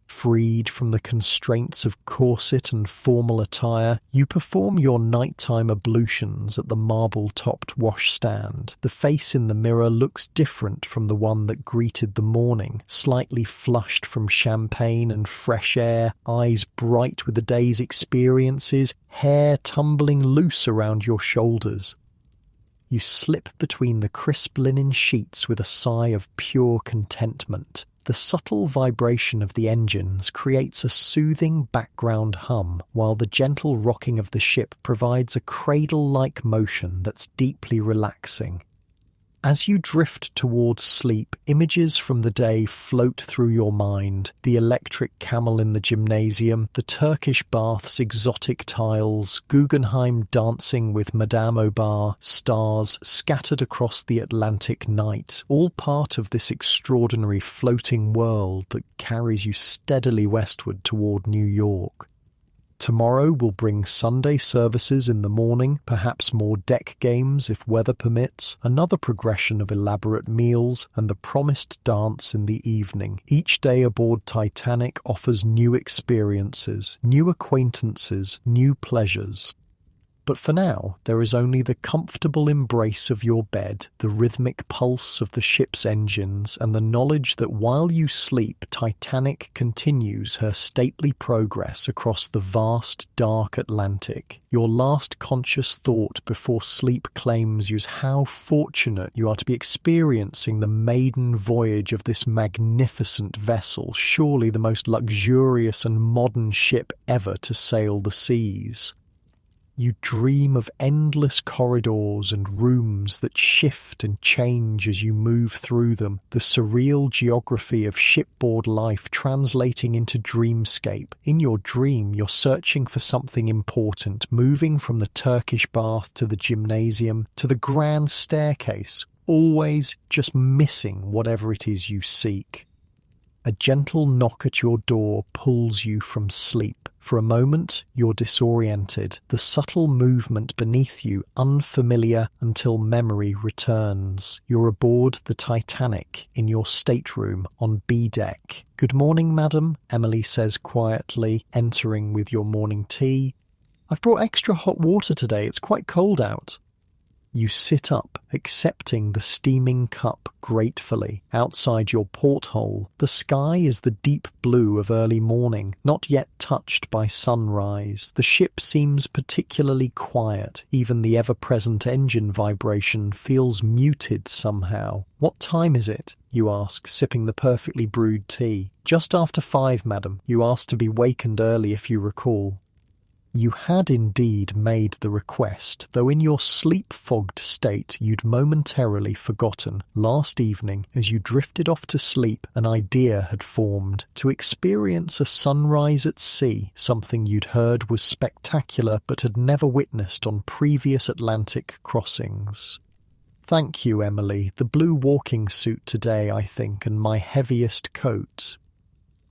Freed from the constraints of corset and formal attire, you perform your nighttime ablutions at the marble-topped washstand. The face in the mirror looks different from the one that greeted the morning, slightly flushed from champagne and fresh air, eyes bright with the day's experiences, hair tumbling loose around your shoulders. You slip between the crisp linen sheets with a sigh of pure contentment. The subtle vibration of the engines creates a soothing background hum, while the gentle rocking of the ship provides a cradle-like motion that's deeply relaxing. As you drift towards sleep, images from the day float through your mind. The electric camel in the gymnasium, the Turkish bath's exotic tiles, Guggenheim dancing with Madame Obar, stars scattered across the Atlantic night, all part of this extraordinary floating world that carries you steadily westward toward New York. Tomorrow will bring Sunday services in the morning, perhaps more deck games if weather permits, another progression of elaborate meals, and the promised dance in the evening. Each day aboard Titanic offers new experiences, new acquaintances, new pleasures. But for now, there is only the comfortable embrace of your bed, the rhythmic pulse of the ship's engines, and the knowledge that while you sleep, Titanic continues her stately progress across the vast, dark Atlantic. Your last conscious thought before sleep claims you is how fortunate you are to be experiencing the maiden voyage of this magnificent vessel, surely the most luxurious and modern ship ever to sail the seas. You dream of endless corridors and rooms that shift and change as you move through them, the surreal geography of shipboard life translating into dreamscape. In your dream, you're searching for something important, moving from the Turkish bath to the gymnasium to the grand staircase, always just missing whatever it is you seek. A gentle knock at your door pulls you from sleep. For a moment, you're disoriented, the subtle movement beneath you unfamiliar until memory returns. You're aboard the Titanic in your stateroom on B deck. "Good morning, madam," Emily says quietly, entering with your morning tea. "I've brought extra hot water today, it's quite cold out." You sit up, accepting the steaming cup gratefully. Outside your porthole, the sky is the deep blue of early morning, not yet touched by sunrise. The ship seems particularly quiet. Even the ever-present engine vibration feels muted somehow. "What time is it?" you ask, sipping the perfectly brewed tea. "Just after 5, madam. You asked to be wakened early if you recall." You had indeed made the request, though in your sleep-fogged state you'd momentarily forgotten. Last evening, as you drifted off to sleep, an idea had formed. To experience a sunrise at sea, something you'd heard was spectacular but had never witnessed on previous Atlantic crossings. "Thank you, Emily. The blue walking suit today, I think, and my heaviest coat."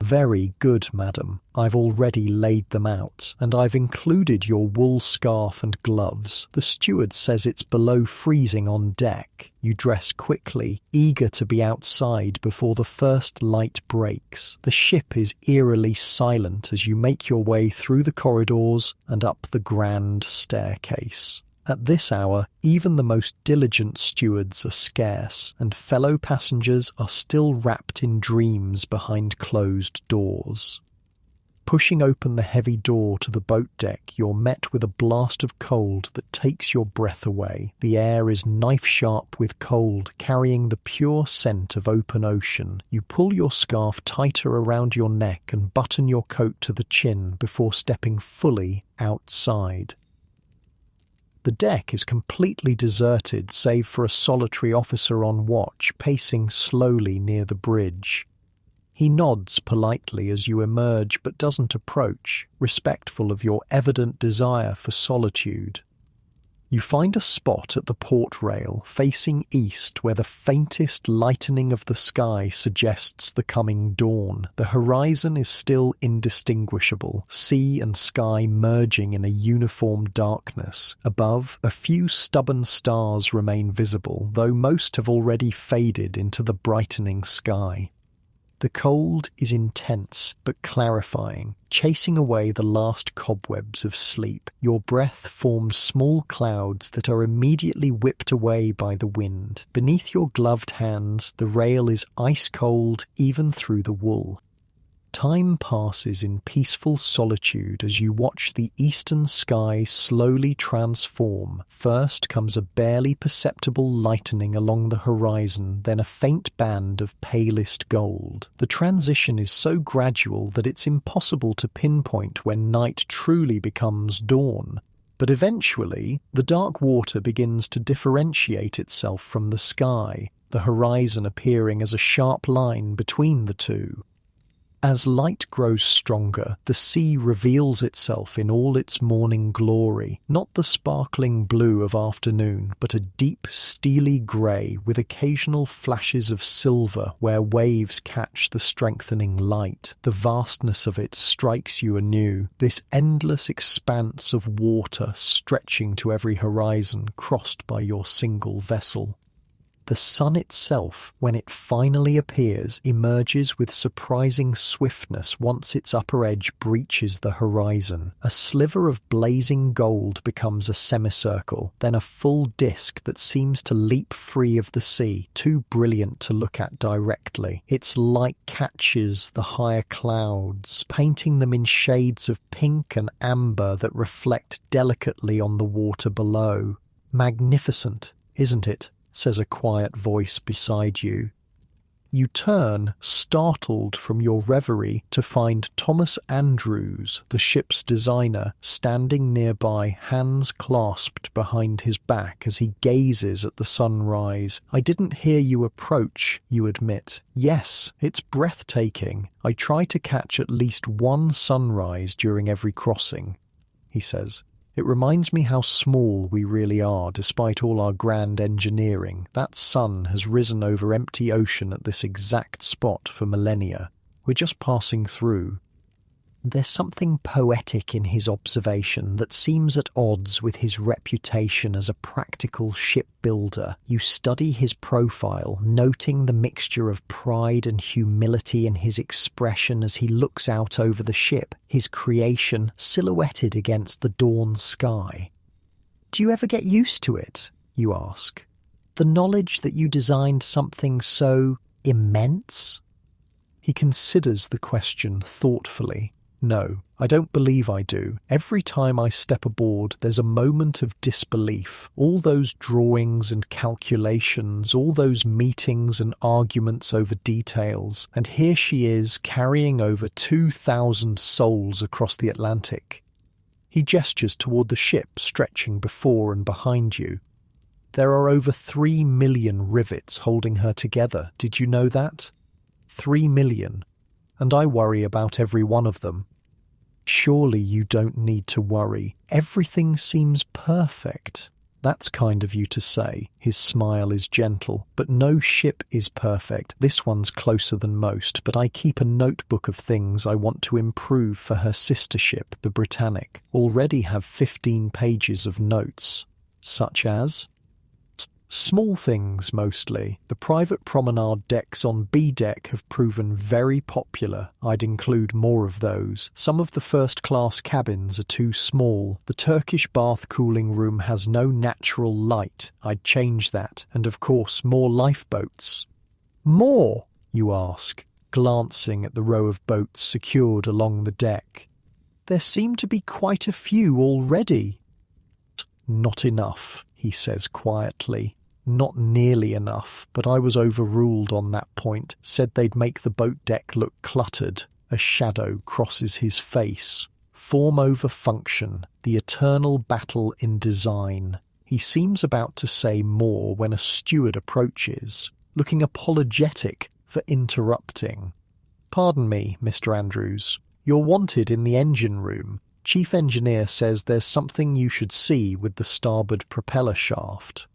"Very good, madam. I've already laid them out, and I've included your wool scarf and gloves. The steward says it's below freezing on deck." You dress quickly, eager to be outside before the first light breaks. The ship is eerily silent as you make your way through the corridors and up the grand staircase. At this hour, even the most diligent stewards are scarce, and fellow passengers are still wrapped in dreams behind closed doors. Pushing open the heavy door to the boat deck, you're met with a blast of cold that takes your breath away. The air is knife-sharp with cold, carrying the pure scent of open ocean. You pull your scarf tighter around your neck and button your coat to the chin before stepping fully outside. The deck is completely deserted save for a solitary officer on watch pacing slowly near the bridge. He nods politely as you emerge but doesn't approach, respectful of your evident desire for solitude. You find a spot at the port rail facing east where the faintest lightening of the sky suggests the coming dawn. The horizon is still indistinguishable, sea and sky merging in a uniform darkness. Above, a few stubborn stars remain visible, though most have already faded into the brightening sky. The cold is intense but clarifying, chasing away the last cobwebs of sleep. Your breath forms small clouds that are immediately whipped away by the wind. Beneath your gloved hands, the rail is ice cold even through the wool. Time passes in peaceful solitude as you watch the eastern sky slowly transform. First comes a barely perceptible lightening along the horizon, then a faint band of palest gold. The transition is so gradual that it's impossible to pinpoint when night truly becomes dawn. But eventually, the dark water begins to differentiate itself from the sky, the horizon appearing as a sharp line between the two. As light grows stronger, the sea reveals itself in all its morning glory, not the sparkling blue of afternoon, but a deep, steely grey with occasional flashes of silver where waves catch the strengthening light. The vastness of it strikes you anew, this endless expanse of water stretching to every horizon crossed by your single vessel. The sun itself, when it finally appears, emerges with surprising swiftness once its upper edge breaches the horizon. A sliver of blazing gold becomes a semicircle, then a full disk that seems to leap free of the sea, too brilliant to look at directly. Its light catches the higher clouds, painting them in shades of pink and amber that reflect delicately on the water below. Magnificent, isn't it? Says a quiet voice beside you. You turn, startled from your reverie, to find Thomas Andrews, the ship's designer, standing nearby, hands clasped behind his back as he gazes at the sunrise. "I didn't hear you approach," you admit. "Yes, it's breathtaking. I try to catch at least one sunrise during every crossing," he says. "It reminds me how small we really are, despite all our grand engineering. That sun has risen over empty ocean at this exact spot for millennia. We're just passing through." There's something poetic in his observation that seems at odds with his reputation as a practical shipbuilder. You study his profile, noting the mixture of pride and humility in his expression as he looks out over the ship, his creation silhouetted against the dawn sky. "Do you ever get used to it?" you ask. "The knowledge that you designed something so immense?" He considers the question thoughtfully. "No, I don't believe I do. Every time I step aboard, there's a moment of disbelief. All those drawings and calculations, all those meetings and arguments over details, and here she is carrying over 2,000 souls across the Atlantic." He gestures toward the ship stretching before and behind you. "There are over 3 million rivets holding her together. Did you know that? 3 million. And I worry about every one of them." "Surely you don't need to worry. Everything seems perfect." "That's kind of you to say." His smile is gentle. "But no ship is perfect. This one's closer than most, but I keep a notebook of things I want to improve for her sister ship, the Britannic. Already have 15 pages of notes." "Such as?" "Small things, mostly. The private promenade decks on B deck have proven very popular. I'd include more of those. Some of the first-class cabins are too small. The Turkish bath cooling room has no natural light. I'd change that. And of course, more lifeboats." "More?" you ask, glancing at the row of boats secured along the deck. "There seem to be quite a few already." "Not enough," he says quietly. "Not nearly enough, but I was overruled on that point. Said they'd make the boat deck look cluttered." A shadow crosses his face. Form over function, the eternal battle in design. He seems about to say more when a steward approaches, looking apologetic for interrupting. "Pardon me, Mr. Andrews. You're wanted in the engine room. Chief engineer says there's something you should see with the starboard propeller shaft."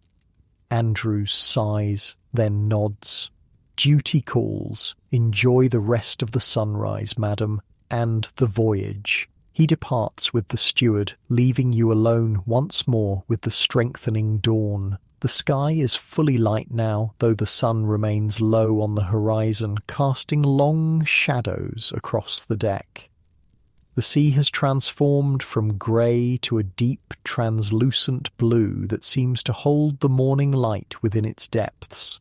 Andrews sighs, then nods. "Duty calls. Enjoy the rest of the sunrise, madam, and the voyage." He departs with the steward, leaving you alone once more with the strengthening dawn. The sky is fully light now, though the sun remains low on the horizon, casting long shadows across the deck. The sea has transformed from grey to a deep, translucent blue that seems to hold the morning light within its depths.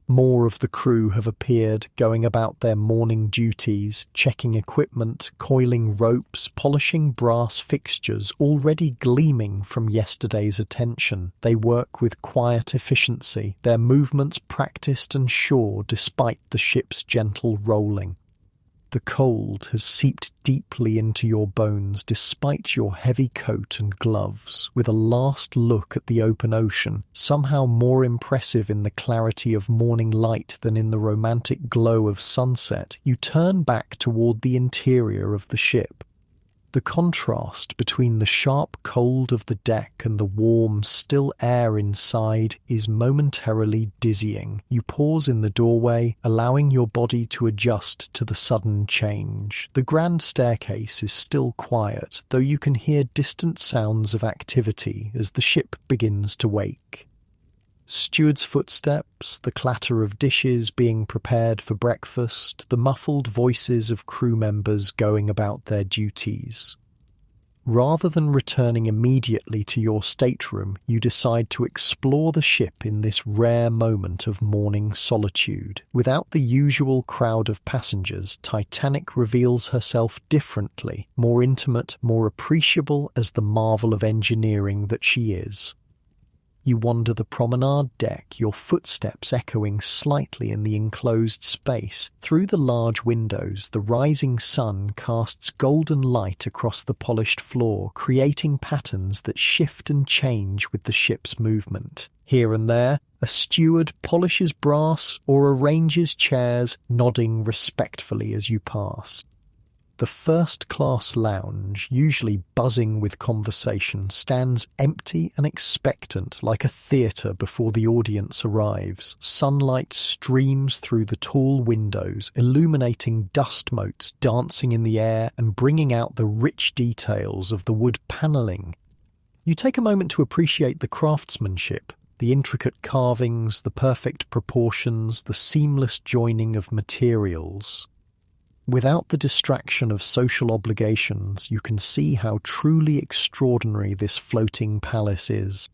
More of the crew have appeared, going about their morning duties, checking equipment, coiling ropes, polishing brass fixtures already gleaming from yesterday's attention. They work with quiet efficiency, their movements practiced and sure despite the ship's gentle rolling. The cold has seeped deeply into your bones despite your heavy coat and gloves. With a last look at the open ocean, somehow more impressive in the clarity of morning light than in the romantic glow of sunset, you turn back toward the interior of the ship. The contrast between the sharp cold of the deck and the warm, still air inside is momentarily dizzying. You pause in the doorway, allowing your body to adjust to the sudden change. The grand staircase is still quiet, though you can hear distant sounds of activity as the ship begins to wake. Steward's footsteps, the clatter of dishes being prepared for breakfast, the muffled voices of crew members going about their duties. Rather than returning immediately to your stateroom, you decide to explore the ship in this rare moment of morning solitude. Without the usual crowd of passengers, Titanic reveals herself differently, more intimate, more appreciable as the marvel of engineering that she is. You wander the promenade deck, your footsteps echoing slightly in the enclosed space. Through the large windows, the rising sun casts golden light across the polished floor, creating patterns that shift and change with the ship's movement. Here and there, a steward polishes brass or arranges chairs, nodding respectfully as you pass. The first-class lounge, usually buzzing with conversation, stands empty and expectant like a theatre before the audience arrives. Sunlight streams through the tall windows, illuminating dust motes dancing in the air and bringing out the rich details of the wood panelling. You take a moment to appreciate the craftsmanship, the intricate carvings, the perfect proportions, the seamless joining of materials. Without the distraction of social obligations, you can see how truly extraordinary this floating palace is.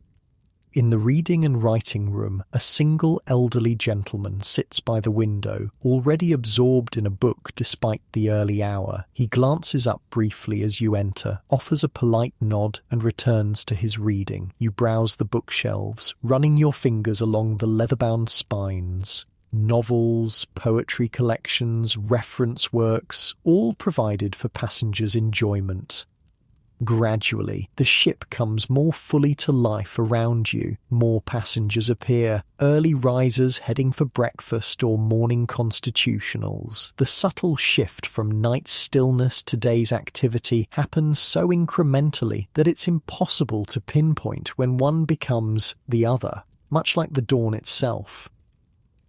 In the reading and writing room, a single elderly gentleman sits by the window, already absorbed in a book despite the early hour. He glances up briefly as you enter, offers a polite nod, and returns to his reading. You browse the bookshelves, running your fingers along the leather-bound spines. Novels, poetry collections, reference works, all provided for passengers' enjoyment. Gradually, the ship comes more fully to life around you. More passengers appear, early risers heading for breakfast or morning constitutionals. The subtle shift from night stillness to day's activity happens so incrementally that it's impossible to pinpoint when one becomes the other, much like the dawn itself.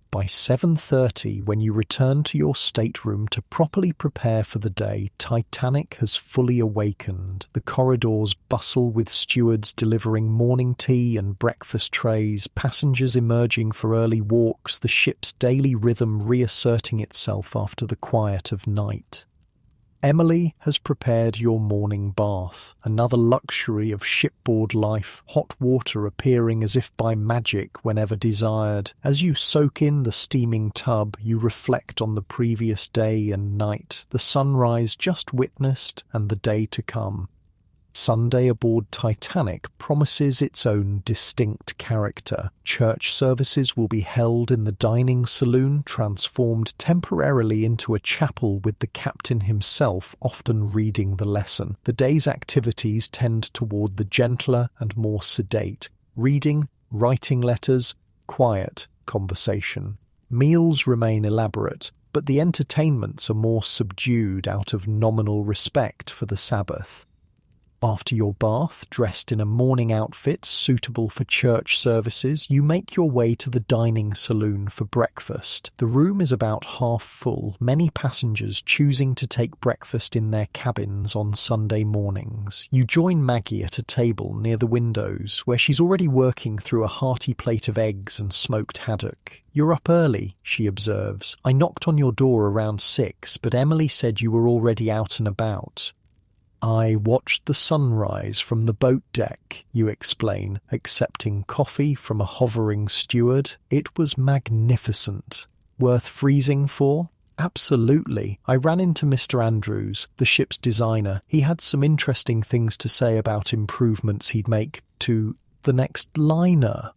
By 7:30, when you return to your stateroom to properly prepare for the day, Titanic has fully awakened. The corridors bustle with stewards delivering morning tea and breakfast trays, passengers emerging for early walks, the ship's daily rhythm reasserting itself after the quiet of night. Emily has prepared your morning bath, another luxury of shipboard life, hot water appearing as if by magic whenever desired. As you soak in the steaming tub, you reflect on the previous day and night, the sunrise just witnessed and the day to come. Sunday aboard Titanic promises its own distinct character. Church services will be held in the dining saloon, transformed temporarily into a chapel with the captain himself often reading the lesson. The day's activities tend toward the gentler and more sedate. Reading, writing letters, quiet conversation. Meals remain elaborate, but the entertainments are more subdued out of nominal respect for the Sabbath. After your bath, dressed in a morning outfit suitable for church services, you make your way to the dining saloon for breakfast. The room is about half full, many passengers choosing to take breakfast in their cabins on Sunday mornings. You join Maggie at a table near the windows, where she's already working through a hearty plate of eggs and smoked haddock. "You're up early," she observes. "I knocked on your door around 6, but Emily said you were already out and about." "I watched the sunrise from the boat deck," you explain, accepting coffee from a hovering steward. "It was magnificent." "Worth freezing for?" "Absolutely. I ran into Mr. Andrews, the ship's designer. He had some interesting things to say about improvements he'd make to the next liner."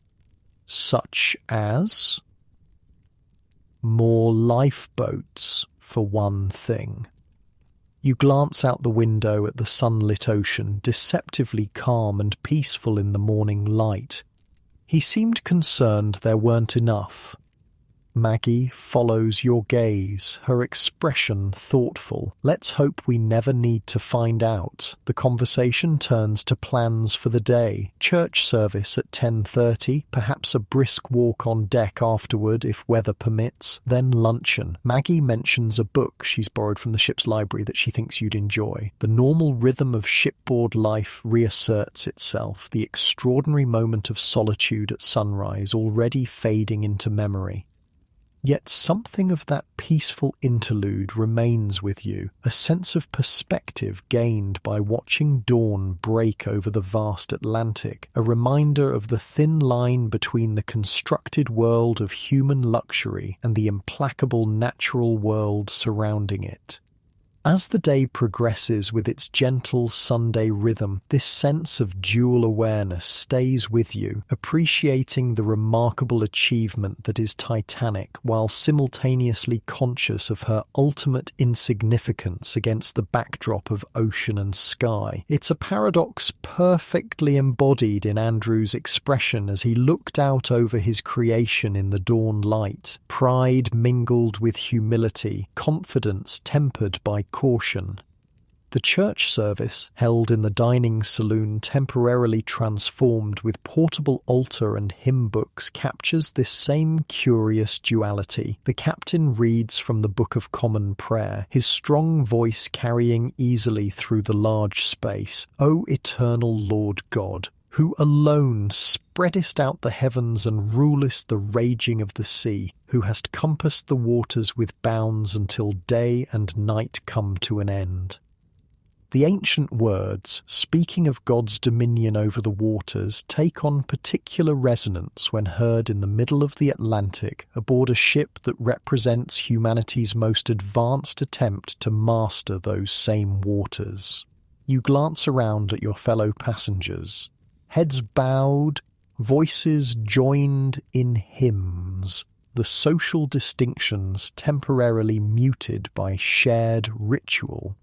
"Such as?" "More lifeboats, for one thing." You glance out the window at the sunlit ocean, deceptively calm and peaceful in the morning light. He seemed concerned there weren't enough. Maggie follows your gaze, her expression thoughtful. Let's hope we never need to find out. The conversation turns to plans for the day. Church service at 10:30, perhaps a brisk walk on deck afterward if weather permits, then luncheon. Maggie mentions a book she's borrowed from the ship's library that she thinks you'd enjoy. The normal rhythm of shipboard life reasserts itself, the extraordinary moment of solitude at sunrise already fading into memory. Yet something of that peaceful interlude remains with you, a sense of perspective gained by watching dawn break over the vast Atlantic, a reminder of the thin line between the constructed world of human luxury and the implacable natural world surrounding it. As the day progresses with its gentle Sunday rhythm, this sense of dual awareness stays with you, appreciating the remarkable achievement that is Titanic while simultaneously conscious of her ultimate insignificance against the backdrop of ocean and sky. It's a paradox perfectly embodied in Andrew's expression as he looked out over his creation in the dawn light. Pride mingled with humility, confidence tempered by caution. The church service, held in the dining saloon temporarily transformed with portable altar and hymn books, captures this same curious duality. The captain reads from the Book of Common Prayer, his strong voice carrying easily through the large space. O eternal Lord God, who alone spreadest out the heavens and rulest the raging of the sea, who hast compassed the waters with bounds until day and night come to an end. The ancient words, speaking of God's dominion over the waters, take on particular resonance when heard in the middle of the Atlantic aboard a ship that represents humanity's most advanced attempt to master those same waters. You glance around at your fellow passengers. Heads bowed, voices joined in hymns, the social distinctions temporarily muted by shared ritual.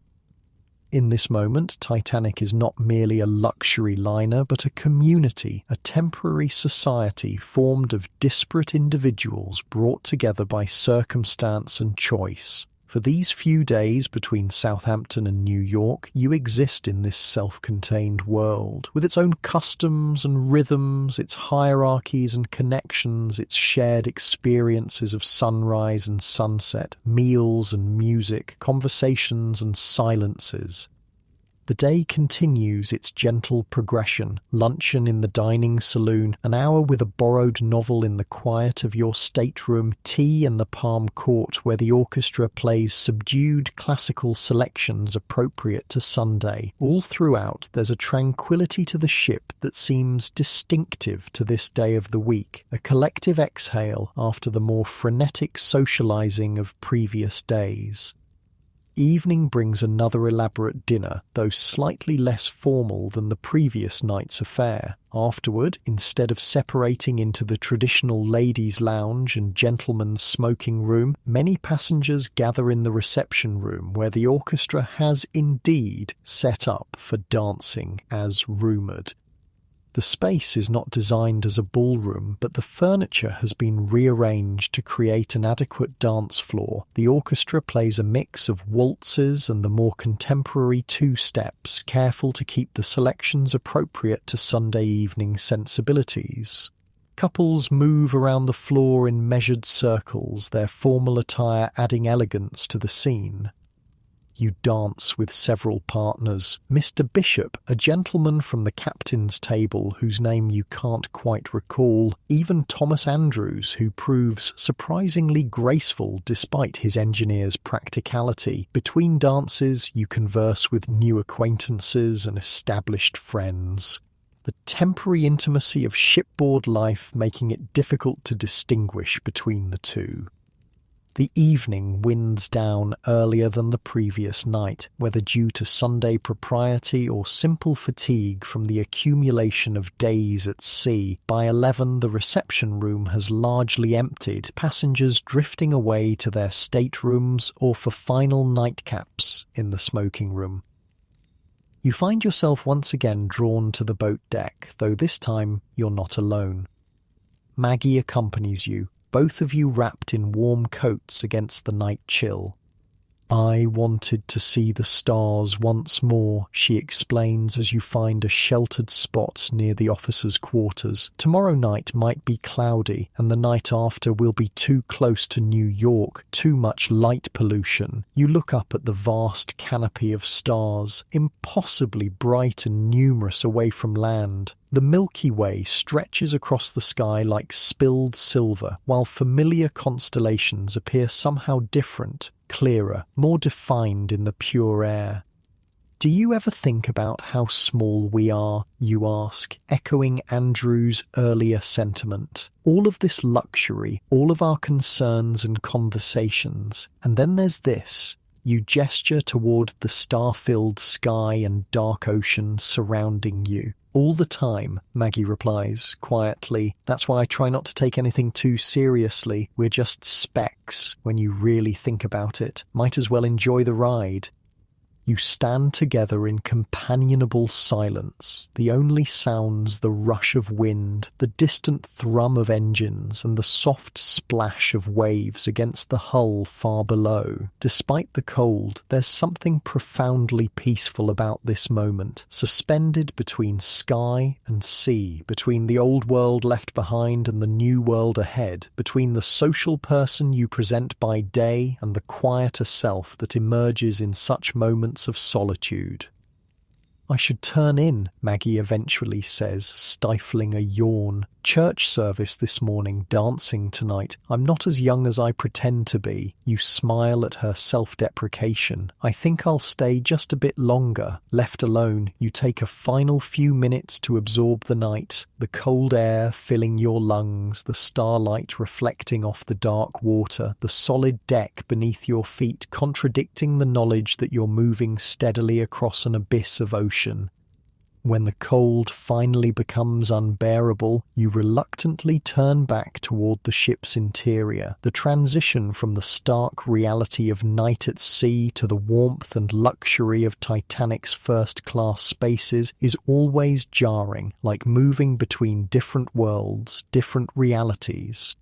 In this moment, Titanic is not merely a luxury liner, but a community, a temporary society formed of disparate individuals brought together by circumstance and choice. For these few days between Southampton and New York, you exist in this self-contained world, with its own customs and rhythms, its hierarchies and connections, its shared experiences of sunrise and sunset, meals and music, conversations and silences. The day continues its gentle progression, luncheon in the dining saloon, an hour with a borrowed novel in the quiet of your stateroom, tea in the palm court where the orchestra plays subdued classical selections appropriate to Sunday. All throughout there's a tranquility to the ship that seems distinctive to this day of the week, a collective exhale after the more frenetic socializing of previous days. Evening brings another elaborate dinner, though slightly less formal than the previous night's affair. Afterward, instead of separating into the traditional ladies' lounge and gentlemen's smoking room, many passengers gather in the reception room where the orchestra has indeed set up for dancing as rumoured. The space is not designed as a ballroom, but the furniture has been rearranged to create an adequate dance floor. The orchestra plays a mix of waltzes and the more contemporary two-steps, careful to keep the selections appropriate to Sunday evening sensibilities. Couples move around the floor in measured circles, their formal attire adding elegance to the scene. You dance with several partners. Mr. Bishop, a gentleman from the captain's table whose name you can't quite recall, even Thomas Andrews, who proves surprisingly graceful despite his engineer's practicality. Between dances, you converse with new acquaintances and established friends. The temporary intimacy of shipboard life making it difficult to distinguish between the two. The evening winds down earlier than the previous night, whether due to Sunday propriety or simple fatigue from the accumulation of days at sea. By 11, the reception room has largely emptied, passengers drifting away to their staterooms or for final nightcaps in the smoking room. You find yourself once again drawn to the boat deck, though this time you're not alone. Maggie accompanies you, both of you wrapped in warm coats against the night chill. "I wanted to see the stars once more," she explains as you find a sheltered spot near the officers' quarters. "Tomorrow night might be cloudy, and the night after will be too close to New York, too much light pollution." You look up at the vast canopy of stars, impossibly bright and numerous away from land. The Milky Way stretches across the sky like spilled silver, while familiar constellations appear somehow different, clearer, more defined in the pure air. "Do you ever think about how small we are?" you ask, echoing Andrew's earlier sentiment. All of this luxury, all of our concerns and conversations, and then there's this. You gesture toward the star-filled sky and dark ocean surrounding you. "All the time," Maggie replies, quietly. "That's why I try not to take anything too seriously. We're just specks when you really think about it. Might as well enjoy the ride." You stand together in companionable silence, the only sounds the rush of wind, the distant thrum of engines, and the soft splash of waves against the hull far below. Despite the cold, there's something profoundly peaceful about this moment, suspended between sky and sea, between the old world left behind and the new world ahead, between the social person you present by day and the quieter self that emerges in such moments of solitude. "I should turn in," Maggie eventually says, stifling a yawn. "Church service this morning, dancing tonight. I'm not as young as I pretend to be." You smile at her self-deprecation. "I think I'll stay just a bit longer." Left alone, you take a final few minutes to absorb the night, the cold air filling your lungs, the starlight reflecting off the dark water, the solid deck beneath your feet contradicting the knowledge that you're moving steadily across an abyss of ocean. When the cold finally becomes unbearable, you reluctantly turn back toward the ship's interior. The transition from the stark reality of night at sea to the warmth and luxury of Titanic's first-class spaces is always jarring, like moving between different worlds, different realities.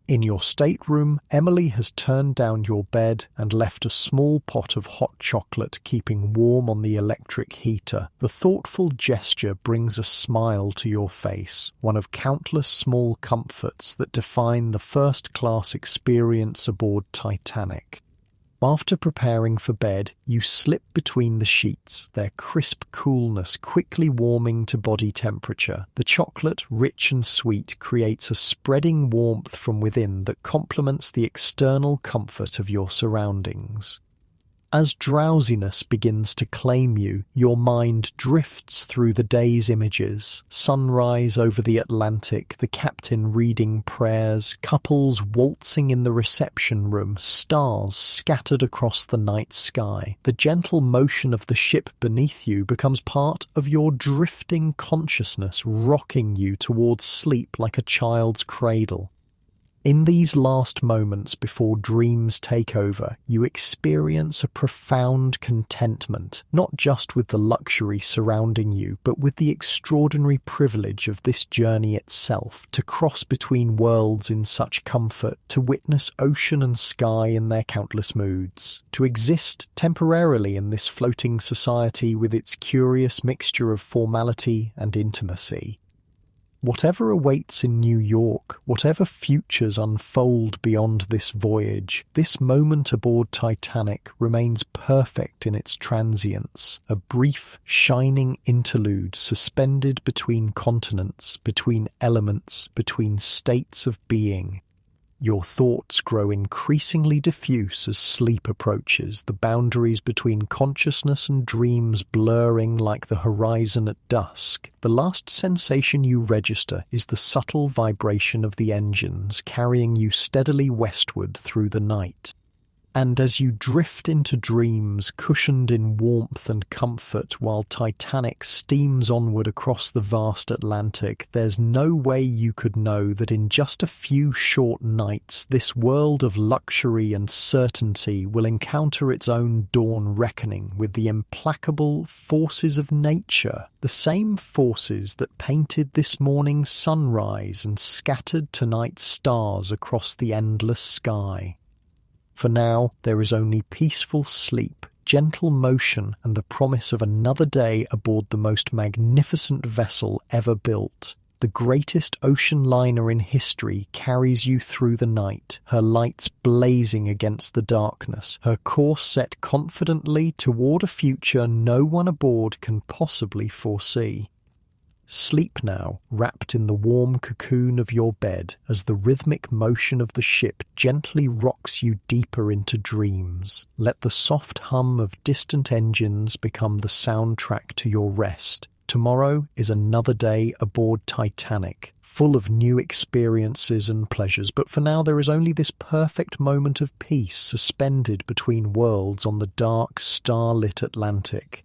In your stateroom, Emily has turned down your bed and left a small pot of hot chocolate keeping warm on the electric heater. The thoughtful gesture brings a smile to your face, one of countless small comforts that define the first-class experience aboard Titanic. After preparing for bed, you slip between the sheets, their crisp coolness quickly warming to body temperature. The chocolate, rich and sweet, creates a spreading warmth from within that complements the external comfort of your surroundings. As drowsiness begins to claim you, your mind drifts through the day's images. Sunrise over the Atlantic, the captain reading prayers, couples waltzing in the reception room, stars scattered across the night sky. The gentle motion of the ship beneath you becomes part of your drifting consciousness, rocking you towards sleep like a child's cradle. In these last moments before dreams take over, you experience a profound contentment, not just with the luxury surrounding you, but with the extraordinary privilege of this journey itself, to cross between worlds in such comfort, to witness ocean and sky in their countless moods, to exist temporarily in this floating society with its curious mixture of formality and intimacy. Whatever awaits in New York, whatever futures unfold beyond this voyage, this moment aboard Titanic remains perfect in its transience, a brief, shining interlude suspended between continents, between elements, between states of being. Your thoughts grow increasingly diffuse as sleep approaches, the boundaries between consciousness and dreams blurring like the horizon at dusk. The last sensation you register is the subtle vibration of the engines carrying you steadily westward through the night. And as you drift into dreams, cushioned in warmth and comfort, while Titanic steams onward across the vast Atlantic, there's no way you could know that in just a few short nights, this world of luxury and certainty will encounter its own dawn reckoning with the implacable forces of nature, the same forces that painted this morning's sunrise and scattered tonight's stars across the endless sky. For now, there is only peaceful sleep, gentle motion, and the promise of another day aboard the most magnificent vessel ever built. The greatest ocean liner in history carries you through the night, her lights blazing against the darkness, her course set confidently toward a future no one aboard can possibly foresee. Sleep now, wrapped in the warm cocoon of your bed, as the rhythmic motion of the ship gently rocks you deeper into dreams. Let the soft hum of distant engines become the soundtrack to your rest. Tomorrow is another day aboard Titanic, full of new experiences and pleasures, but for now there is only this perfect moment of peace suspended between worlds on the dark, star-lit Atlantic.